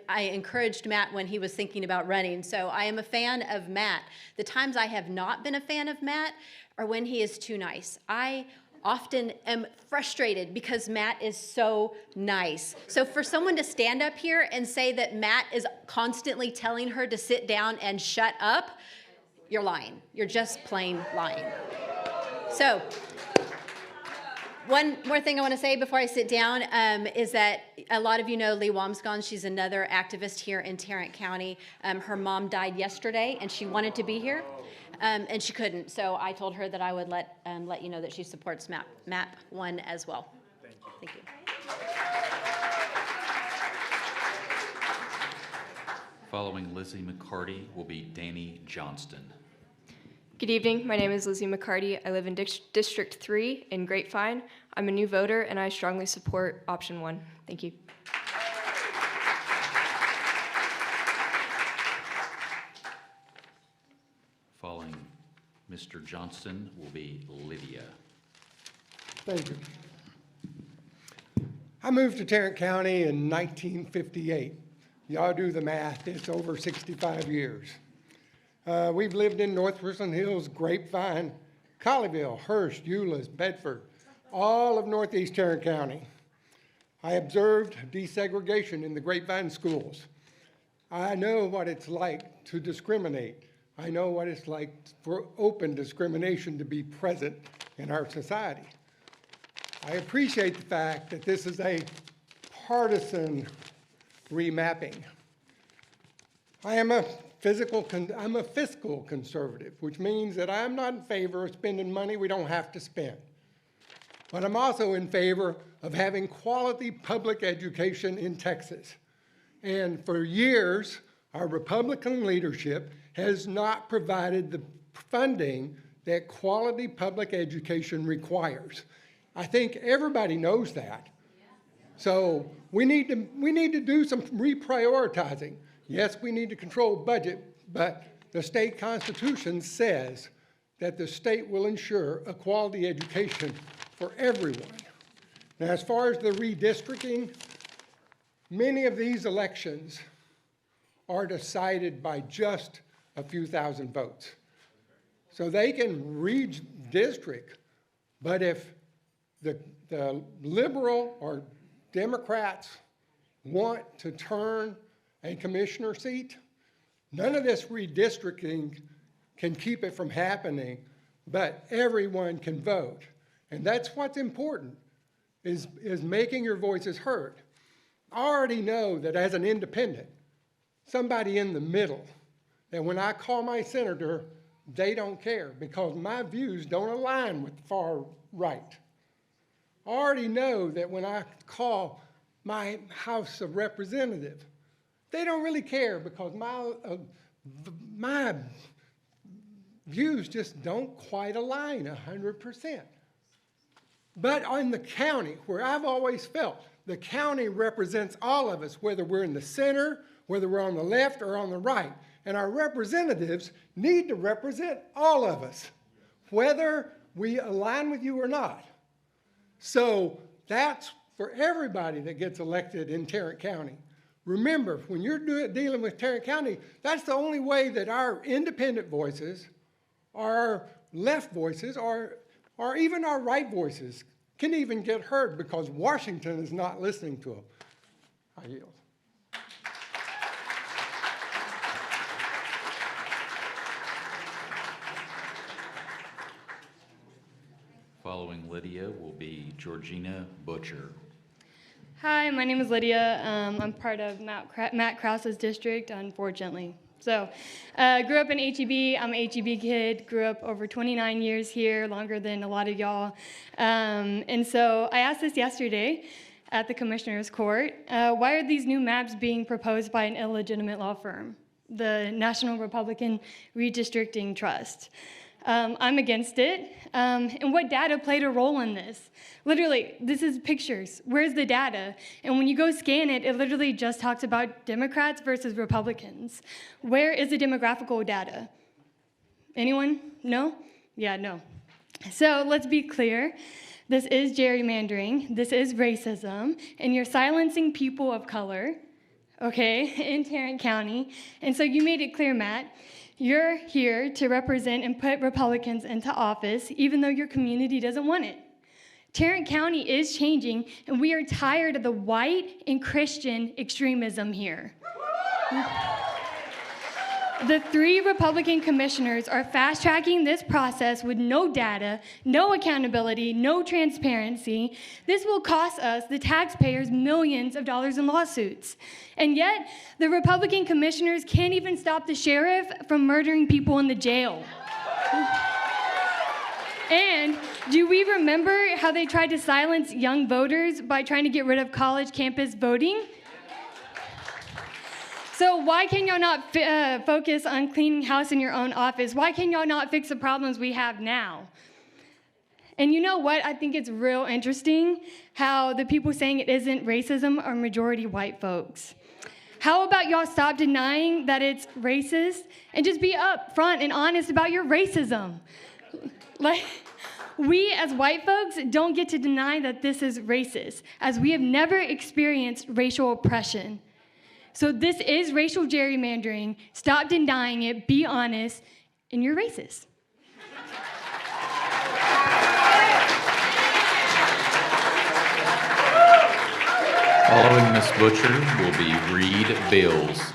encouraged Matt when he was thinking about running. So I am a fan of Matt. The times I have not been a fan of Matt are when he is too nice. I often am frustrated because Matt is so nice. So for someone to stand up here and say that Matt is constantly telling her to sit down and shut up, you're lying. You're just plain lying. So one more thing I want to say before I sit down is that a lot of you know Lee Wamsgone. She's another activist here in Tarrant County. Her mom died yesterday, and she wanted to be here, and she couldn't. So I told her that I would let you know that she supports MAP 1 as well. Thank you. Following Lizzie McCarty will be Danny Johnston. Good evening. My name is Lizzie McCarty. I live in District 3 in Grapevine. I'm a new voter, and I strongly support option 1. Thank you. Following Mr. Johnston will be Lydia. Thank you. I moved to Tarrant County in 1958. Y'all do the math, it's over 65 years. We've lived in North Richland Hills, Grapevine, Colleyville, Hurst, Euless, Bedford, all of Northeast Tarrant County. I observed desegregation in the Grapevine schools. I know what it's like to discriminate. I know what it's like for open discrimination to be present in our society. I appreciate the fact that this is a partisan remapping. I'm a fiscal conservative, which means that I'm not in favor of spending money we don't have to spend. But I'm also in favor of having quality public education in Texas. And for years, our Republican leadership has not provided the funding that quality public education requires. I think everybody knows that. So we need to do some reprioritizing. Yes, we need to control budget, but the state constitution says that the state will ensure a quality education for everyone. Now, as far as the redistricting, many of these elections are decided by just a few thousand votes. So they can redistrict, but if the liberal or Democrats want to turn a commissioner seat, none of this redistricting can keep it from happening, but everyone can vote. And that's what's important, is making your voices heard. I already know that as an independent, somebody in the middle, that when I call my senator, they don't care because my views don't align with the far right. I already know that when I call my House of Representatives, they don't really care because my views just don't quite align 100%. But in the county, where I've always felt, the county represents all of us, whether we're in the center, whether we're on the left or on the right. And our representatives need to represent all of us, whether we align with you or not. So that's for everybody that gets elected in Tarrant County. Remember, when you're dealing with Tarrant County, that's the only way that our independent voices, our left voices, or even our right voices can even get heard because Washington is not listening to them. I yield. Following Lydia will be Georgina Butcher. Hi, my name is Lydia. I'm part of Matt Krause's district, unfortunately. So, grew up in HEB. I'm an HEB kid. Grew up over 29 years here, longer than a lot of y'all. And so I asked this yesterday at the Commissioner's Court. Why are these new maps being proposed by an illegitimate law firm, the National Republican Redistricting Trust? I'm against it. And what data played a role in this? Literally, this is pictures. Where's the data? And when you go scan it, it literally just talks about Democrats versus Republicans. Where is the demographical data? Anyone? No? Yeah, no. So let's be clear. This is gerrymandering. This is racism. And you're silencing people of color, okay, in Tarrant County. And so you made it clear, Matt. You're here to represent and put Republicans into office, even though your community doesn't want it. Tarrant County is changing, and we are tired of the white and Christian extremism here. The 3 Republican commissioners are fast-tracking this process with no data, no accountability, no transparency. This will cost us, the taxpayers, millions of dollars in lawsuits. And yet, the Republican commissioners can't even stop the sheriff from murdering people in the jail. And do we remember how they tried to silence young voters by trying to get rid of college campus voting? So why can y'all not focus on cleaning house in your own office? Why can y'all not fix the problems we have now? And you know what? I think it's real interesting how the people saying it isn't racism are majority white folks. How about y'all stop denying that it's racist and just be upfront and honest about your racism? We as white folks don't get to deny that this is racist, as we have never experienced racial oppression. So this is racial gerrymandering. Stop denying it, be honest, and you're racist. Following Ms. Butcher will be Reed Bills.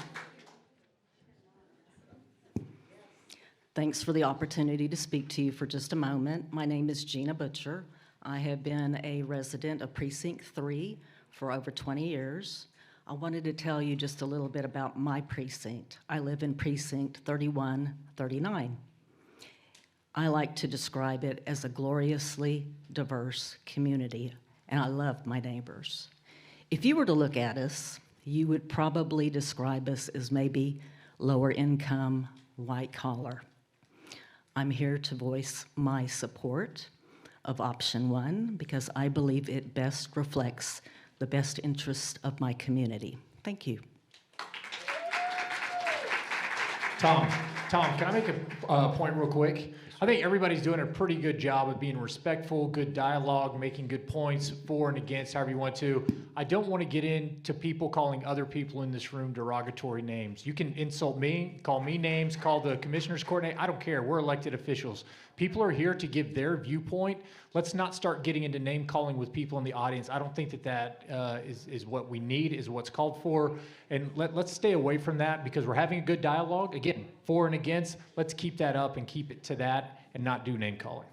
Thanks for the opportunity to speak to you for just a moment. My name is Gina Butcher. I have been a resident of Precinct 3 for over 20 years. I wanted to tell you just a little bit about my precinct. I live in Precinct 3139. I like to describe it as a gloriously diverse community, and I love my neighbors. If you were to look at us, you would probably describe us as maybe lower income, white collar. I'm here to voice my support of option 1 because I believe it best reflects the best interest of my community. Thank you. Tom, can I make a point real quick? I think everybody's doing a pretty good job of being respectful, good dialogue, making good points for and against, however you want to. I don't want to get into people calling other people in this room derogatory names. You can insult me, call me names, call the commissioner's court name. I don't care. We're elected officials. People are here to give their viewpoint. Let's not start getting into name calling with people in the audience. I don't think that is what we need, is what's called for. And let's stay away from that because we're having a good dialogue. Again, for and against, let's keep that up and keep it to that and not do name calling.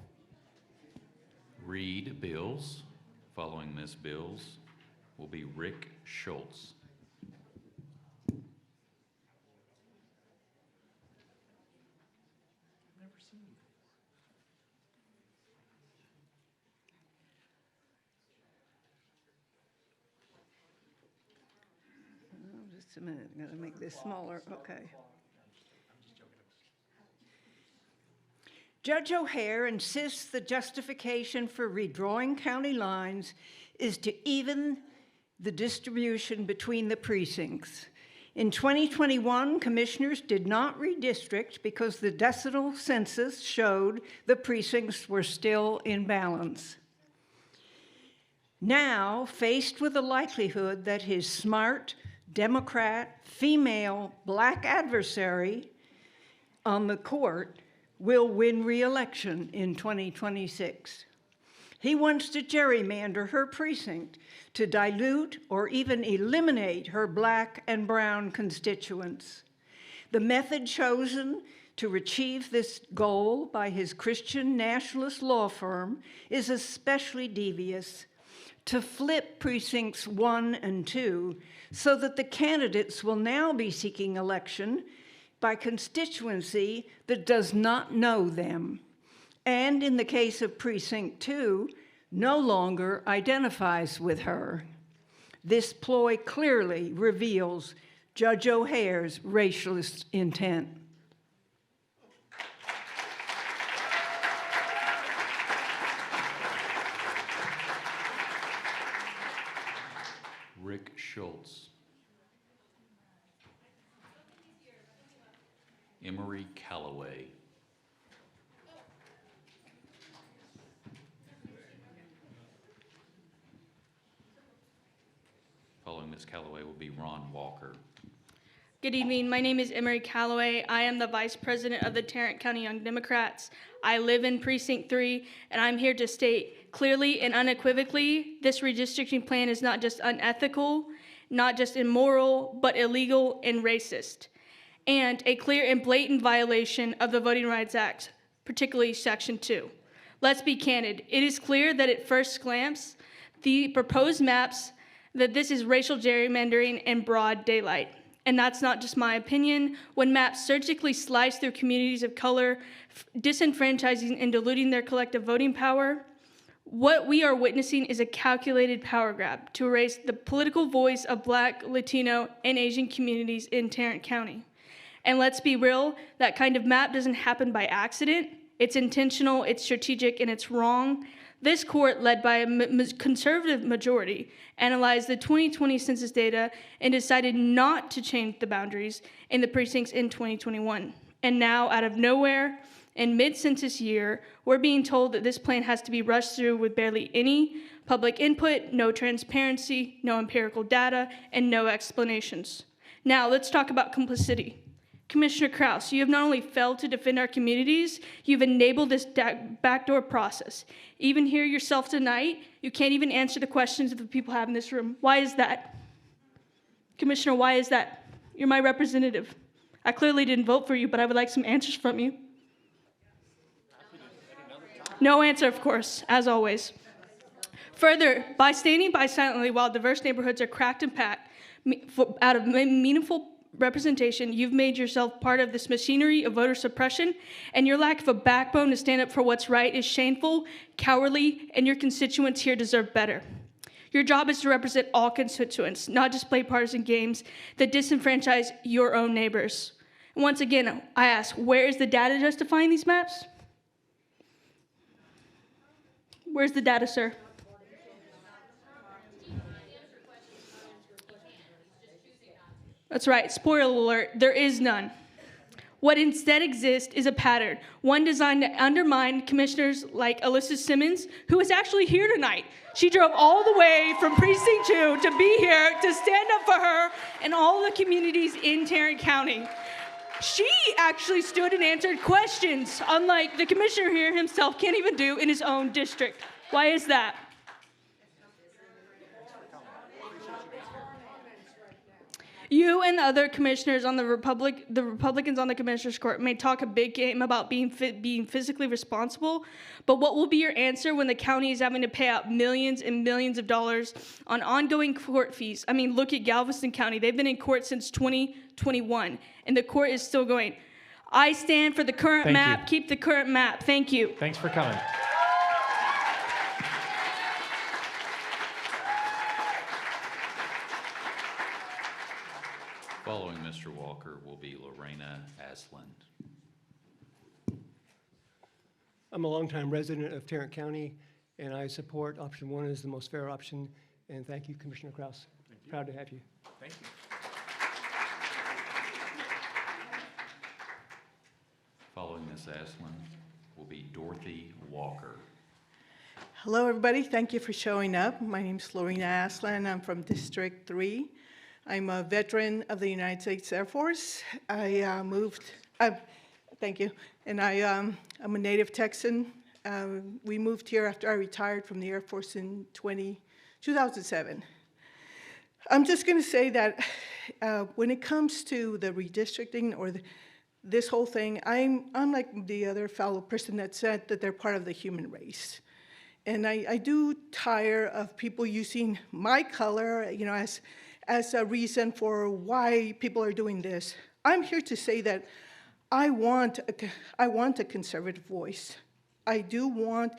Reed Bills. Following Ms. Bills will be Rick Schultz. Just a minute, I'm gonna make this smaller, okay. Judge O'Hare insists the justification for redrawing county lines is to even the distribution between the precincts. In 2021, commissioners did not redistrict because the decimal census showed the precincts were still in balance. Now, faced with the likelihood that his smart, Democrat, female, black adversary on the court will win re-election in 2026. He wants to gerrymander her precinct to dilute or even eliminate her black and brown constituents. The method chosen to achieve this goal by his Christian nationalist law firm is especially devious. To flip precincts 1 and 2 so that the candidates will now be seeking election by constituency that does not know them, and in the case of Precinct 2, no longer identifies with her. This ploy clearly reveals Judge O'Hare's racialist intent. Rick Schultz. Emery Calloway. Following Ms. Calloway will be Ron Walker. Good evening. My name is Emery Calloway. I am the Vice President of the Tarrant County Young Democrats. I live in Precinct 3, and I'm here to state clearly and unequivocally this redistricting plan is not just unethical, not just immoral, but illegal and racist, and a clear and blatant violation of the Voting Rights Act, particularly Section 2. Let's be candid. It is clear that at first glance, the proposed maps, that this is racial gerrymandering in broad daylight. And that's not just my opinion. When maps surgically slice through communities of color, disenfranchising and diluting their collective voting power, what we are witnessing is a calculated power grab to erase the political voice of Black, Latino, and Asian communities in Tarrant County. And let's be real, that kind of map doesn't happen by accident. It's intentional, it's strategic, and it's wrong. This court, led by a conservative majority, analyzed the 2020 census data and decided not to change the boundaries in the precincts in 2021. And now, out of nowhere, In mid-census year, we're being told that this plan has to be rushed through with barely any public input, no transparency, no empirical data, and no explanations. Now, let's talk about complicity. Commissioner Krause, you have not only failed to defend our communities, you've enabled this backdoor process. Even here yourself tonight, you can't even answer the questions that the people have in this room. Why is that? Commissioner, why is that? You're my representative. I clearly didn't vote for you, but I would like some answers from you. No answer, of course, as always. Further, by standing by silently while diverse neighborhoods are cracked and packed out of meaningful representation, you've made yourself part of this machinery of voter suppression, and your lack of a backbone to stand up for what's right is shameful, cowardly, and your constituents here deserve better. Your job is to represent all constituents, not just play partisan games that disenfranchise your own neighbors. And once again, I ask, where is the data justifying these maps? Where's the data, sir? That's right, spoiler alert, there is none. What instead exists is a pattern, one designed to undermine commissioners like Alyssa Simmons, who is actually here tonight. She drove all the way from Precinct 2 to be here to stand up for her and all the communities in Tarrant County. She actually stood and answered questions, unlike the commissioner here himself can't even do in his own district. Why is that? You and the other commissioners on the Republicans on the Commissioners Court may talk a big game about being physically responsible, but what will be your answer when the county is having to pay out millions and millions of dollars on ongoing court fees? I mean, look at Galveston County. They've been in court since 2021, and the court is still going. I stand for the current map. Keep the current map. Thank you. Thanks for coming. Following Mr. Walker will be Lorena Asland. I'm a longtime resident of Tarrant County, and I support option 1 as the most fair option. And thank you, Commissioner Krause. Proud to have you. Thank you. Following Ms. Asland will be Dorothy Walker. Hello, everybody. Thank you for showing up. My name is Lorena Aslan. I'm from District 3. I'm a veteran of the United States Air Force. Thank you. And I'm a native Texan. We moved here after I retired from the Air Force in 2007. I'm just going to say that when it comes to the redistricting or this whole thing, I'm like the other fellow person that said that they're part of the human race. And I do tire of people using my color, you know, as a reason for why people are doing this. I'm here to say that I want a conservative voice. I do want,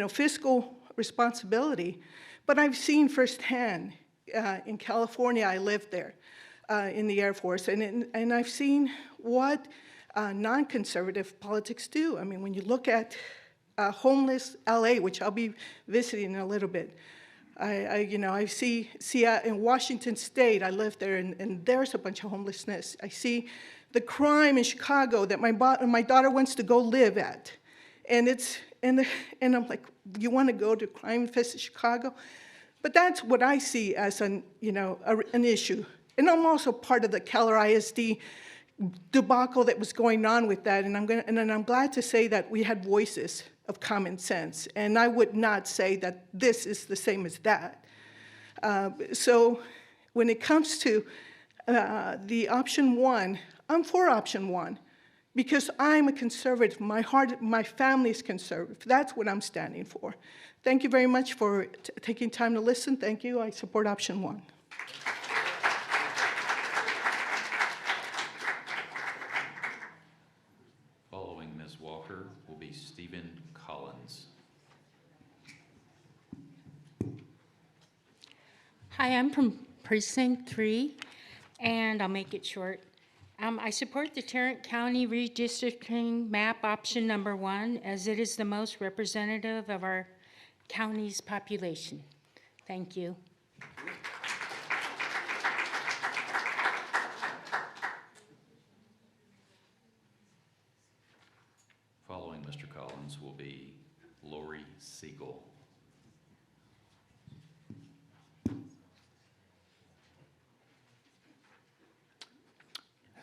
fiscal responsibility, but I've seen firsthand in California. I lived there in the Air Force, and I've seen what non-conservative politics do. I mean, when you look at homeless LA, which I'll be visiting in a little bit. I see in Washington State, I live there, and there's a bunch of homelessness. I see the crime in Chicago that my daughter wants to go live at, and I'm like, you want to go to crime-infested Chicago? But that's what I see as an issue. And I'm also part of the Keller ISD debacle that was going on with that, and I'm glad to say that we had voices of common sense, and I would not say that this is the same as that. So when it comes to the option 1, I'm for option 1 because I'm a conservative. My family is conservative. That's what I'm standing for. Thank you very much for taking time to listen. Thank you. I support option 1. Following Ms. Walker will be Stephen Collins. Hi, I'm from Precinct 3, and I'll make it short. I support the Tarrant County redistricting map option number 1, as it is the most representative of our county's population. Thank you. Siegel.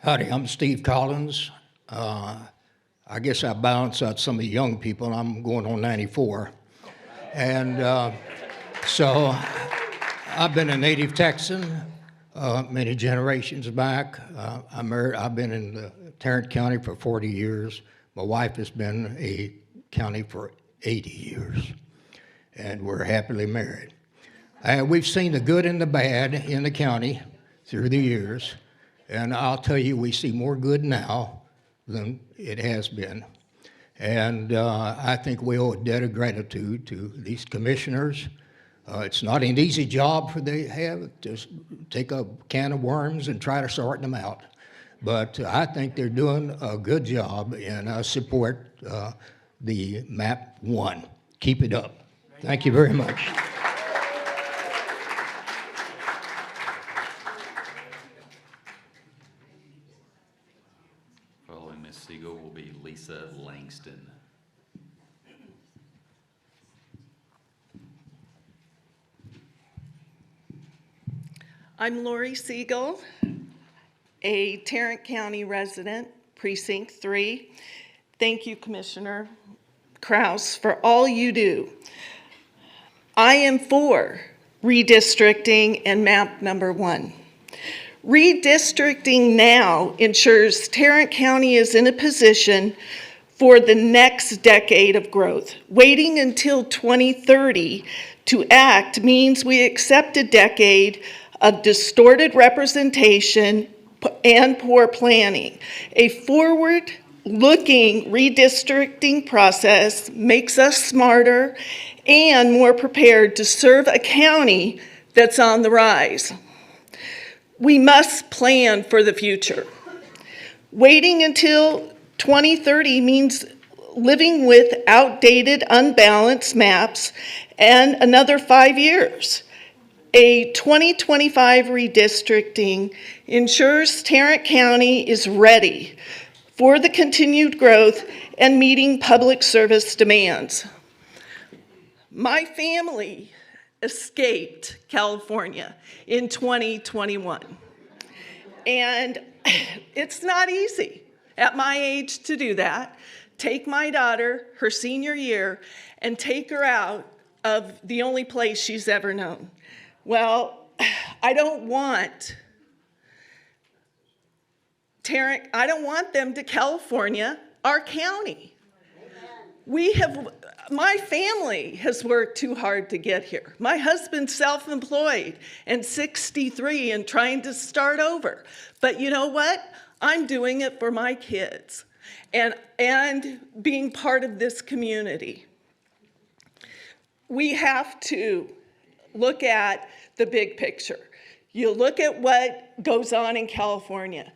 Howdy, I'm Steve Collins. I guess I balance out some of the young people. I'm going on 94. And so I've been a native Texan many generations back. I've been in Tarrant County for 40 years. My wife has been a county for 80 years, and we're happily married. We've seen the good and the bad in the county through the years, and I'll tell you, we see more good now than it has been. And I think we owe a debt of gratitude to these commissioners. It's not an easy job for they have to take a can of worms and try to sort them out. But I think they're doing a good job, and I support the map 1. Keep it up. Thank you very much. Following Ms. Siegel will be Lisa Langston. I'm Lori Siegel, a Tarrant County resident, Precinct 3. Thank you, Commissioner Krause, for all you do. I am for redistricting and map number 1. Redistricting now ensures Tarrant County is in a position for the next decade of growth. Waiting until 2030 to act means we accept a decade of distorted representation and poor planning. A forward-looking redistricting process makes us smarter and more prepared to serve a county that's on the rise. We must plan for the future. Waiting until 2030 means living with outdated, unbalanced maps and another 5 years. A 2025 redistricting ensures Tarrant County is ready for the continued growth and meeting public service demands. My family escaped California in 2021, and it's not easy at my age to do that. Take my daughter, her senior year, and take her out of the only place she's ever known. Well, I don't want them to California, our county. My family has worked too hard to get here. My husband's self-employed and 63 and trying to start over. But you know what? I'm doing it for my kids and being part of this community. We have to look at the big picture. You look at what goes on in California.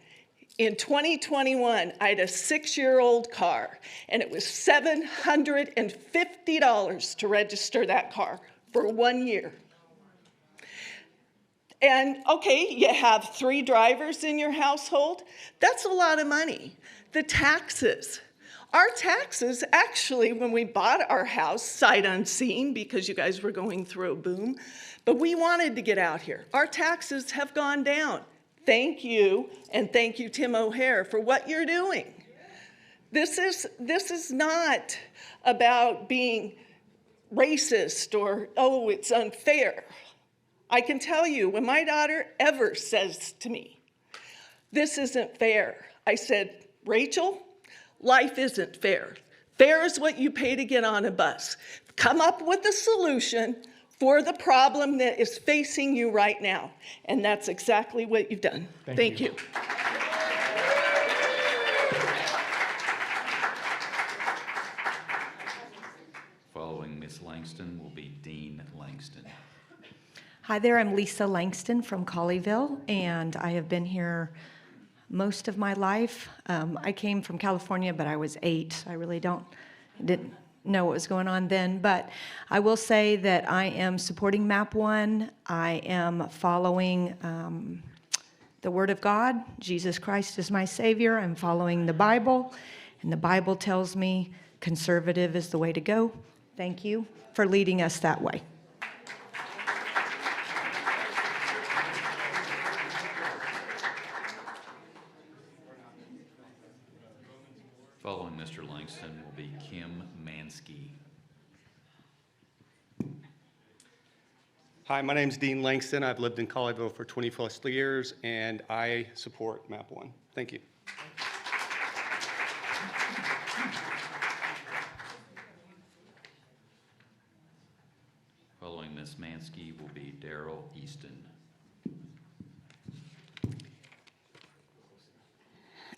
In 2021, I had a 6-year-old car, and it was $750 to register that car for 1 year. And okay, you have 3 drivers in your household. That's a lot of money. The taxes. Our taxes, actually, when we bought our house, sight unseen, because you guys were going through a boom, but we wanted to get out here. Our taxes have gone down. Thank you, and thank you, Tim O'Hare, for what you're doing. This is not about being racist or, oh, it's unfair. I can tell you, when my daughter ever says to me, this isn't fair, I said, Rachel, life isn't fair. Fair is what you pay to get on a bus. Come up with a solution for the problem that is facing you right now. And that's exactly what you've done. Thank you. Following Ms. Langston will be Dean Langston. Hi there, I'm Lisa Langston from Colleyville, and I have been here most of my life. I came from California, but I was 8. I really didn't know what was going on then, but I will say that I am supporting map 1. I am following the Word of God. Jesus Christ is my Savior. I'm following the Bible, and the Bible tells me conservative is the way to go. Thank you for leading us that way. Following Mr. Langston will be Kim Mansky. Hi, my name is Dean Langston. I've lived in Colleyville for 20+ years, and I support MAP 1. Thank you. Following Ms. Mansky will be Daryl Easton.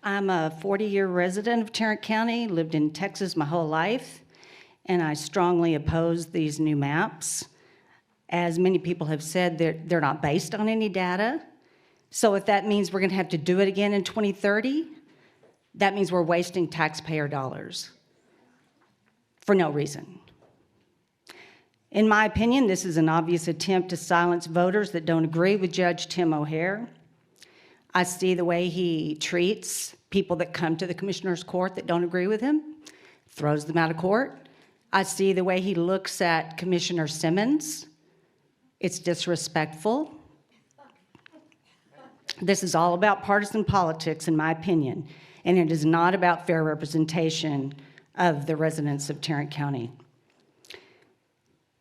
I'm a 40-year resident of Tarrant County, lived in Texas my whole life, and I strongly oppose these new maps. As many people have said, they're not based on any data. So if that means we're going to have to do it again in 2030, that means we're wasting taxpayer dollars for no reason. In my opinion, this is an obvious attempt to silence voters that don't agree with Judge Tim O'Hare. I see the way he treats people that come to the Commissioner's Court that don't agree with him, throws them out of court. I see the way he looks at Commissioner Simmons. It's disrespectful. This is all about partisan politics, in my opinion, and it is not about fair representation of the residents of Tarrant County.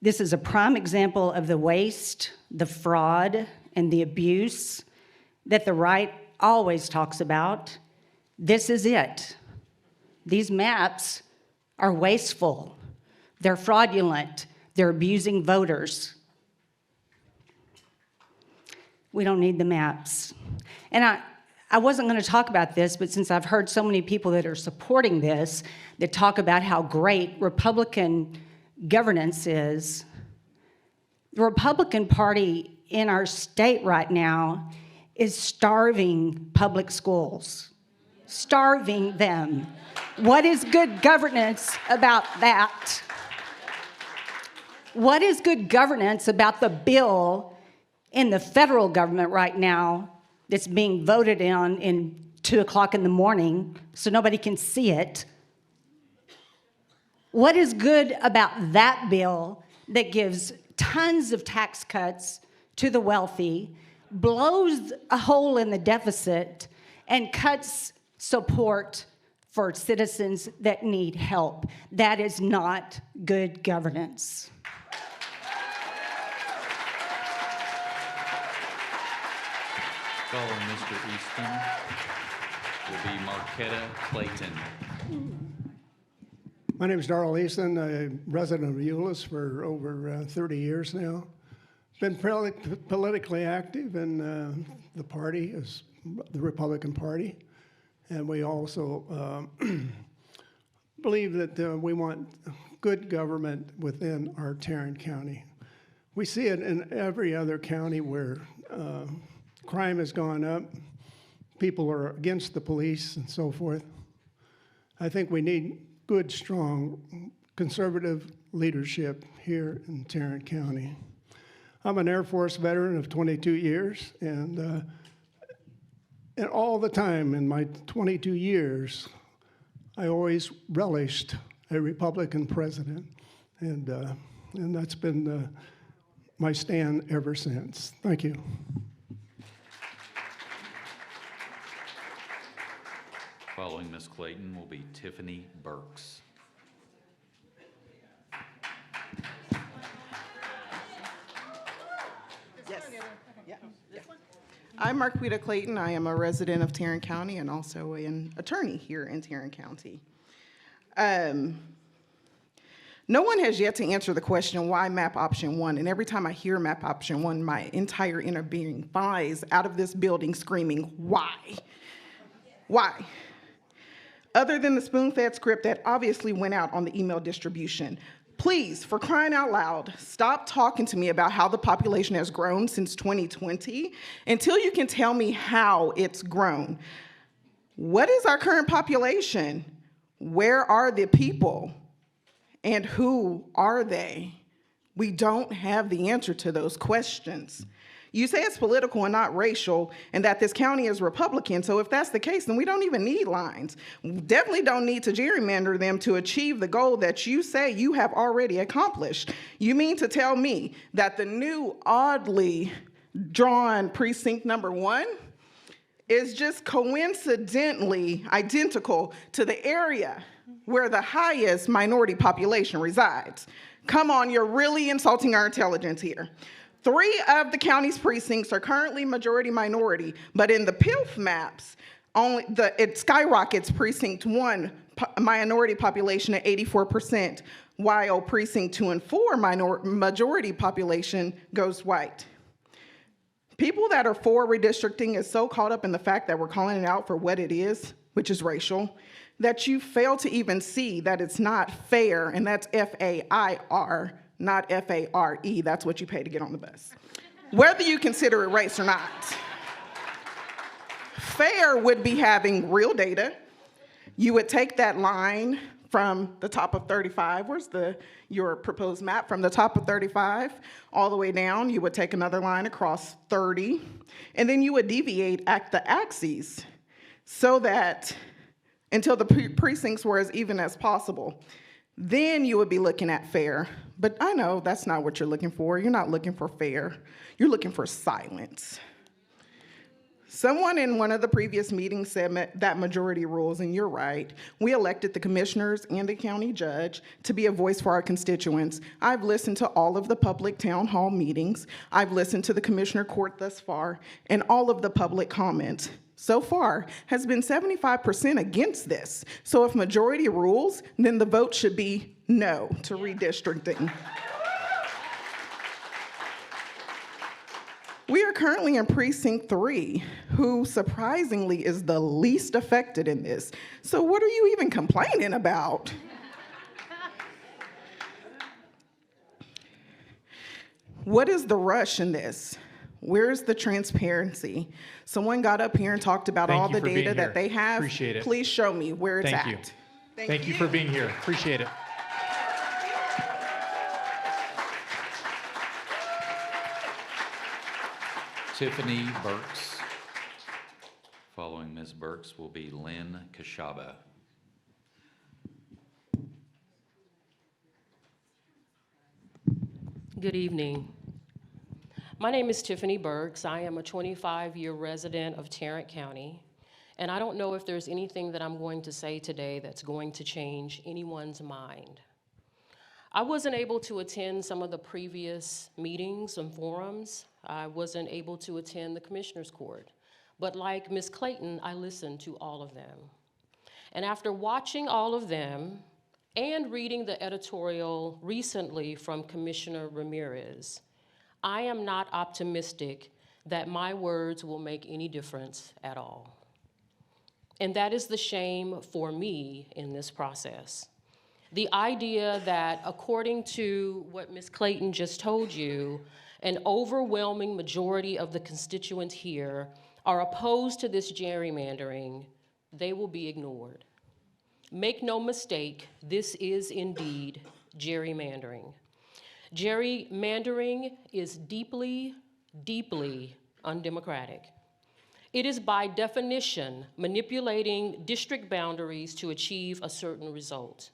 This is a prime example of the waste, the fraud, and the abuse that the right always talks about. This is it. These maps are wasteful. They're fraudulent. They're abusing voters. We don't need the maps. And I wasn't going to talk about this, but since I've heard so many people that are supporting this, that talk about how great Republican governance is, the Republican Party in our state right now is starving public schools, starving them. What is good governance about that? What is good governance about the bill in the federal government right now that's being voted on in 2 o'clock in the morning so nobody can see it? What is good about that bill that gives tons of tax cuts to the wealthy, blows a hole in the deficit, and cuts support for citizens that need help? That is not good governance. Following Mr. Easton will be Marquetta Clayton. My name is Darrell Easton, a resident of Euless for over 30 years now. Been politically active in the party, as the Republican Party, and we also believe that we want good government within our Tarrant County. We see it in every other county where crime has gone up, people are against the police and so forth. I think we need good, strong, conservative leadership here in Tarrant County. I'm an Air Force veteran of 22 years, and all the time in my 22 years, I always relished a Republican president, and that's been my stand ever since. Thank you. Following Ms. Clayton will be Tiffany Burks. Yes. Yeah. I'm Marquetta Clayton. I am a resident of Tarrant County and also an attorney here in Tarrant County. No one has yet to answer the question, why map option 1? And every time I hear map option 1, my entire inner being flies out of this building screaming, why? Why? Other than the spoon-fed script that obviously went out on the email distribution, please, for crying out loud, stop talking to me about how the population has grown since 2020 until you can tell me how it's grown. What is our current population? Where are the people? And who are they? We don't have the answer to those questions. You say it's political and not racial, and that this county is Republican. So if that's the case, then we don't even need lines. We definitely don't need to gerrymander them to achieve the goal that you say you have already accomplished. You mean to tell me that the new oddly drawn precinct number 1 is just coincidentally identical to the area where the highest minority population resides? Come on, you're really insulting our intelligence here. 3 of the county's precincts are currently majority minority, but in the PILF maps, it skyrockets precinct 1 minority population at 84%, while precinct 2 and 4 majority population goes white. People that are for redistricting is so caught up in the fact that we're calling it out for what it is, which is racial, that you fail to even see that it's not fair, and that's F-A-I-R, not F-A-R-E. That's what you pay to get on the bus. Whether you consider it race or not. Fair would be having real data. You would take that line from the top of 35, where's your proposed map, from the top of 35 all the way down, you would take another line across 30, and then you would deviate at the axes so that until the precincts were as even as possible. Then you would be looking at fair. But I know that's not what you're looking for. You're not looking for fair. You're looking for silence. Someone in one of the previous meetings said that majority rules, and you're right. We elected the commissioners and the county judge to be a voice for our constituents. I've listened to all of the public town hall meetings. I've listened to the commissioner court thus far, and all of the public comments so far has been 75% against this. So if majority rules, then the vote should be no to redistricting. We are currently in precinct 3, who surprisingly is the least affected in this. So what are you even complaining about? What is the rush in this? Where's the transparency? Someone got up here and talked about all the data that they have. Appreciate it. Please show me where it's Thank you. at. Thank you for being here. Appreciate it. Tiffany Burks. Following Ms. Burks will be Lynn Kashaba. Good evening. My name is Tiffany Burks. I am a 25-year resident of Tarrant County, and I don't know if there's anything that I'm going to say today that's going to change anyone's mind. I wasn't able to attend some of the previous meetings and forums. I wasn't able to attend the Commissioner's Court, but like Ms. Clayton, I listened to all of them. And after watching all of them and reading the editorial recently from Commissioner Ramirez, I am not optimistic that my words will make any difference at all. And that is the shame for me in this process. The idea that, according to what Ms. Clayton just told you, an overwhelming majority of the constituents here are opposed to this gerrymandering, they will be ignored. Make no mistake, this is indeed gerrymandering. Gerrymandering is deeply, deeply undemocratic. It is by definition manipulating district boundaries to achieve a certain result.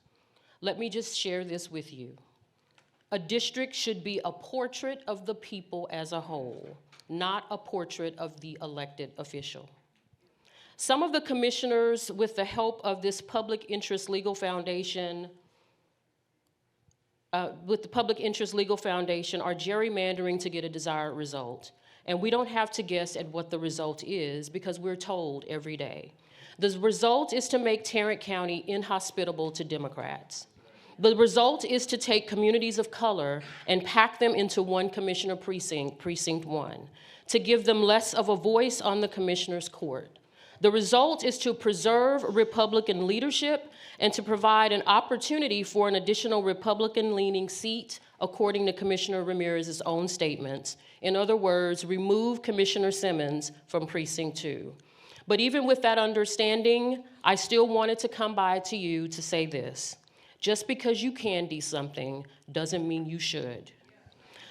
Let me just share this with you. A district should be a portrait of the people as a whole, not a portrait of the elected official. Some of the commissioners, with the help of this Public Interest Legal Foundation, are gerrymandering to get a desired result. And we don't have to guess at what the result is because we're told every day. The result is to make Tarrant County inhospitable to Democrats. The result is to take communities of color and pack them into one commissioner precinct, Precinct 1, to give them less of a voice on the commissioner's court. The result is to preserve Republican leadership and to provide an opportunity for an additional Republican-leaning seat, according to Commissioner Ramirez's own statements. In other words, remove Commissioner Simmons from Precinct 2. But even with that understanding, I still wanted to come by to you to say this. Just because you can do something doesn't mean you should.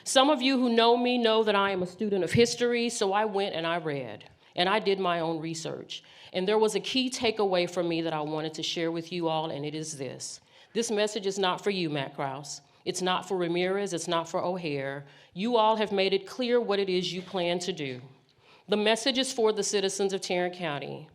Some of you who know me know that I am a student of history, so I went and I read, and I did my own research. And there was a key takeaway from me that I wanted to share with you all, and it is this. This message is not for you, Matt Krause. It's not for Ramirez, it's not for O'Hare. You all have made it clear what it is you plan to do. The message is for the citizens of Tarrant County.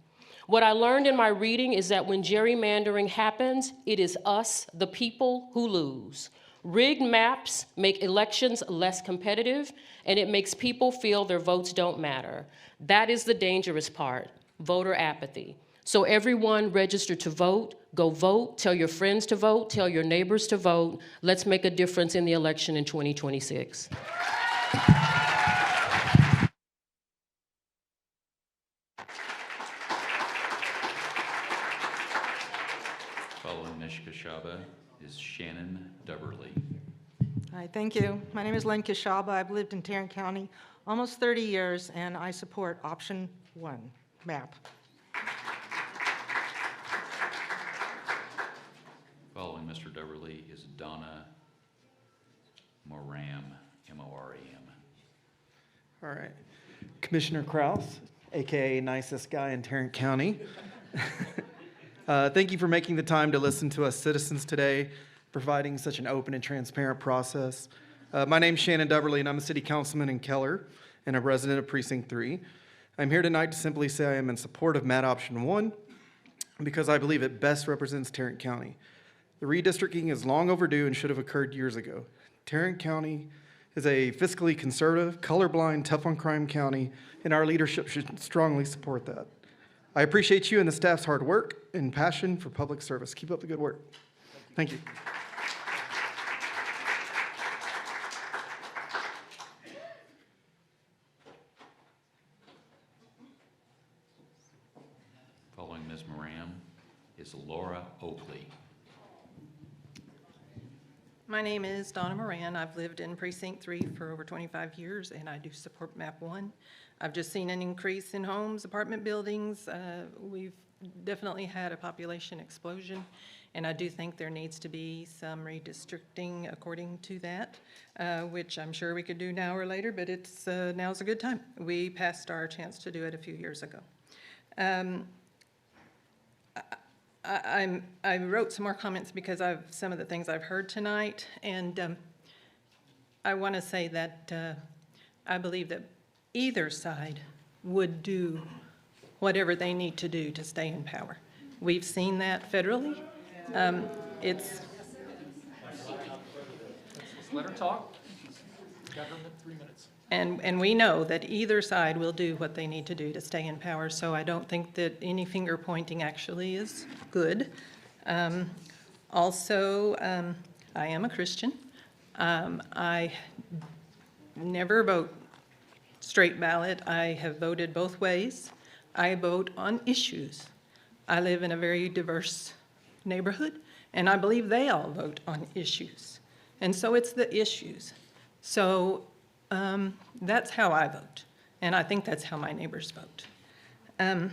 What I learned in my reading is that when gerrymandering happens, it is us, the people, who lose. Rigged maps make elections less competitive, and it makes people feel their votes don't matter. That is the dangerous part, voter apathy. So everyone register to vote, go vote, tell your friends to vote, tell your neighbors to vote. Let's make a difference in the election in 2026. Following Ms. Kashaba is Shannon Dubberly. Hi, thank you. My name is Len Kashaba. I've lived in Tarrant County almost 30 years, and I support option 1, MAP. Following Mr. Dubberly is Donna Moram, M-O-R-A-M. All right. Commissioner Krause, AKA nicest guy in Tarrant County. Thank you for making the time to listen to us citizens today, providing such an open and transparent process. My name's Shannon Dubberly, and I'm a city councilman in Keller and a resident of Precinct 3. I'm here tonight to simply say I am in support of MAT Option 1 because I believe it best represents Tarrant County. The redistricting is long overdue and should have occurred years ago. Tarrant County is a fiscally conservative, colorblind, tough-on-crime county, and our leadership should strongly support that. I appreciate you and the staff's hard work and passion for public service. Keep up the good work. Thank you. Following Ms. Moram is Laura Oakley. My name is Donna Moran. I've lived in Precinct 3 for over 25 years, and I do support MAP 1. I've just seen an increase in homes, apartment buildings. We've definitely had a population explosion, and I do think there needs to be some redistricting according to that, which I'm sure we could do now or later, but it's now's a good time. We passed our chance to do it a few years ago. I wrote some more comments because of some of the things I've heard tonight, and I want to say that I believe that either side would do whatever they need to do to stay in power. We've seen that federally. It's Let her talk. Got her 3 minutes. And we know that either side will do what they need to do to stay in power, so I don't think that any finger pointing actually is good. Also, I am a Christian. I never vote straight ballot. I have voted both ways. I vote on issues. I live in a very diverse neighborhood, and I believe they all vote on issues. And so it's the issues. So that's how I vote, and I think that's how my neighbors vote. I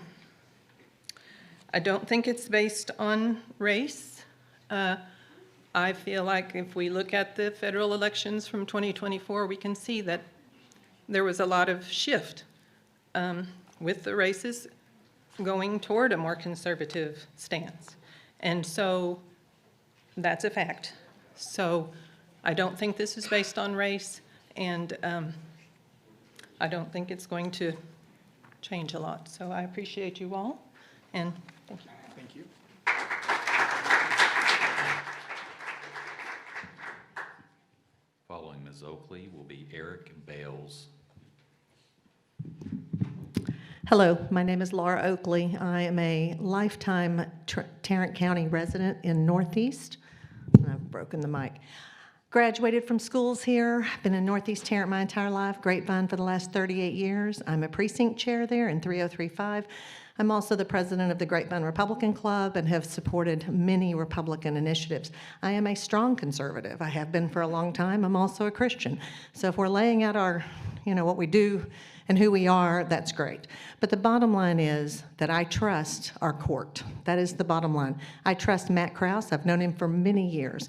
don't think it's based on race. I feel like if we look at the federal elections from 2024, we can see that there was a lot of shift with the races going toward a more conservative stance. And so that's a fact. So I don't think this is based on race. And I don't think it's going to change a lot. So I appreciate you all, and thank you. Thank you. Following Ms. Oakley will be Eric Bales. Hello, my name is Laura Oakley. I am a lifetime Tarrant County resident in Northeast. I've broken the mic. Graduated from schools here, been in Northeast Tarrant my entire life, Grapevine for the last 38 years. I'm a precinct chair there in 3035. I'm also the president of the Grapevine Republican Club and have supported many Republican initiatives. I am a strong conservative. I have been for a long time. I'm also a Christian. So if we're laying out our, what we do and who we are, that's great. But the bottom line is that I trust our court. That is the bottom line. I trust Matt Krause. I've known him for many years.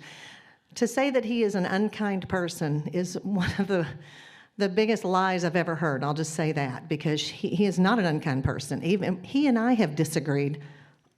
To say that he is an unkind person is one of the biggest lies I've ever heard. I'll just say that, because he is not an unkind person. Even he and I have disagreed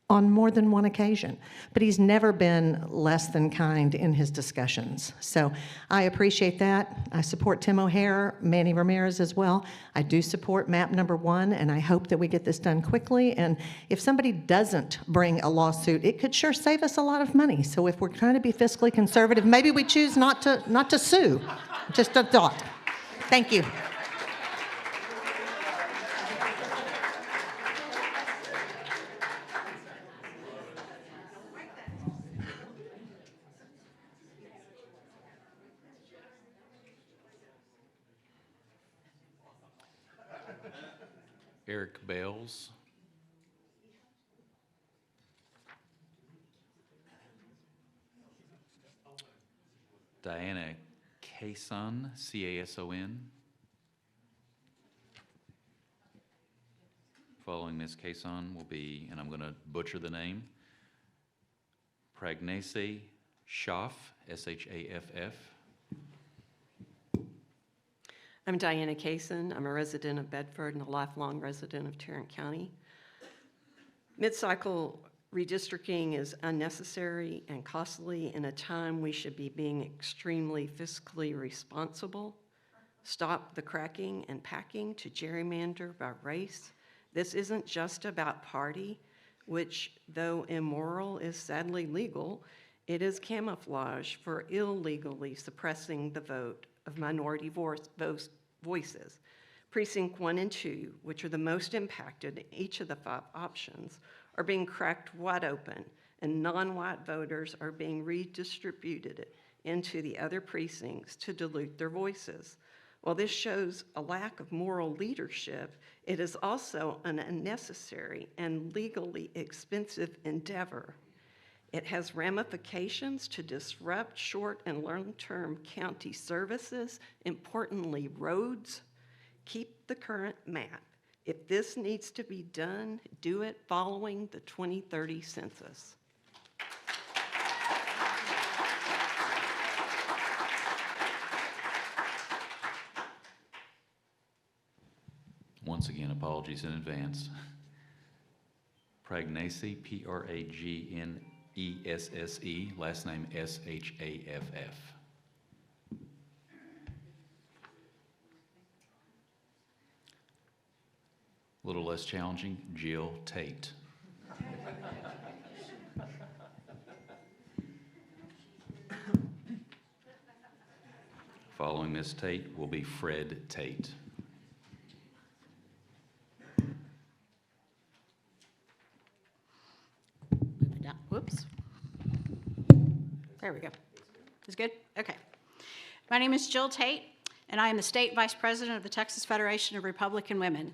on more than one occasion, but he's never been less than kind in his discussions. So I appreciate that. I support Tim O'Hare, Manny Ramirez as well. I do support map number 1, and I hope that we get this done quickly. And if somebody doesn't bring a lawsuit, it could sure save us a lot of money. So if we're trying to be fiscally conservative, maybe we choose not to sue. Just a thought. Thank you. Eric Bales. Diana Cason, C-A-S-O-N. Following Ms. Cason will be, and I'm going to butcher the name, Pragnese Schaff, S-H-A-F-F. I'm Diana Cason. I'm a resident of Bedford and a lifelong resident of Tarrant County. Mid-cycle redistricting is unnecessary and costly in a time we should be being extremely fiscally responsible. Stop the cracking and packing to gerrymander by race. This isn't just about party, which, though immoral, is sadly legal. It is camouflage for illegally suppressing the vote of minority voices. Precinct 1 and 2, which are the most impacted in each of the 5 options, are being cracked wide open, and non-white voters are being redistributed into the other precincts to dilute their voices. While this shows a lack of moral leadership, it is also an unnecessary and legally expensive endeavor. It has ramifications to disrupt short and long-term county services, importantly roads. Keep the current map. If this needs to be done, do it following the 2030 census. Once again, apologies in advance. Pragnese, P-R-A-G-N-E-S-S-E, last name S-H-A-F-F. A little less challenging, Jill Tate. Following Ms. Tate will be Fred Tate. Whoops. There we go. Is good? Okay. My name is Jill Tate, and I am the State Vice President of the Texas Federation of Republican Women.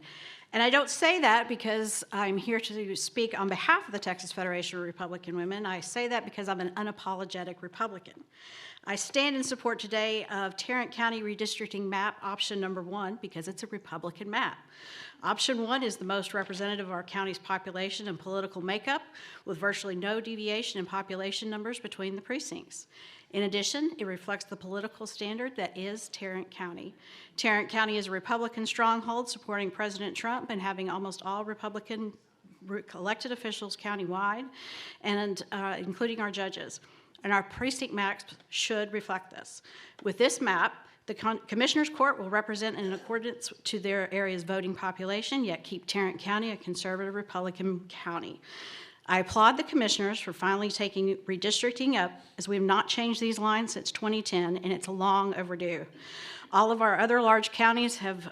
And I don't say that because I'm here to speak on behalf of the Texas Federation of Republican Women. I say that because I'm an unapologetic Republican. I stand in support today of Tarrant County Redistricting Map Option Number 1 because it's a Republican map. Option 1 is the most representative of our county's population and political makeup, with virtually no deviation in population numbers between the precincts. In addition, it reflects the political standard that is Tarrant County. Tarrant County is a Republican stronghold supporting President Trump and having almost all Republican elected officials countywide, and including our judges. And our precinct maps should reflect this. With this map, the Commissioners Court will represent in accordance to their area's voting population, yet keep Tarrant County a conservative Republican county. I applaud the commissioners for finally taking redistricting up, as we have not changed these lines since 2010, and it's long overdue. All of our other large counties have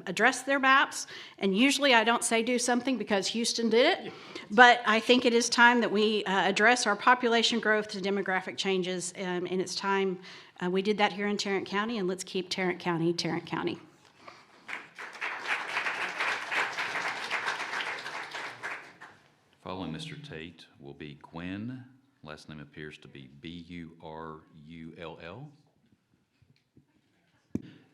addressed their maps, and usually I don't say do something because Houston did it, but I think it is time that we address our population growth and demographic changes, and it's time we did that here in Tarrant County, and let's keep Tarrant County, Tarrant County. Following Mr. Tate will be Gwen. Last name appears to be B-U-R-U-L-L.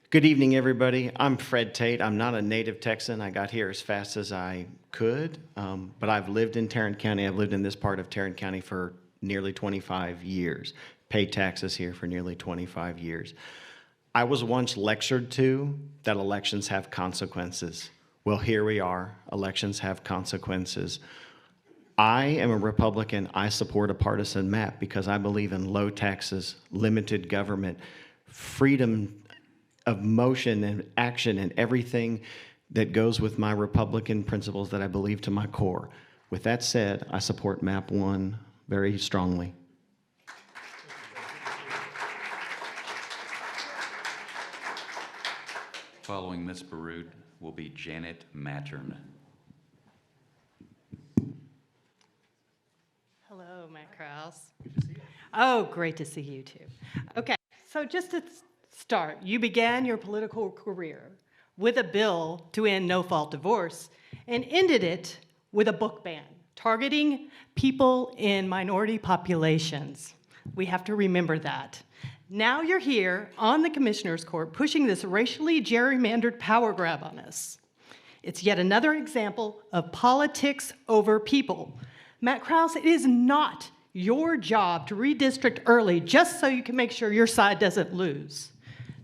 Good evening, everybody. I'm Fred Tate. I'm not a native Texan. I got here as fast as I could, but I've lived in Tarrant County. I've lived in this part of Tarrant County for nearly 25 years. paid taxes here for nearly 25 years. I was once lectured to that elections have consequences. Well, here we are. Elections have consequences. I am a Republican. I support a partisan map because I believe in low taxes, limited government, freedom of motion and action, and everything that goes with my Republican principles that I believe to my core. With that said, I support Map 1 very strongly. Following Ms. Baroud will be Janet Mattern. Hello, Matt Krause. Oh, great to see you too. Okay, so just to start, you began your political career with a bill to end no-fault divorce and ended it with a book ban targeting people in minority populations. We have to remember that. Now you're here on the Commissioner's Court pushing this racially gerrymandered power grab on us. It's yet another example of politics over people. Matt Krause, it is not your job to redistrict early just so you can make sure your side doesn't lose.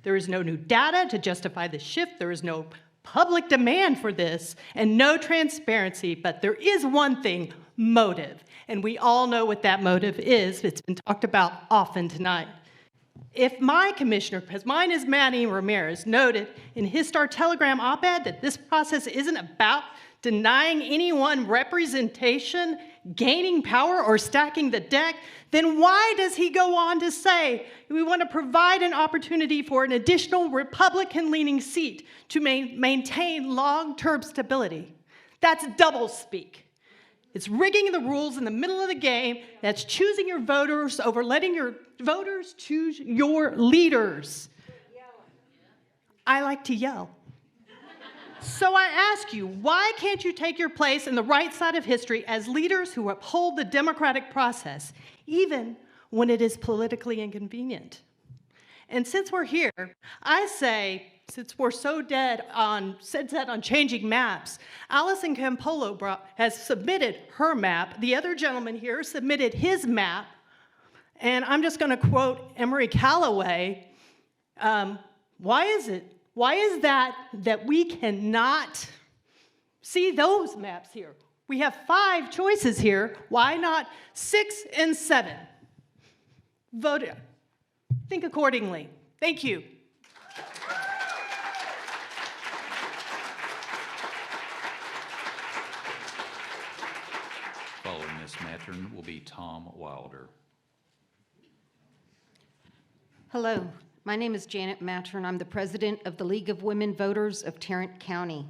There is no new data to justify the shift. There is no public demand for this and no transparency, but there is one thing, motive. And we all know what that motive is. It's been talked about often tonight. If my commissioner, because mine is Manny Ramirez, noted in his Star-Telegram op-ed that this process isn't about denying anyone representation, gaining power, or stacking the deck, then why does he go on to say we want to provide an opportunity for an additional Republican-leaning seat to maintain long-term stability? That's doublespeak. It's rigging the rules in the middle of the game. That's choosing your voters over letting your voters choose your leaders. I like to yell. So I ask you, why can't you take your place in the right side of history as leaders who uphold the democratic process, even when it is politically inconvenient? And since we're here, I say, since we're so set on changing maps, Allison Campolo has submitted her map. The other gentleman here submitted his map. And I'm just going to quote Emery Callaway. Why is that we cannot see those maps here? We have 5 choices here. Why not 6 and 7? Vote. Think accordingly. Thank you. Following Ms. Mattern will be Tom Wilder. Hello, my name is Janet Mattern. I'm the president of the League of Women Voters of Tarrant County.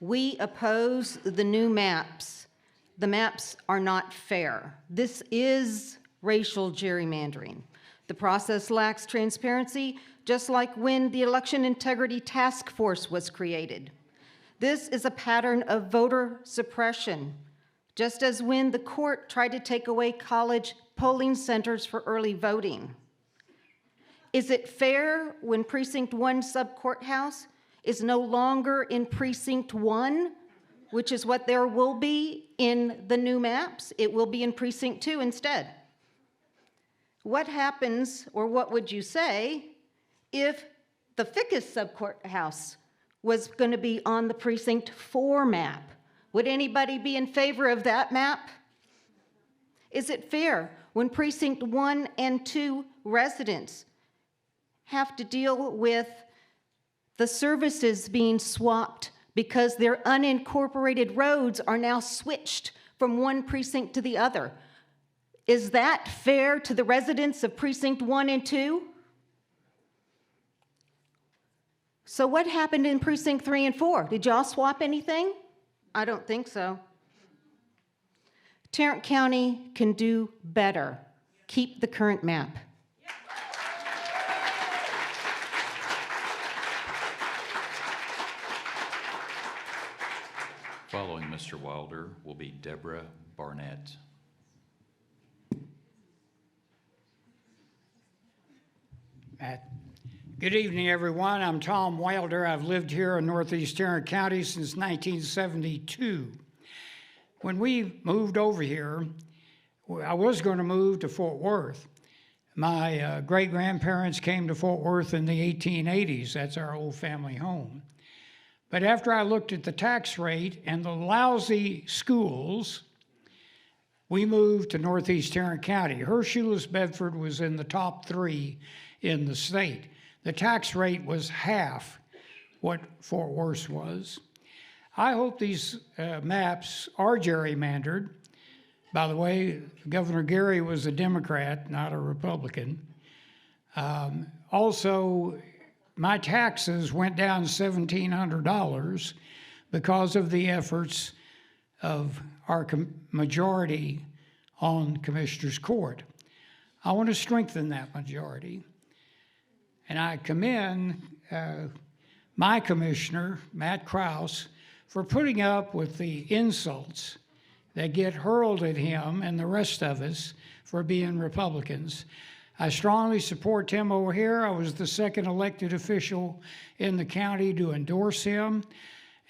We oppose the new maps. The maps are not fair. This is racial gerrymandering. The process lacks transparency, just like when the Election Integrity Task Force was created. This is a pattern of voter suppression, just as when the court tried to take away college polling centers for early voting. Is it fair when Precinct 1 sub-courthouse is no longer in Precinct 1, which is what there will be in the new maps? It will be in Precinct 2 instead. What happens, or what would you say, if the Fickes sub-courthouse was going to be on the Precinct 4 map? Would anybody be in favor of that map? Is it fair when Precinct 1 and 2 residents have to deal with the services being swapped because their unincorporated roads are now switched from one precinct to the other? Is that fair to the residents of Precinct 1 and 2? So what happened in Precinct 3 and 4? Did y'all swap anything? I don't think so. Tarrant County can do better. Keep the current map. Following Mr. Wilder will be Deborah Barnett. Good evening, everyone. I'm Tom Wilder. I've lived here in Northeast Tarrant County since 1972. When we moved over here, I was going to move to Fort Worth, My great-grandparents came to Fort Worth in the 1880s. That's our old family home. But after I looked at the tax rate and the lousy schools, we moved to Northeast Tarrant County. Hurst, Bedford was in the top 3 in the state. The tax rate was half what Fort Worth was. I hope these maps are gerrymandered. By the way, Governor Gary was a Democrat, not a Republican. Also, my taxes went down $1,700 because of the efforts of our majority on Commissioner's Court. I want to strengthen that majority. And I commend my commissioner, Matt Krause, for putting up with the insults that get hurled at him and the rest of us for being Republicans. I strongly support Tim O'Hare. I was the second elected official in the county to endorse him,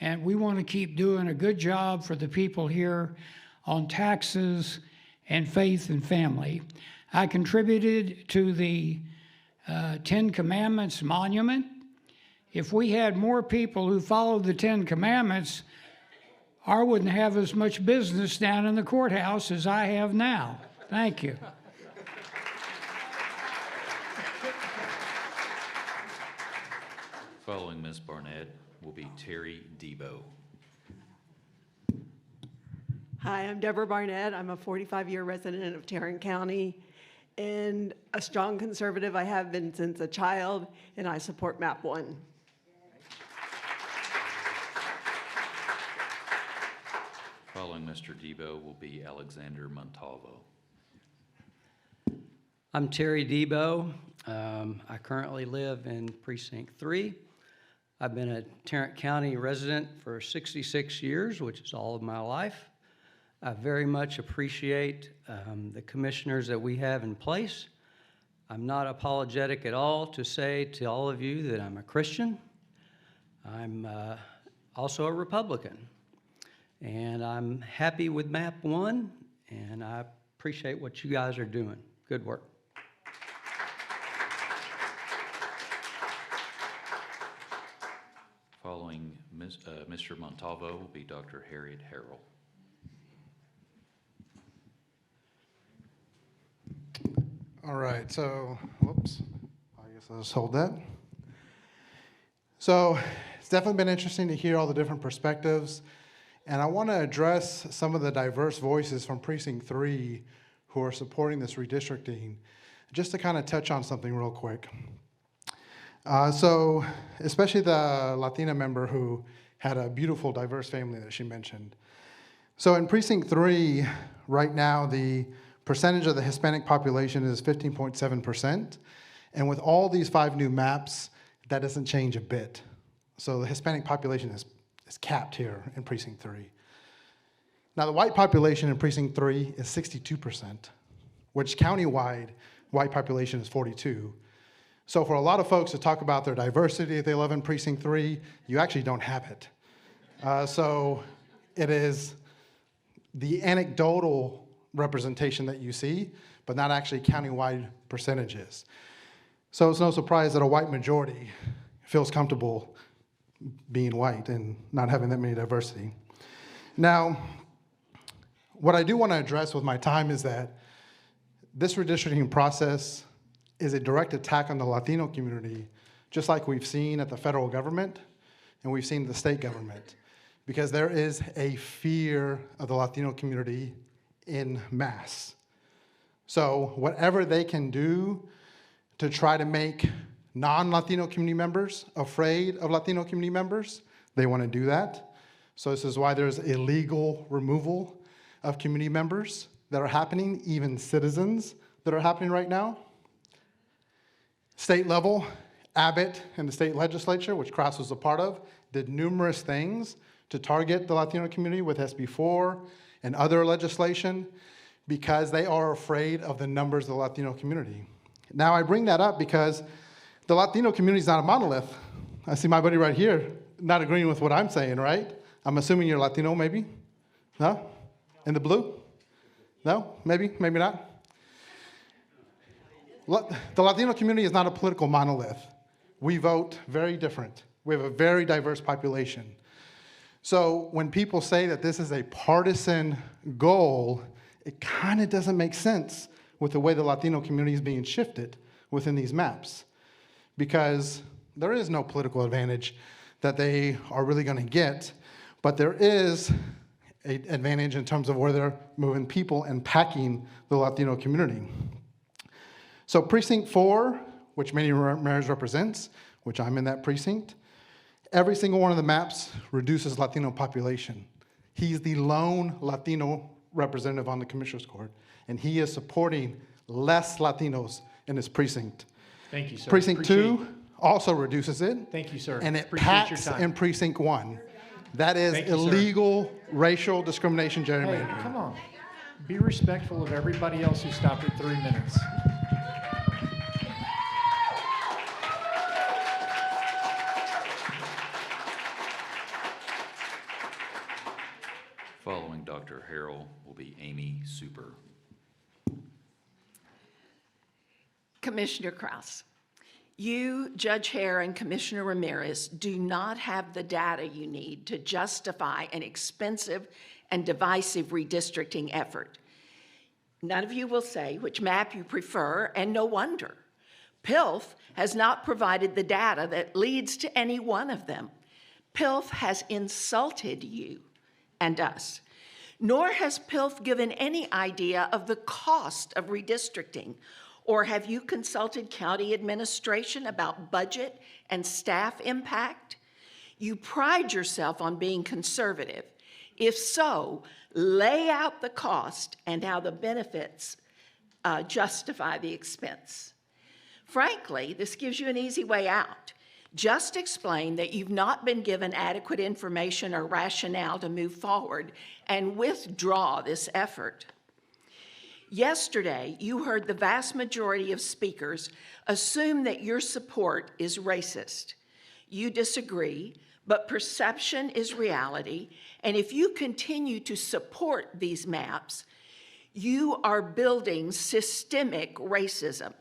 and we want to keep doing a good job for the people here on taxes and faith and family. I contributed to the 10 Commandments monument. If we had more people who followed the 10 Commandments, I wouldn't have as much business down in the courthouse as I have now. Thank you. Following Ms. Barnett will be Terry Debo. Hi, I'm Deborah Barnett. I'm a 45-year resident of Tarrant County and a strong conservative. I have been since a child, and I support MAP 1. Following Mr. Debo will be Alexander Montalvo. I'm Terry Debo. I currently live in Precinct 3. I've been a Tarrant County resident for 66 years, which is all of my life. I very much appreciate the commissioners that we have in place. I'm not apologetic at all to say to all of you that I'm a Christian. I'm also a Republican. And I'm happy with MAP 1, and I appreciate what you guys are doing. Good work. Following Mr. Montalvo will be Dr. Harriet Harrell. All right, so, whoops, I guess I'll just hold that. So it's definitely been interesting to hear all the different perspectives. And I want to address some of the diverse voices from Precinct 3 who are supporting this redistricting, just to kind of touch on something real quick. So especially the Latina member who had a beautiful, diverse family that she mentioned. So in Precinct 3, right now, the percentage of the Hispanic population is 15.7%. And with all these 5 new maps, that doesn't change a bit. So the Hispanic population is capped here in Precinct 3. Now, the white population in Precinct 3 is 62%, which countywide, white population is 42%. So for a lot of folks to talk about their diversity that they love in Precinct 3, you actually don't have it. So it is the anecdotal representation that you see, but not actually countywide percentages. So it's no surprise that a white majority feels comfortable being white and not having that many diversity. Now, what I do want to address with my time is that this redistricting process is a direct attack on the Latino community, just like we've seen at the federal government and we've seen the state government, because there is a fear of the Latino community in mass. So whatever they can do to try to make non-Latino community members afraid of Latino community members, they want to do that. So this is why there's illegal removal of community members that are happening, even citizens that are happening right now. State level, Abbott and the state legislature, which Krause was a part of, did numerous things to target the Latino community with SB 4 and other legislation because they are afraid of the numbers of the Latino community. Now I bring that up because the Latino community is not a monolith. I see my buddy right here not agreeing with what I'm saying, right? I'm assuming you're Latino, maybe? No? In the blue? No? Maybe? Maybe not? The Latino community is not a political monolith. We vote very different. We have a very diverse population. So when people say that this is a partisan goal, it kind of doesn't make sense with the way the Latino community is being shifted within these maps, because there is no political advantage that they are really going to get, but there is an advantage in terms of where they're moving people and packing the Latino community. So precinct 4, which Manny Ramirez represents, which I'm in that precinct, every single one of the maps reduces Latino population. He's the lone Latino representative on the Commissioner's Court, and he is supporting less Latinos in his precinct. Thank you, sir. Precinct 2 also reduces it. Thank you, sir. And it Appreciate your packs time. in precinct 1. That is Thank you, sir. illegal racial discrimination Hey, gerrymandering. come on. Be respectful of everybody else who stopped at 3 minutes. Following Dr. Harrell will be Amy Super. Commissioner Kraus, you, Judge Hare, and Commissioner Ramirez do not have the data you need to justify an expensive and divisive redistricting effort. None of you will say which map you prefer, and no wonder. PILF has not provided the data that leads to any one of them. PILF has insulted you and us. Nor has PILF given any idea of the cost of redistricting. Or have you consulted county administration about budget and staff impact? You pride yourself on being conservative. If so, lay out the cost and how the benefits justify the expense. Frankly, this gives you an easy way out. Just explain that you've not been given adequate information or rationale to move forward and withdraw this effort. Yesterday, you heard the vast majority of speakers assume that your support is racist. You disagree, but perception is reality, and if you continue to support these maps, you are building systemic racism.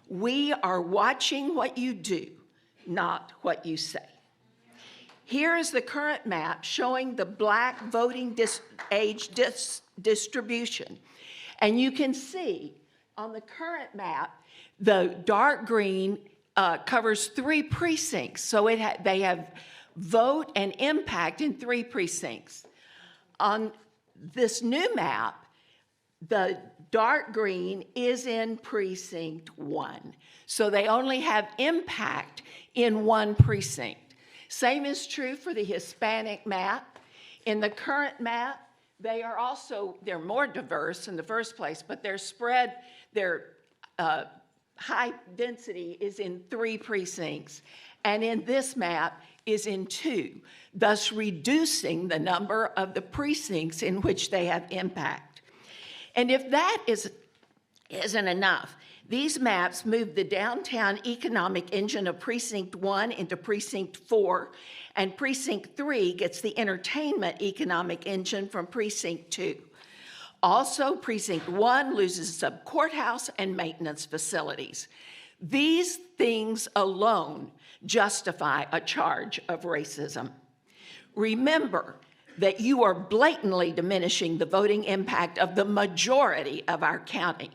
We are watching what you do, not what you say. Here is the current map showing the Black voting age distribution. And you can see on the current map, the dark green covers 3 precincts. So they have vote and impact in 3 precincts. On this new map, the dark green is in precinct 1. So they only have impact in 1 precinct. Same is true for the Hispanic map. In the current map, they're more diverse in the first place, but their spread, their high density is in 3 precincts. And in this map is in 2, thus reducing the number of the precincts in which they have impact. And if that isn't enough, these maps move the downtown economic engine of Precinct 1 into Precinct 4, and Precinct 3 gets the entertainment economic engine from Precinct 2. Also, Precinct 1 loses some courthouse and maintenance facilities. These things alone justify a charge of racism. Remember that you are blatantly diminishing the voting impact of the majority of our county.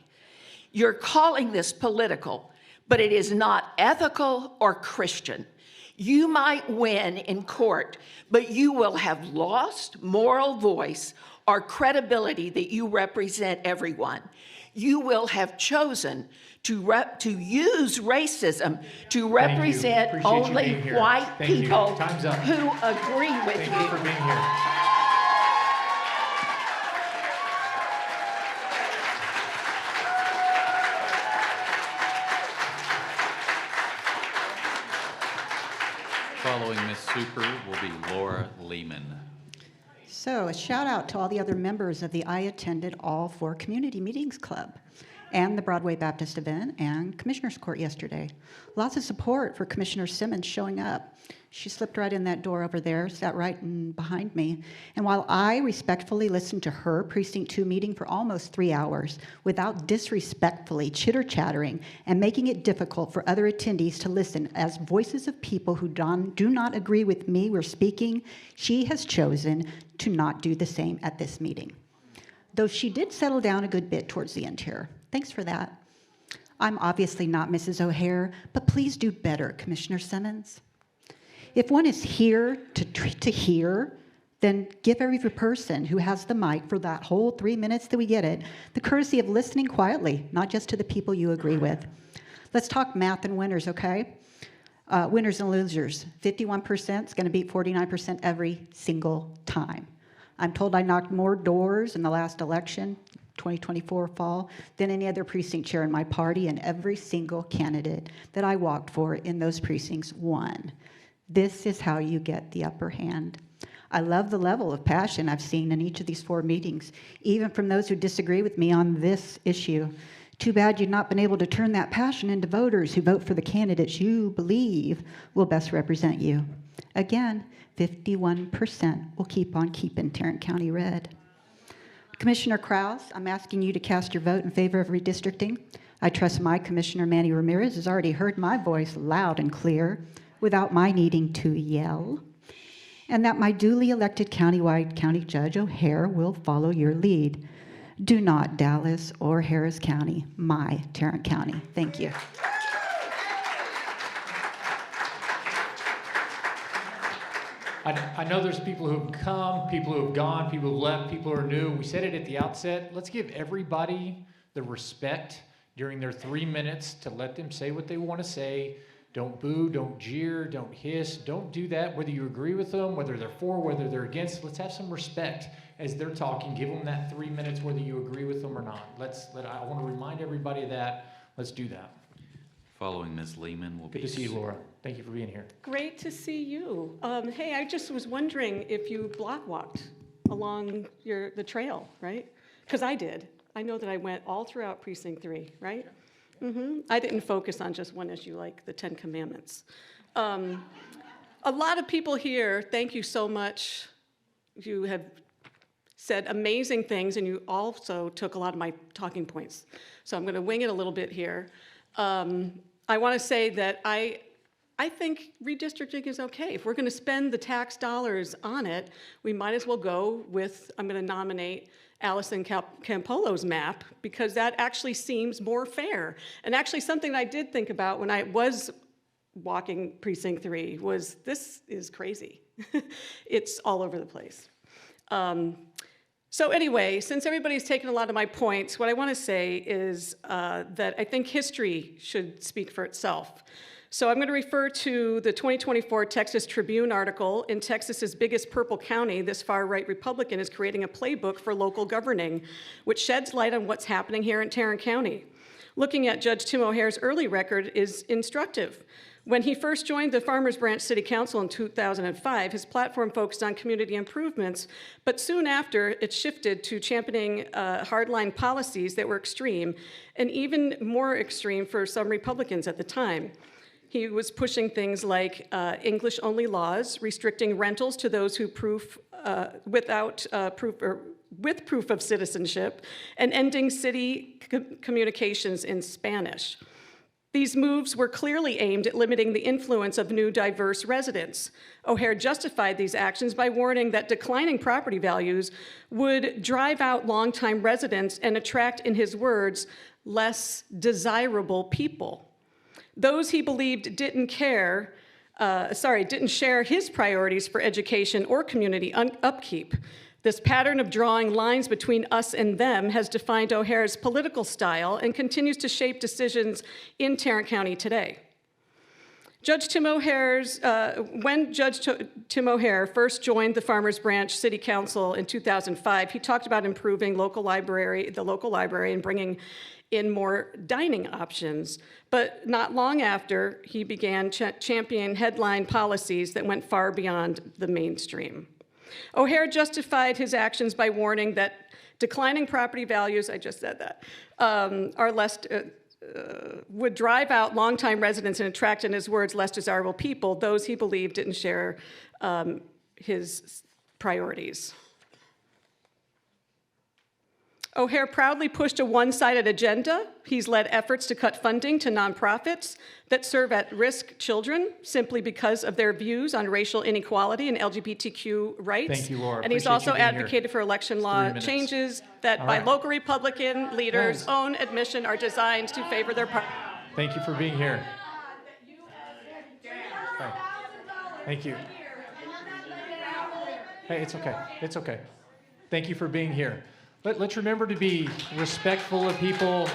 You're calling this political, but it is not ethical or Christian. You might win in court, but you will have lost moral voice or credibility that you represent everyone. You will have chosen to use racism to represent only white people who agree with you. Thank you for being here. Following Ms. Super will be Laura Lehman. So a shout out to all the other members of the I Attended All 4 Community Meetings Club. and the Broadway Baptist event and Commissioner's Court yesterday. Lots of support for Commissioner Simmons showing up. She slipped right in that door over there, sat right behind me. And while I respectfully listened to her Precinct 2 meeting for almost 3 hours without disrespectfully chitter-chattering and making it difficult for other attendees to listen as voices of people who do not agree with me were speaking, she has chosen to not do the same at this meeting. Though she did settle down a good bit towards the end here. Thanks for that. I'm obviously not Mrs. O'Hare, but please do better, Commissioner Simmons. If one is here to hear, then give every person who has the mic for that whole 3 minutes that we get it, the courtesy of listening quietly, not just to the people you agree with. Let's talk math and winners, okay? Winners and losers. 51% is going to beat 49% every single time. I'm told I knocked more doors in the last election, 2024 fall, than any other precinct chair in my party, and every single candidate that I walked for in those precincts won. This is how you get the upper hand. I love the level of passion I've seen in each of these 4 meetings, even from those who disagree with me on this issue. Too bad you've not been able to turn that passion into voters who vote for the candidates you believe will best represent you. Again, 51% will keep on keeping Tarrant County red. Commissioner Krause, I'm asking you to cast your vote in favor of redistricting. I trust my Commissioner Manny Ramirez has already heard my voice loud and clear without my needing to yell, and that my duly elected countywide County Judge O'Hare will follow your lead. Do not Dallas or Harris County, my Tarrant County. Thank you. I know there's people who have come, people who have gone, people who have left, people who are new. We said it at the outset. Let's give everybody the respect during their 3 minutes to let them say what they want to say. Don't boo, don't jeer, don't hiss, don't do that, whether you agree with them, whether they're for, whether they're against. Let's have some respect as they're talking. Give them that 3 minutes, whether you agree with them or not. I want to remind everybody of that. Let's do that. Following Ms. Lehman will be... Good to see you, Laura. Thank you for being here. Great to see you. Hey, I just was wondering if you block walked along the trail, right? Because I did. I know that I went all throughout Precinct 3, right? I didn't focus on just one issue like the 10 Commandments. A lot of people here, thank you so much. You have said amazing things, and you also took a lot of my talking points. So I'm going to wing it a little bit here. I want to say that I think redistricting is okay. If we're going to spend the tax dollars on it, we might as well go with, I'm going to nominate Allison Campolo's map, because that actually seems more fair. And actually something I did think about when I was walking Precinct 3 was, this is crazy. It's all over the place. So anyway, since everybody's taken a lot of my points, what I want to say is that I think history should speak for itself. So I'm going to refer to the 2024 Texas Tribune article. In Texas's biggest purple county, this far-right Republican is creating a playbook for local governing, which sheds light on what's happening here in Tarrant County. Looking at Judge Tim O'Hare's early record is instructive. When he first joined the Farmers Branch City Council in 2005, his platform focused on community improvements, but soon after, it shifted to championing hardline policies that were extreme, and even more extreme for some Republicans at the time. He was pushing things like English-only laws, restricting rentals to those who with proof of citizenship, and ending city communications in Spanish. These moves were clearly aimed at limiting the influence of new diverse residents. O'Hare justified these actions by warning that declining property values would drive out longtime residents and attract, in his words, less desirable people. Those he believed didn't share his priorities for education or community upkeep. This pattern of drawing lines between us and them has defined O'Hare's political style and continues to shape decisions in Tarrant County today. When Judge Tim O'Hare first joined the Farmers Branch City Council in 2005, he talked about improving the local library and bringing in more dining options. But not long after, he began championing headline policies that went far beyond the mainstream. O'Hare justified his actions by warning that Declining property values, I just said that, are less, would drive out longtime residents and attract, in his words, less desirable people, those he believed didn't share his priorities. O'Hare proudly pushed a one-sided agenda. He's led efforts to cut funding to nonprofits that serve at-risk children simply because of their views on racial inequality and LGBTQ rights. Thank you, Laura. And he's Appreciate also you being here. advocated for election 3 law minutes. changes that, All by right. local Republican leaders' Guys. own admission, are designed to favor their party. Thank you for being here. Okay. Thank you. Hey, it's okay. It's okay. Thank you for being here. Let's remember to be respectful of people.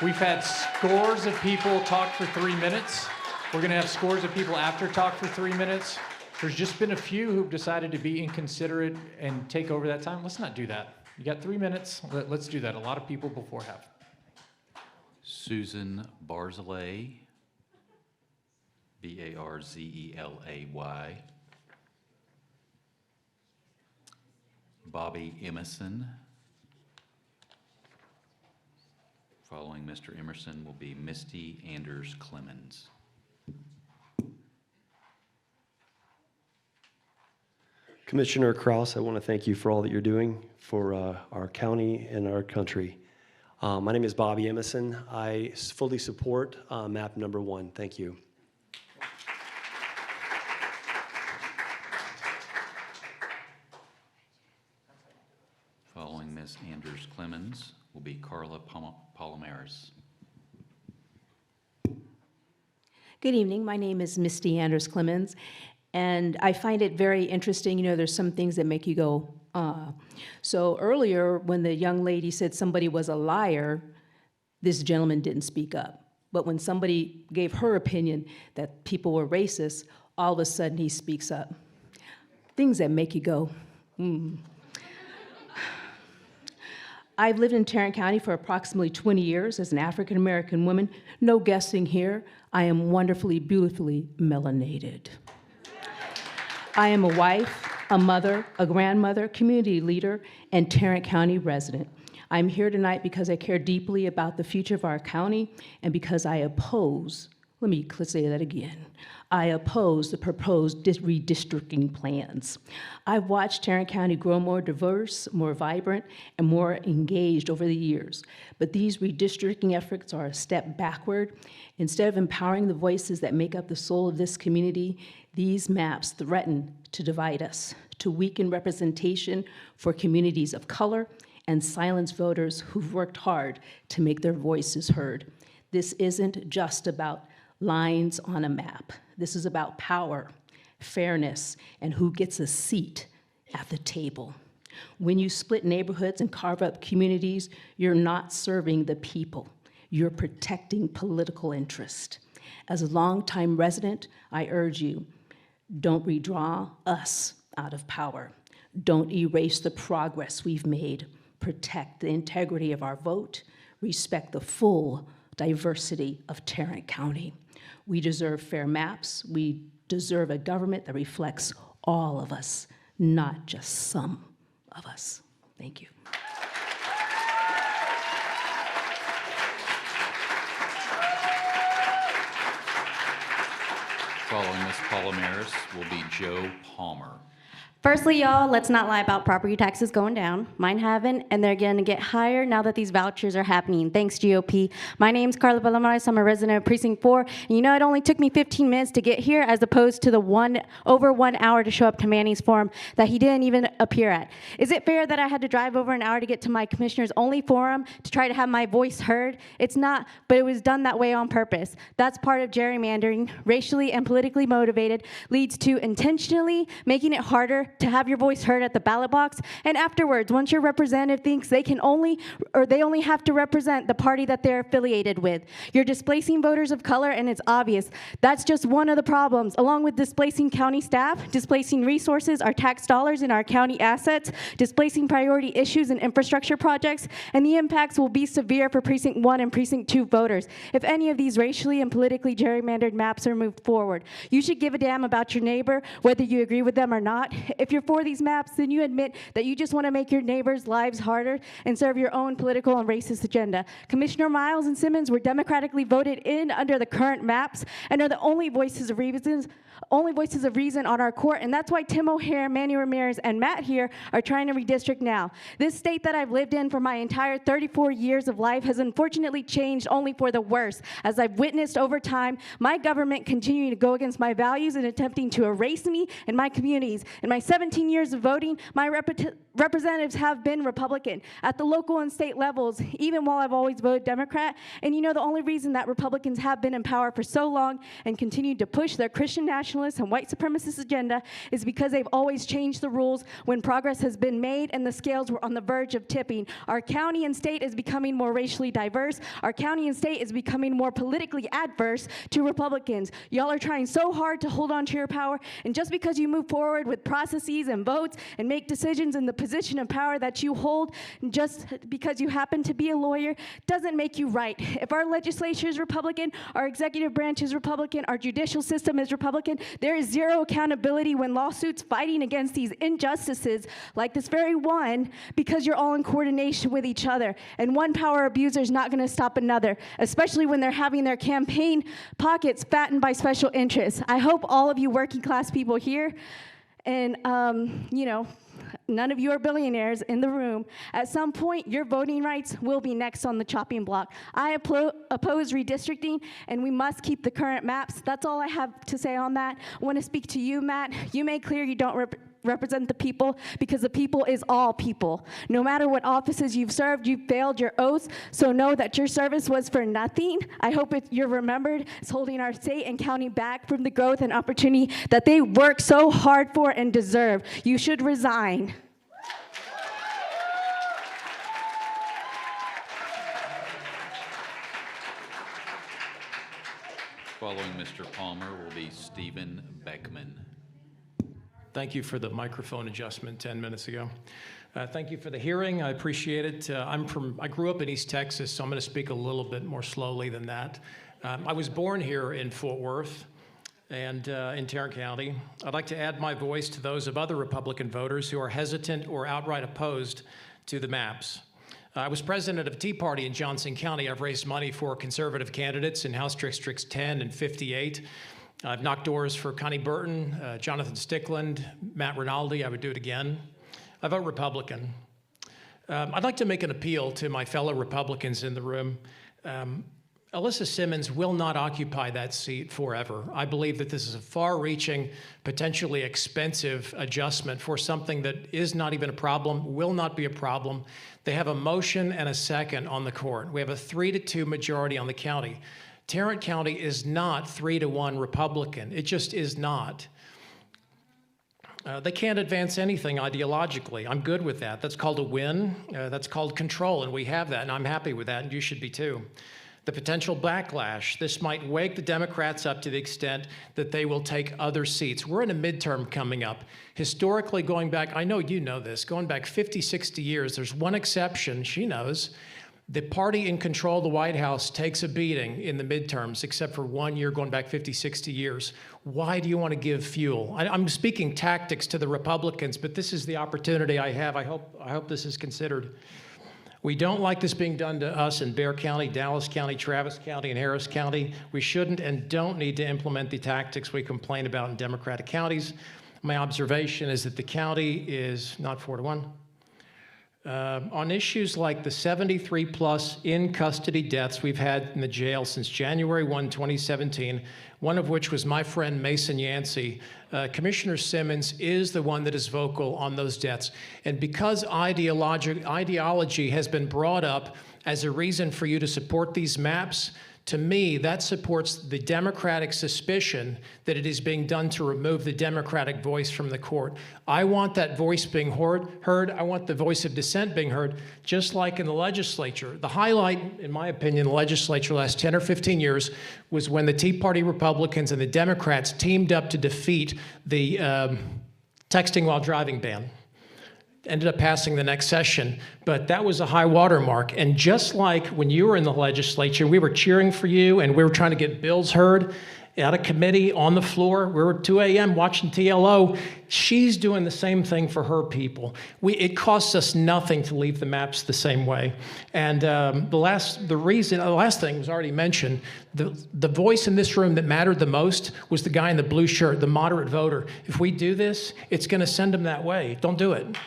We've had scores of people talk for 3 minutes. We're going to have scores of people after talk for 3 minutes. There's just been a few who've decided to be inconsiderate and take over that time. Let's not do that. You got 3 minutes. Let's do that. A lot of people before have. Susan Barzilay, Barzелay. Bobby Emerson. Following Mr. Emerson will be Misty Anders Clemens. Commissioner Kraus, I want to thank you for all that you're doing for our county and our country. My name is Bobby Emerson. I fully support map number 1. Thank you. Following Ms. Anders Clemens will be Carla Palomares. Good evening. My name is Misty Anders Clemens, and I find it very interesting. You know, there's some things that make you go, So earlier, when the young lady said somebody was a liar, this gentleman didn't speak up. But when somebody gave her opinion that people were racist, all of a sudden he speaks up. Things that make you go, I've lived in Tarrant County for approximately 20 years as an African-American woman. No guessing here. I am wonderfully, beautifully melanated. I am a wife, a mother, a grandmother, community leader, and Tarrant County resident. I'm here tonight because I care deeply about the future of our county and because I oppose, let's say that again. I oppose the proposed redistricting plans. I've watched Tarrant County grow more diverse, more vibrant, and more engaged over the years. But these redistricting efforts are a step backward. Instead of empowering the voices that make up the soul of this community, these maps threaten to divide us, to weaken representation for communities of color, and silence voters who've worked hard to make their voices heard. This isn't just about lines on a map. This is about power, fairness, and who gets a seat at the table. When you split neighborhoods and carve up communities, you're not serving the people. You're protecting political interest. As a longtime resident, I urge you, don't redraw us out of power. Don't erase the progress we've made. Protect the integrity of our vote. Respect the full diversity of Tarrant County. We deserve fair maps. We deserve a government that reflects all of us, not just some of us. Thank you. Following Ms. Palomares will be Joe Palmer. Firstly, y'all, let's not lie about property taxes going down. Mine haven't, and they're going to get higher now that these vouchers are happening. Thanks, GOP. My name's Carla Palomares. I'm a resident of Precinct 4. And you know, it only took me 15 minutes to get here as opposed to the over 1 hour to show up to Manny's forum that he didn't even appear at. Is it fair that I had to drive over an hour to get to my commissioner's only forum to try to have my voice heard? It's not, but it was done that way on purpose. That's part of gerrymandering, racially and politically motivated, leads to intentionally making it harder to have your voice heard at the ballot box, and afterwards, once your representative thinks they only have to represent the party that they're affiliated with. You're displacing voters of color, and it's obvious. That's just one of the problems, along with displacing county staff, displacing resources, our tax dollars and our county assets, displacing priority issues and infrastructure projects, and the impacts will be severe for Precinct 1 and Precinct 2 voters. If any of these racially and politically gerrymandered maps are moved forward, you should give a damn about your neighbor, whether you agree with them or not. If you're for these maps, then you admit that you just want to make your neighbors' lives harder and serve your own political and racist agenda. Commissioner Miles and Simmons were democratically voted in under the current maps and are the only voices of reason on our court, and that's why Tim O'Hare, Manny Ramirez, and Matt here are trying to redistrict now. This state that I've lived in for my entire 34 years of life has unfortunately changed only for the worse, as I've witnessed over time my government continuing to go against my values and attempting to erase me and my communities. In my 17 years of voting, my representatives have been Republican at the local and state levels, even while I've always voted Democrat. And you know, the only reason that Republicans have been in power for so long and continued to push their Christian nationalist and white supremacist agenda is because they've always changed the rules when progress has been made and the scales were on the verge of tipping. Our county and state is becoming more racially diverse. Our county and state is becoming more politically adverse to Republicans. Y'all are trying so hard to hold on to your power, and just because you move forward with processes and votes and make decisions in the position of power that you hold, just because you happen to be a lawyer, doesn't make you right. If our legislature is Republican, our executive branch is Republican, our judicial system is Republican, there is zero accountability when lawsuits fighting against these injustices like this very one, because you're all in coordination with each other. And one power abuser is not going to stop another, especially when they're having their campaign pockets fattened by special interests. I hope all of you working class people here, and you know, none of you are billionaires in the room, at some point your voting rights will be next on the chopping block. I oppose redistricting, and we must keep the current maps. That's all I have to say on that. I want to speak to you, Matt. You made clear you don't represent the people, because the people is all people. No matter what offices you've served, you've failed your oaths, so know that your service was for nothing. I hope you're remembered as holding our state and county back from the growth and opportunity that they work so hard for and deserve. You should resign. Following Mr. Palmer will be Stephen Beckman. Thank you for the microphone adjustment 10 minutes ago. Thank you for the hearing. I appreciate it. I grew up in East Texas, so I'm going to speak a little bit more slowly than that. I was born here in Fort Worth and in Tarrant County. I'd like to add my voice to those of other Republican voters who are hesitant or outright opposed to the maps. I was president of a Tea Party in Johnson County. I've raised money for conservative candidates in House Districts 10 and 58. I've knocked doors for Connie Burton, Jonathan Stickland, Matt Rinaldi. I would do it again. I vote Republican. I'd like to make an appeal to my fellow Republicans in the room. Alyssa Simmons will not occupy that seat forever. I believe that this is a far-reaching, potentially expensive adjustment for something that is not even a problem, will not be a problem. They have a motion and a second on the court. We have a 3-2 majority on the county. Tarrant County is not 3-1 Republican. It just is not. They can't advance anything ideologically. I'm good with that. That's called a win. That's called control, and we have that, and I'm happy with that, and you should be too. The potential backlash, this might wake the Democrats up to the extent that they will take other seats. We're in a midterm coming up. Historically, going back, I know you know this, going back 50, 60 years, there's one exception, she knows. The party in control of the White House takes a beating in the midterms, except for 1 year going back 50, 60 years. Why do you want to give fuel? I'm speaking tactics to the Republicans, but this is the opportunity I have. I hope this is considered. We don't like this being done to us in Bexar County, Dallas County, Travis County, and Harris County. We shouldn't and don't need to implement the tactics we complain about in Democratic counties. My observation is that the county is not 4-1. On issues like the 73-plus in-custody deaths we've had in the jail since January 1, 2017, one of which was my friend Mason Yancey, Commissioner Simmons is the one that is vocal on those deaths. And because ideology has been brought up as a reason for you to support these maps, to me, that supports the Democratic suspicion that it is being done to remove the Democratic voice from the court. I want that voice being heard. I want the voice of dissent being heard, just like in the legislature. The highlight, in my opinion, in the legislature the last 10 or 15 years was when the Tea Party Republicans and the Democrats teamed up to defeat the texting while driving ban. Ended up passing the next session, but that was a high watermark. And just like when you were in the legislature, we were cheering for you and we were trying to get bills heard, at a committee on the floor. We're at 2 a.m. watching TLO. She's doing the same thing for her people. It costs us nothing to leave the maps the same way. And the last thing was already mentioned. The voice in this room that mattered the most was the guy in the blue shirt, the moderate voter. If we do this, it's going to send him that way. Don't do it.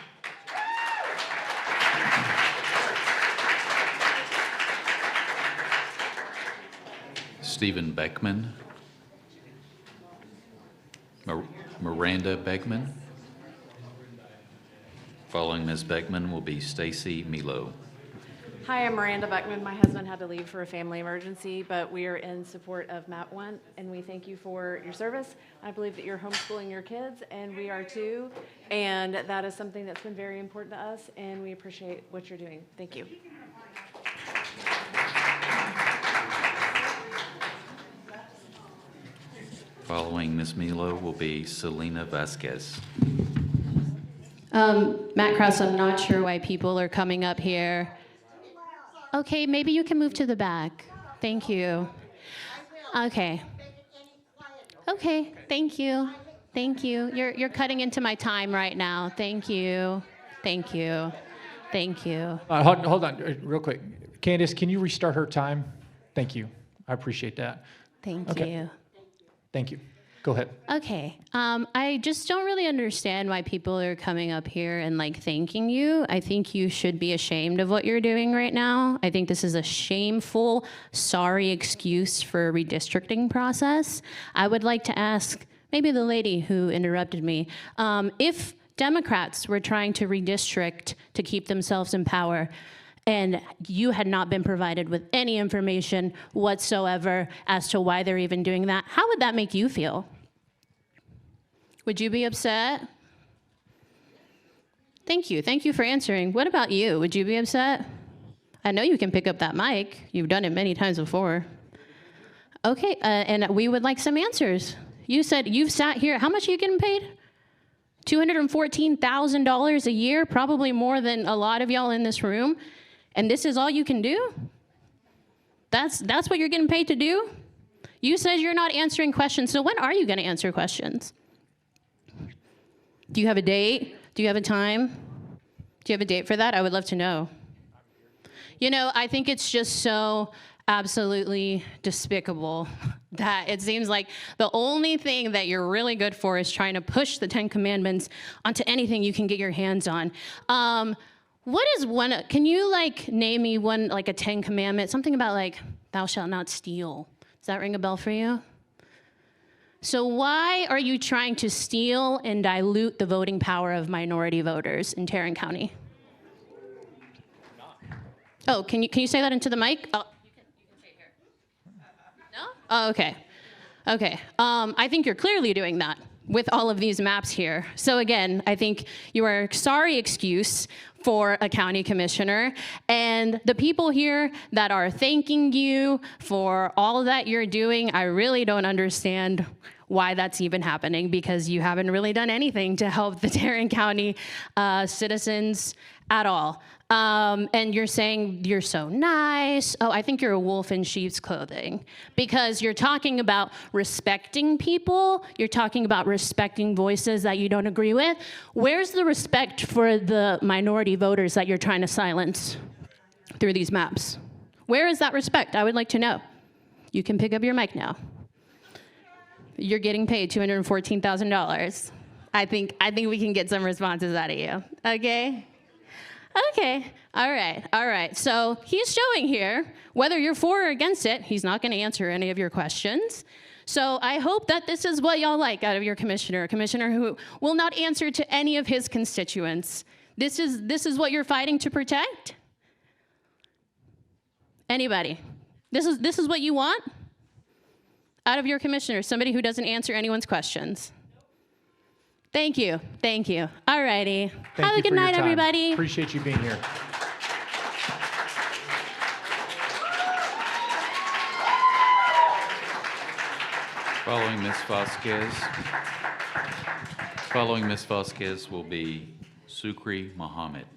Stephen Beckman. Miranda Beckman. Following Ms. Beckman will be Stacy Milo. Hi, I'm Miranda Beckman. My husband had to leave for a family emergency, but we are in support of MAP 1, and we thank you for your service. I believe that you're homeschooling your kids, and we are too, and that is something that's been very important to us, and we appreciate what you're doing. Thank you. Following Ms. Milo will be Selena Vasquez. Matt Krause, I'm not sure why people are coming up here. Okay, maybe you can move to the back. Thank you. Okay. Okay, thank you. Thank you. You're cutting into my time right now. Thank you. Thank you. Thank you. Hold on, real quick. Candace, can you restart her time? Thank you. I appreciate that. Thank you. Thank you. Go ahead. Okay. I just don't really understand why people are coming up here and thanking you. I think you should be ashamed of what you're doing right now. I think this is a shameful, sorry excuse for a redistricting process. I would like to ask maybe the lady who interrupted me, if Democrats were trying to redistrict to keep themselves in power, and you had not been provided with any information whatsoever as to why they're even doing that, how would that make you feel? Would you be upset? Thank you. Thank you for answering. What about you? Would you be upset? I know you can pick up that mic. You've done it many times before. Okay, and we would like some answers. You said you've sat here. How much are you getting paid? $214,000 a year, probably more than a lot of y'all in this room. And this is all you can do? That's what you're getting paid to do? You said you're not answering questions, so when are you gonna answer questions? Do you have a date? Do you have a time? Do you have a date for that? I would love to know. You know, I think it's just so absolutely despicable that it seems like the only thing that you're really good for is trying to push the 10 Commandments onto anything you can get your hands on. What is one, can you name me one, a 10 Commandment, something about thou shalt not steal? Does that ring a bell for you? So why are you trying to steal and dilute the voting power of minority voters in Tarrant County? Oh, can you say that into the mic? Oh, you can say it here. No? Oh, okay. Okay. I think you're clearly doing that with all of these maps here. So again, I think you are a sorry excuse for a county commissioner, and the people here that are thanking you for all that you're doing, I really don't understand why that's even happening, because you haven't really done anything to help the Tarrant County citizens at all. And you're saying you're so nice. Oh, I think you're a wolf in sheep's clothing, because you're talking about respecting people. You're talking about respecting voices that you don't agree with. Where's the respect for the minority voters that you're trying to silence through these maps? Where is that respect? I would like to know. You can pick up your mic now. You're getting paid $214,000. I think we can get some responses out of you. Okay? Okay, all right. So he's showing here, whether you're for or against it, he's not gonna answer any of your questions. So I hope that this is what y'all like out of your commissioner, a commissioner who will not answer to any of his constituents. This is what you're fighting to protect? Anybody? This is what you want out of your commissioner, somebody who doesn't answer anyone's questions? Thank you. All righty. Have a good night, everybody. Appreciate you being here. Following Ms. Vasquez will be Sukri Mohammed.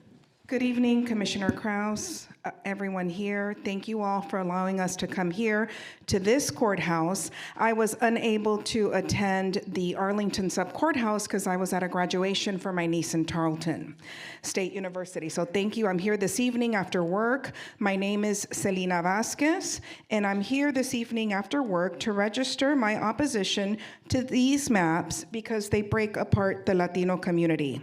Good evening, Commissioner Kraus, everyone here. Thank you all for allowing us to come here to this courthouse. I was unable to attend the Arlington Sub-Courthouse because I was at a graduation for my niece in Tarleton State University. So thank you. I'm here this evening after work. My name is Celina Vasquez, and I'm here this evening after work to register my opposition to these maps because they break apart the Latino community.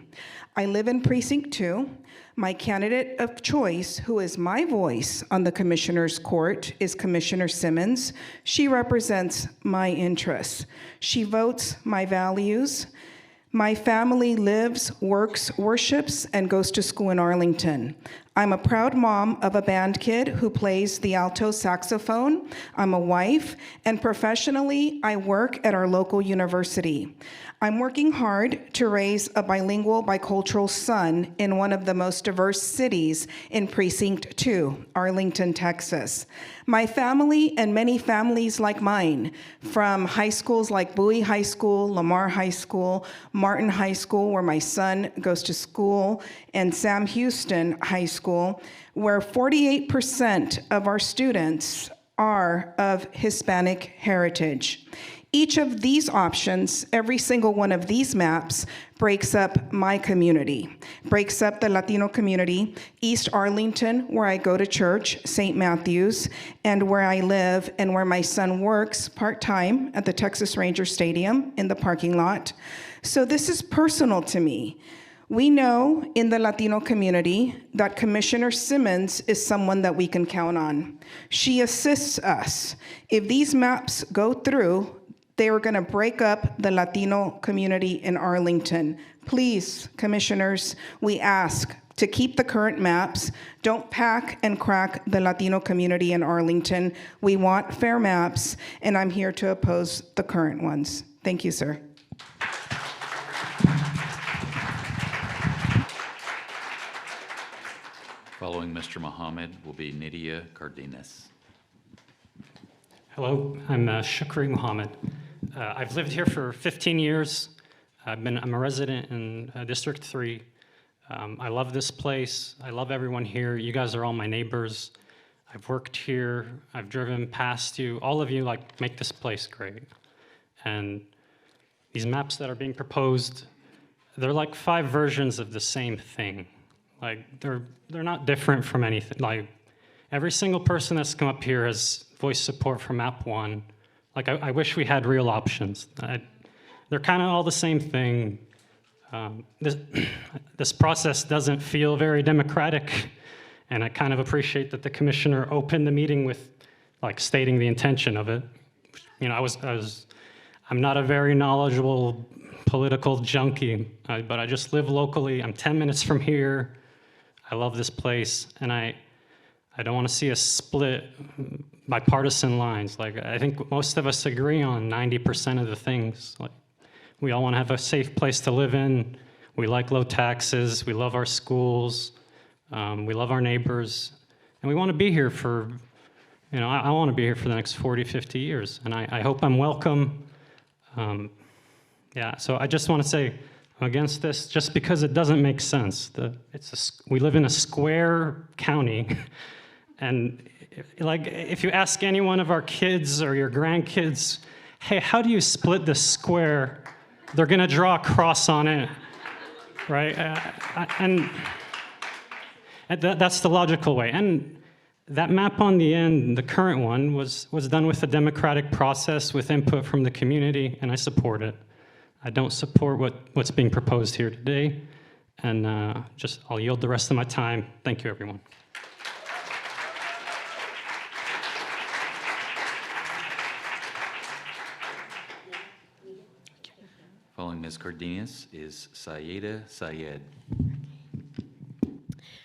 I live in Precinct 2. My candidate of choice, who is my voice on the Commissioner's Court, is Commissioner Simmons. She represents my interests. She votes my values. My family lives, works, worships, and goes to school in Arlington. I'm a proud mom of a band kid who plays the alto saxophone. I'm a wife, and professionally, I work at our local university. I'm working hard to raise a bilingual, bicultural son in one of the most diverse cities in Precinct 2, Arlington, Texas. My family and many families like mine, from high schools like Bowie High School, Lamar High School, Martin High School, where my son goes to school, and Sam Houston High School, where 48% of our students are of Hispanic heritage. Each of these options, every single one of these maps, breaks up my community, breaks up the Latino community, East Arlington, where I go to church, St. Matthews, and where I live and where my son works part-time at the Texas Ranger Stadium in the parking lot. So this is personal to me. We know in the Latino community that Commissioner Simmons is someone that we can count on. She assists us. If these maps go through, they are going to break up the Latino community in Arlington. Please, commissioners, we ask to keep the current maps. Don't pack and crack the Latino community in Arlington. We want fair maps, and I'm here to oppose the current ones. Thank you, sir. Following Mr. Mohammed will be Nydia Cardenas. Hello, I'm Shukri Mohammed. I've lived here for 15 years. I'm a resident in District 3. I love this place. I love everyone here. You guys are all my neighbors. I've worked here. I've driven past you. All of you make this place great. And these maps that are being proposed, they're like 5 versions of the same thing. They're not different from anything. Every single person that's come up here has voiced support for map 1. I wish we had real options. They're kind of all the same thing. This process doesn't feel very democratic, and I kind of appreciate that the commissioner opened the meeting with stating the intention of it. You know, I'm not a very knowledgeable political junkie, but I just live locally. I'm 10 minutes from here. I love this place, and I don't want to see us split by partisan lines. I think most of us agree on 90% of the things. We all want to have a safe place to live in. We like low taxes. We love our schools. We love our neighbors. And we want to be here for, I want to be here for the next 40, 50 years. And I hope I'm welcome. So I just want to say I'm against this just because it doesn't make sense. We live in a square county. And if you ask any one of our kids or your grandkids, hey, how do you split this square? They're going to draw a cross on it, right? And that's the logical way. And that map on the end, the current one, was done with a democratic process with input from the community, and I support it. I don't support what's being proposed here today, and I'll yield the rest of my time. Thank you, everyone. Following Ms. Cardenas is Sayeda Sayed.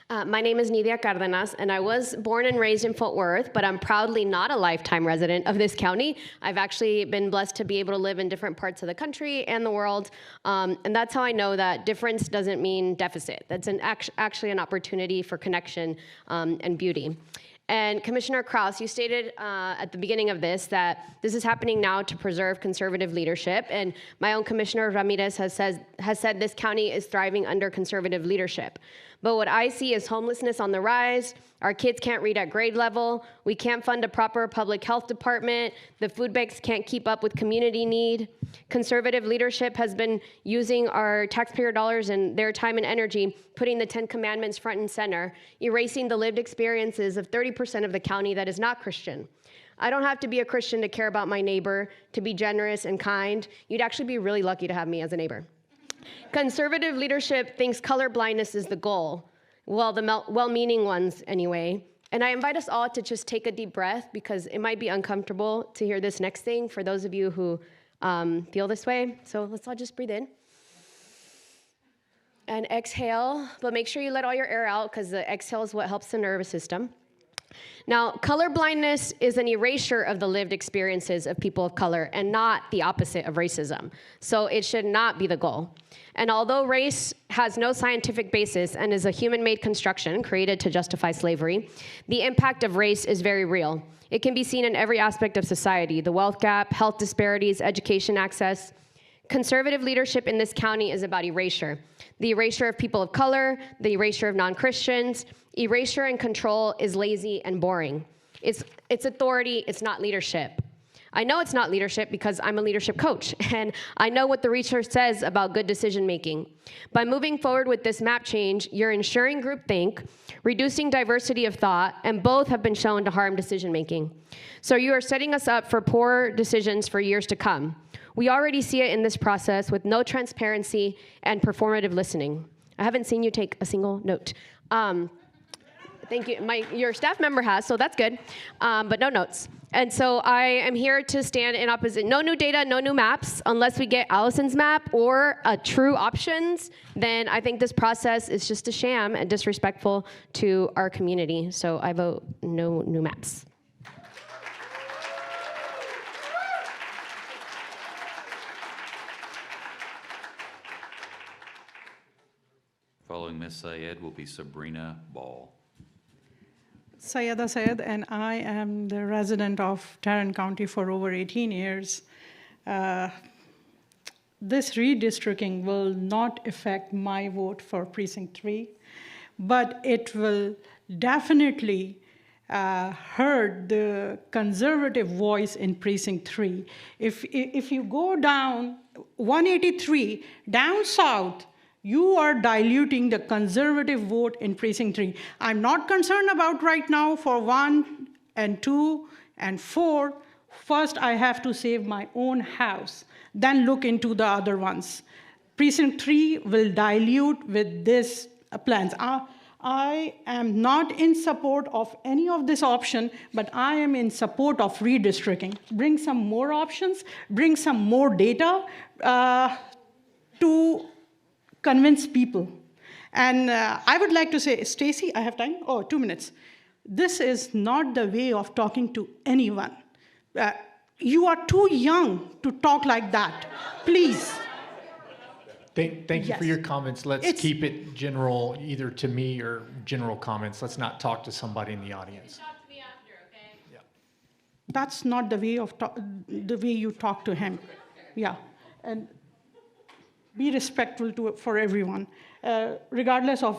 My name is Nydia Cardenas, and I was born and raised in Fort Worth, but I'm proudly not a lifetime resident of this county. I've actually been blessed to be able to live in different parts of the country and the world, and that's how I know that difference doesn't mean deficit. That's actually an opportunity for connection and beauty. And Commissioner Kraus, you stated at the beginning of this that this is happening now to preserve conservative leadership. And my own Commissioner Ramirez has said this county is thriving under conservative leadership. But what I see is homelessness on the rise. Our kids can't read at grade level. We can't fund a proper public health department. The food banks can't keep up with community need. Conservative leadership has been using our taxpayer dollars and their time and energy, putting the 10 Commandments front and center, erasing the lived experiences of 30% of the county that is not Christian. I don't have to be a Christian to care about my neighbor, to be generous and kind. You'd actually be really lucky to have me as a neighbor. Conservative leadership thinks color blindness is the goal. Well, the well-meaning ones anyway. And I invite us all to just take a deep breath because it might be uncomfortable to hear this next thing for those of you who feel this way. So let's all just breathe in. And exhale, but make sure you let all your air out because the exhale is what helps the nervous system. Now, color blindness is an erasure of the lived experiences of people of color and not the opposite of racism. So it should not be the goal. And although race has no scientific basis and is a human-made construction created to justify slavery, the impact of race is very real. It can be seen in every aspect of society: the wealth gap, health disparities, education access. Conservative leadership in this county is about erasure. The erasure of people of color, the erasure of non-Christians. Erasure and control is lazy and boring. It's authority, it's not leadership. I know it's not leadership because I'm a leadership coach, and I know what the research says about good decision making. By moving forward with this map change, you're ensuring groupthink, reducing diversity of thought, and both have been shown to harm decision making. So you are setting us up for poor decisions for years to come. We already see it in this process with no transparency and performative listening. I haven't seen you take a single note. Thank you. Your staff member has, so that's good, but no notes. And so I am here to stand in opposition. No new data, no new maps. Unless we get Allison's map or true options, then I think this process is just a sham and disrespectful to our community. So I vote no new maps. Following Ms. Syed will be Sabrina Ball. Sayeda Syed, and I am the resident of Tarrant County for over 18 years. This redistricting will not affect my vote for Precinct 3, but it will definitely hurt the conservative voice in Precinct 3. If you go down 183, down south, you are diluting the conservative vote in Precinct 3. I'm not concerned about right now for 1 and 2 and 4. First, I have to save my own house, then look into the other ones. Precinct 3 will dilute with these plans. I am not in support of any of this option, but I am in support of redistricting. Bring some more options, bring some more data to convince people. And I would like to say, Stacy, I have time? Oh, 2 minutes. This is not the way of talking to anyone. You are too young to talk like that. Please. Thank you for your comments. Let's keep it general, either to me or general comments. Let's not talk to somebody in the audience. Talk to me after, okay? Yeah. That's not the way of the way you talk to him. Yeah, and be respectful for everyone, regardless of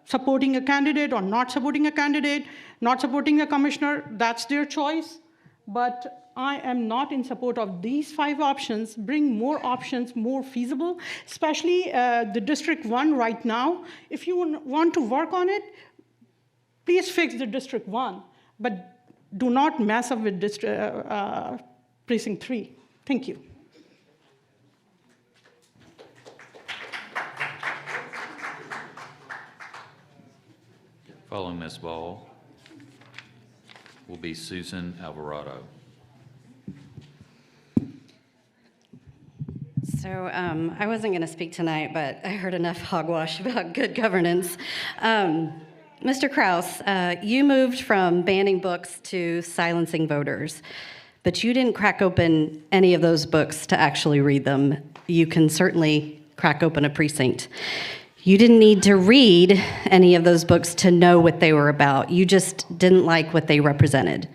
supporting a candidate or not supporting a candidate, not supporting a commissioner. That's their choice. But I am not in support of these 5 options. Bring more options, more feasible, especially the District 1 right now. If you want to work on it, please fix the District 1, but do not mess up with Precinct 3. Thank you. Following Ms. Ball will be Susan Alvarado. So I wasn't going to speak tonight, but I heard enough hogwash about good governance. Mr. Kraus, you moved from banning books to silencing voters, but you didn't crack open any of those books to actually read them. You can certainly crack open a precinct. You didn't need to read any of those books to know what they were about. You just didn't like what they represented.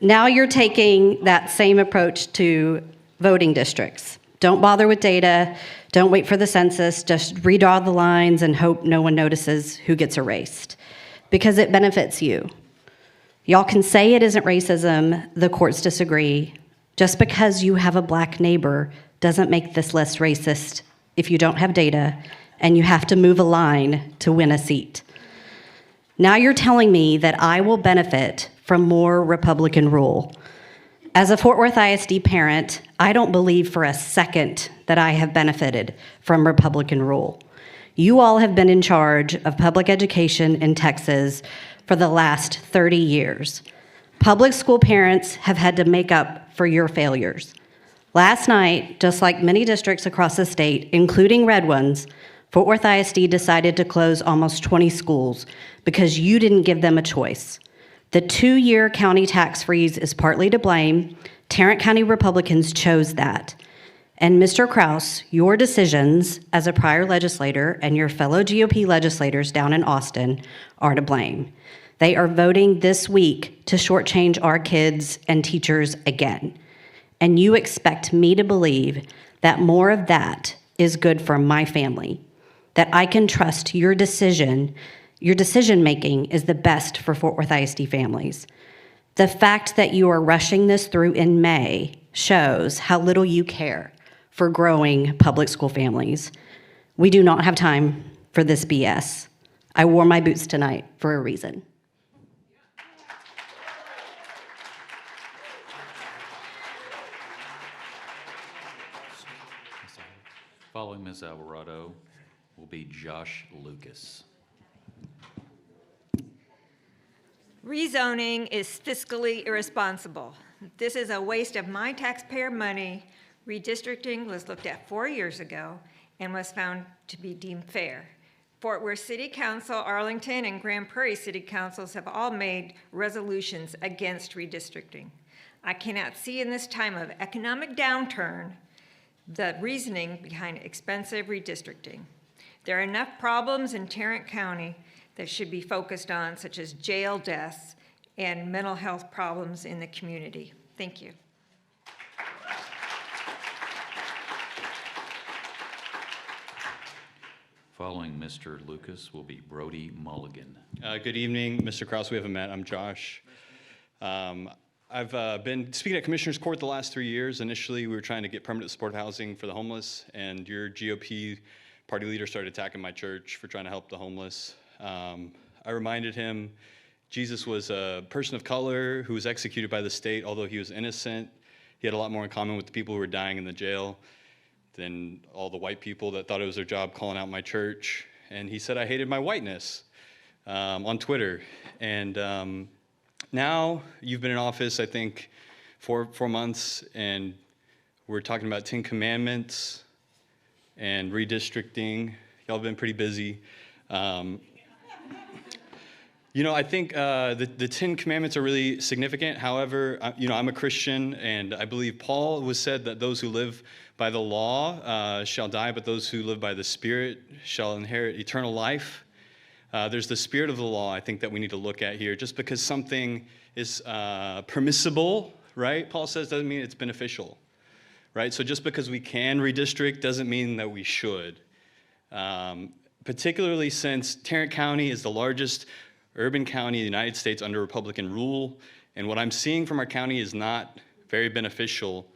Now you're taking that same approach to voting districts. Don't bother with data. Don't wait for the census, just redraw the lines and hope no one notices who gets erased, because it benefits you. Y'all can say it isn't racism, the courts disagree. Just because you have a black neighbor doesn't make this less racist if you don't have data and you have to move a line to win a seat. Now you're telling me that I will benefit from more Republican rule. As a Fort Worth ISD parent, I don't believe for a second that I have benefited from Republican rule. You all have been in charge of public education in Texas for the last 30 years. Public school parents have had to make up for your failures. Last night, just like many districts across the state, including red ones, Fort Worth ISD decided to close almost 20 schools because you didn't give them a choice. The 2-year county tax freeze is partly to blame. Tarrant County Republicans chose that. And Mr. Krause, your decisions as a prior legislator and your fellow GOP legislators down in Austin are to blame. They are voting this week to shortchange our kids and teachers again. And you expect me to believe that more of that is good for my family, that I can trust your decision making is the best for Fort Worth ISD families. The fact that you are rushing this through in May shows how little you care for growing public school families. We do not have time for this BS. I wore my boots tonight for a reason. Following Ms. Alvarado will be Josh Lucas. Rezoning is fiscally irresponsible. This is a waste of my taxpayer money. Redistricting was looked at 4 years ago and was found to be deemed fair. Fort Worth City Council, Arlington, and Grand Prairie City Councils have all made resolutions against redistricting. I cannot see in this time of economic downturn the reasoning behind expensive redistricting. There are enough problems in Tarrant County that should be focused on, such as jail deaths and mental health problems in the community. Thank you. Following Mr. Lucas will be Brody Mulligan. Good evening, Mr. Krause. We haven't met. I'm Josh. I've been speaking at Commissioner's Court the last 3 years. Initially, we were trying to get permanent supportive housing for the homeless, and your GOP party leader started attacking my church for trying to help the homeless. I reminded him Jesus was a person of color who was executed by the state, although he was innocent. He had a lot more in common with the people who were dying in the jail than all the white people that thought it was their job calling out my church. And he said I hated my whiteness on Twitter. And now you've been in office, I think, 4 months, and we're talking about 10 Commandments and redistricting. Y'all have been pretty busy. I think the 10 Commandments are really significant. However, I'm a Christian, and I believe Paul was said that those who live by the law shall die, but those who live by the Spirit shall inherit eternal life. There's the spirit of the law, I think, that we need to look at here. Just because something is permissible, right, Paul says, doesn't mean it's beneficial, right? So just because we can redistrict doesn't mean that we should. Particularly since Tarrant County is the largest urban county in the United States under Republican rule, and what I'm seeing from our county is not very beneficial.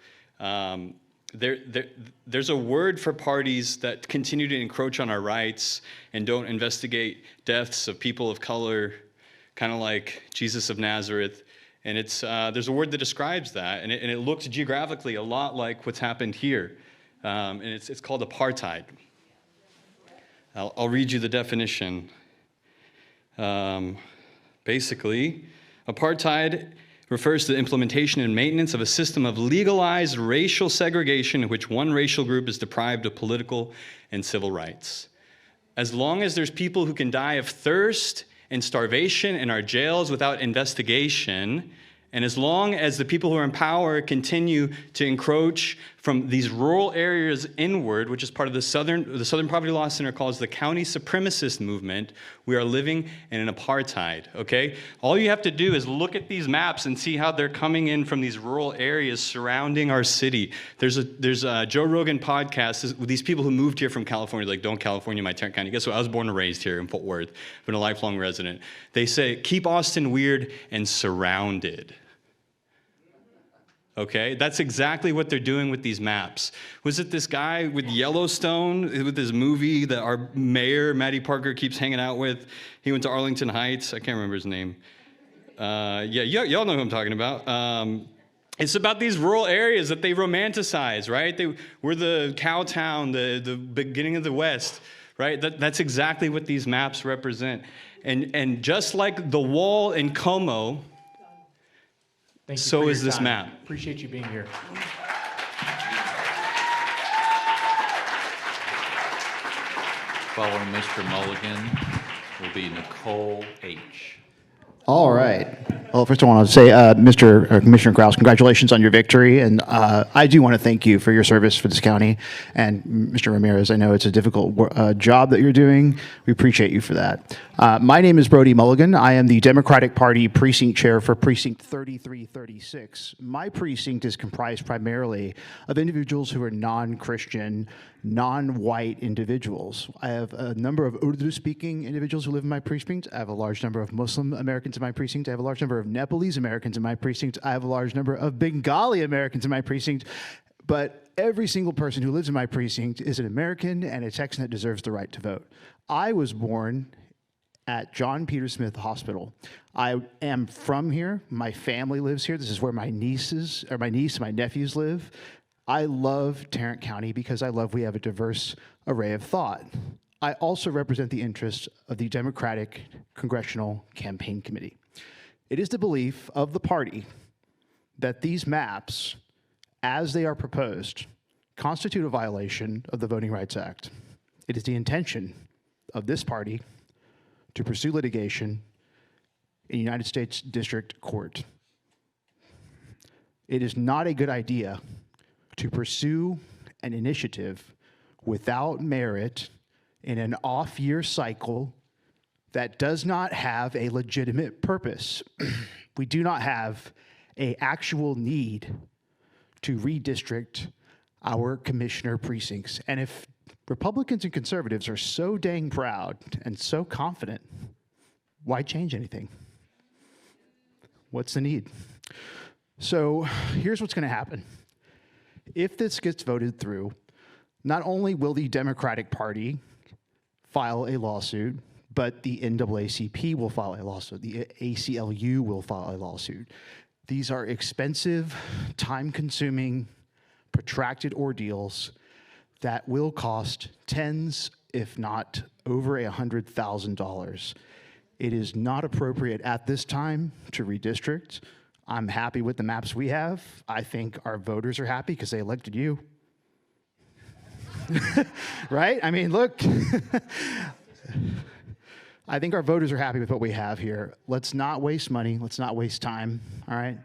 There's a word for parties that continue to encroach on our rights and don't investigate deaths of people of color, kind of like Jesus of Nazareth. And there's a word that describes that, and it looks geographically a lot like what's happened here. And it's called apartheid. I'll read you the definition. Basically, apartheid refers to the implementation and maintenance of a system of legalized racial segregation in which one racial group is deprived of political and civil rights. As long as there's people who can die of thirst and starvation in our jails without investigation, and as long as the people who are in power continue to encroach from these rural areas inward, which is part of the Southern Poverty Law Center calls the county supremacist movement. We are living in an apartheid, okay? All you have to do is look at these maps and see how they're coming in from these rural areas surrounding our city. There's a Joe Rogan podcast with these people who moved here from California, like, don't California my Tarrant County. Guess what? I was born and raised here in Fort Worth. I've been a lifelong resident. They say, keep Austin weird and surrounded. Okay, that's exactly what they're doing with these maps. Was it this guy with Yellowstone, with his movie that our mayor, Matty Parker, keeps hanging out with? He went to Arlington Heights. I can't remember his name. Y'all know who I'm talking about. It's about these rural areas that they romanticize, right? We're the cow town, the beginning of the West, right? That's exactly what these maps represent. And just like the wall in Como, Thank you so for is your this time. map. Appreciate you being here. Following Mr. Mulligan will be Nicole H. All right. Well, first I want to say, Commissioner Kraus, congratulations on your victory. And I do want to thank you for your service for this county. And Mr. Ramirez, I know it's a difficult job that you're doing. We appreciate you for that. My name is Brody Mulligan. I am the Democratic Party Precinct Chair for Precinct 3336. My precinct is comprised primarily of individuals who are non-Christian, non-white individuals. I have a number of Urdu-speaking individuals who live in my precinct. I have a large number of Muslim Americans in my precinct. I have a large number of Nepalese Americans in my precinct. I have a large number of Bengali Americans in my precinct. But every single person who lives in my precinct is an American and a Texan that deserves the right to vote. I was born at John Peter Smith Hospital. I am from here. My family lives here. This is where my niece and my nephews live. I love Tarrant County because we have a diverse array of thought. I also represent the interests of the Democratic Congressional Campaign Committee. It is the belief of the party that these maps, as they are proposed, constitute a violation of the Voting Rights Act. It is the intention of this party to pursue litigation in United States District Court. It is not a good idea to pursue an initiative without merit in an off-year cycle that does not have a legitimate purpose. We do not have an actual need to redistrict our commissioner precincts. And if Republicans and conservatives are so dang proud and so confident, why change anything? What's the need? So here's what's going to happen. If this gets voted through, not only will the Democratic Party file a lawsuit, but the NAACP will file a lawsuit. The ACLU will file a lawsuit. These are expensive, time-consuming, protracted ordeals that will cost tens, if not over $100,000. It is not appropriate at this time to redistrict. I'm happy with the maps we have. I think our voters are happy because they elected you. Right? I mean, look. I think our voters are happy with what we have here. Let's not waste money. Let's not waste time. All right?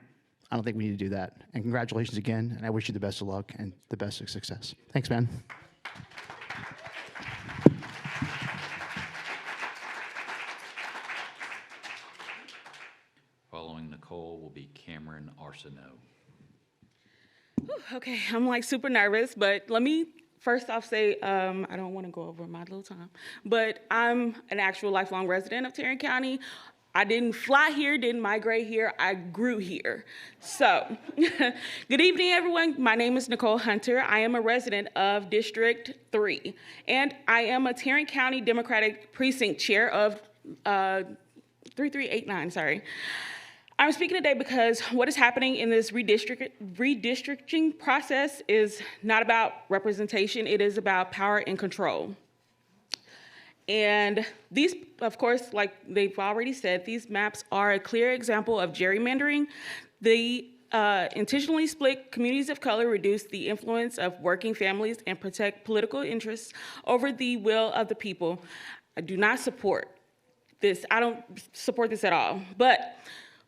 I don't think we need to do that. And congratulations again, and I wish you the best of luck and the best of success. Thanks, man. Following Nicole will be Cameron Arsenault. Okay, I'm like super nervous, but let me first off say, I don't want to go over my little time, but I'm an actual lifelong resident of Tarrant County. I didn't fly here, didn't migrate here, I grew here. So, good evening, everyone. My name is Nicole Hunter. I am a resident of District 3, and I am a Tarrant County Democratic Precinct Chair of 3389, sorry. I'm speaking today because what is happening in this redistricting process is not about representation, it is about power and control. And these, of course, like they've already said, these maps are a clear example of gerrymandering. They intentionally split communities of color, reduce the influence of working families, and protect political interests over the will of the people. I do not support this. I don't support this at all. But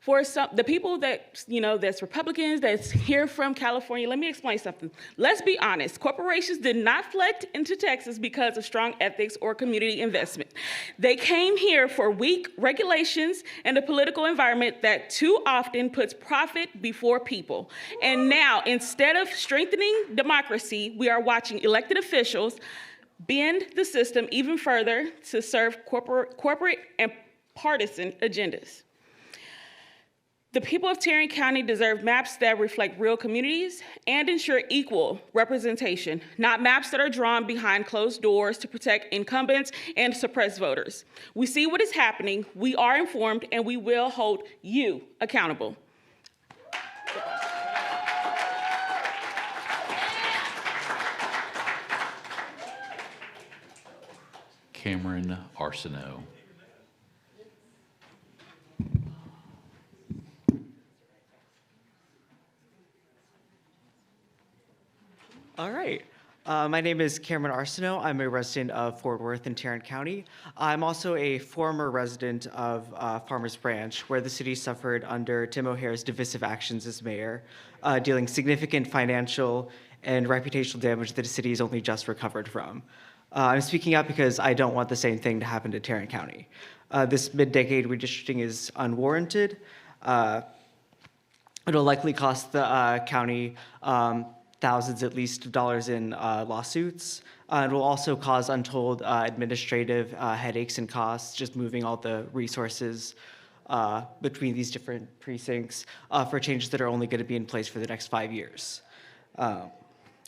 For the people that, that's Republicans, that's here from California, let me explain something. Let's be honest, corporations did not flood into Texas because of strong ethics or community investment. They came here for weak regulations and a political environment that too often puts profit before people. And now, instead of strengthening democracy, we are watching elected officials bend the system even further to serve corporate and partisan agendas. The people of Tarrant County deserve maps that reflect real communities and ensure equal representation, not maps that are drawn behind closed doors to protect incumbents and suppress voters. We see what is happening, we are informed, and we will hold you accountable. Cameron Arsenault. All right. My name is Cameron Arsenault. I'm a resident of Fort Worth in Tarrant County. I'm also a former resident of Farmers Branch, where the city suffered under Tim O'Hare's divisive actions as mayor, dealing significant financial and reputational damage that the city has only just recovered from. I'm speaking out because I don't want the same thing to happen to Tarrant County. This mid-decade redistricting is unwarranted. It'll likely cost the county thousands at least of dollars in lawsuits. It will also cause untold administrative headaches and costs, just moving all the resources between these different precincts for changes that are only going to be in place for the next 5 years.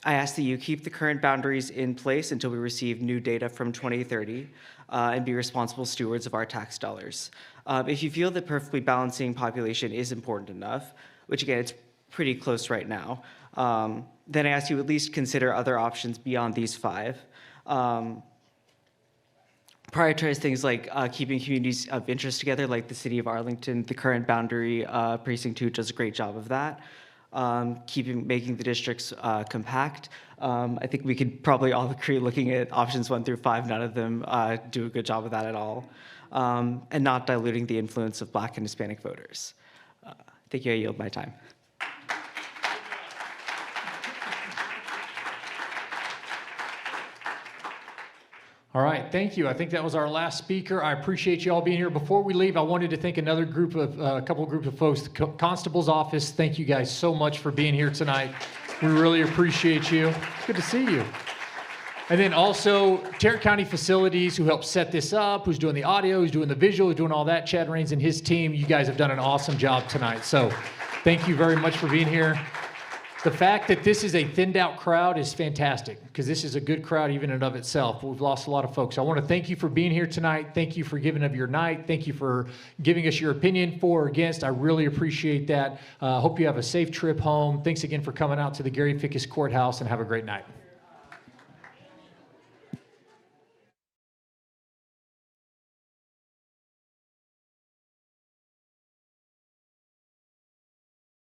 I ask that you keep the current boundaries in place until we receive new data from 2030 and be responsible stewards of our tax dollars. If you feel that perfectly balancing population is important enough, which again, it's pretty close right now, then I ask you at least consider other options beyond these 5. Prioritize things like keeping communities of interest together, like the city of Arlington. The current boundary precinct 2 does a great job of that. Making the districts compact. I think we could probably all agree, looking at options 1 through 5, none of them do a good job of that at all. And not diluting the influence of Black and Hispanic voters. Thank you. I yield my time. All right, thank you. I think that was our last speaker. I appreciate you all being here. Before we leave, I wanted to thank another group of, group of folks, the Constable's Office. Thank you guys so much for being here tonight. We really appreciate you. It's good to see you. And then also Tarrant County Facilities, who helped set this up, who's doing the audio, who's doing the visual, who's doing all that. Chad Raines and his team, you guys have done an awesome job tonight. So thank you very much for being here. The fact that this is a thinned out crowd is fantastic, because this is a good crowd even in and of itself. We've lost a lot of folks. I want to thank you for being here tonight. Thank you for giving of your night. Thank you for giving us your opinion for or against. I really appreciate that. Hope you have a safe trip home. Thanks again for coming out to the Gary Fickes Courthouse, and have a great night.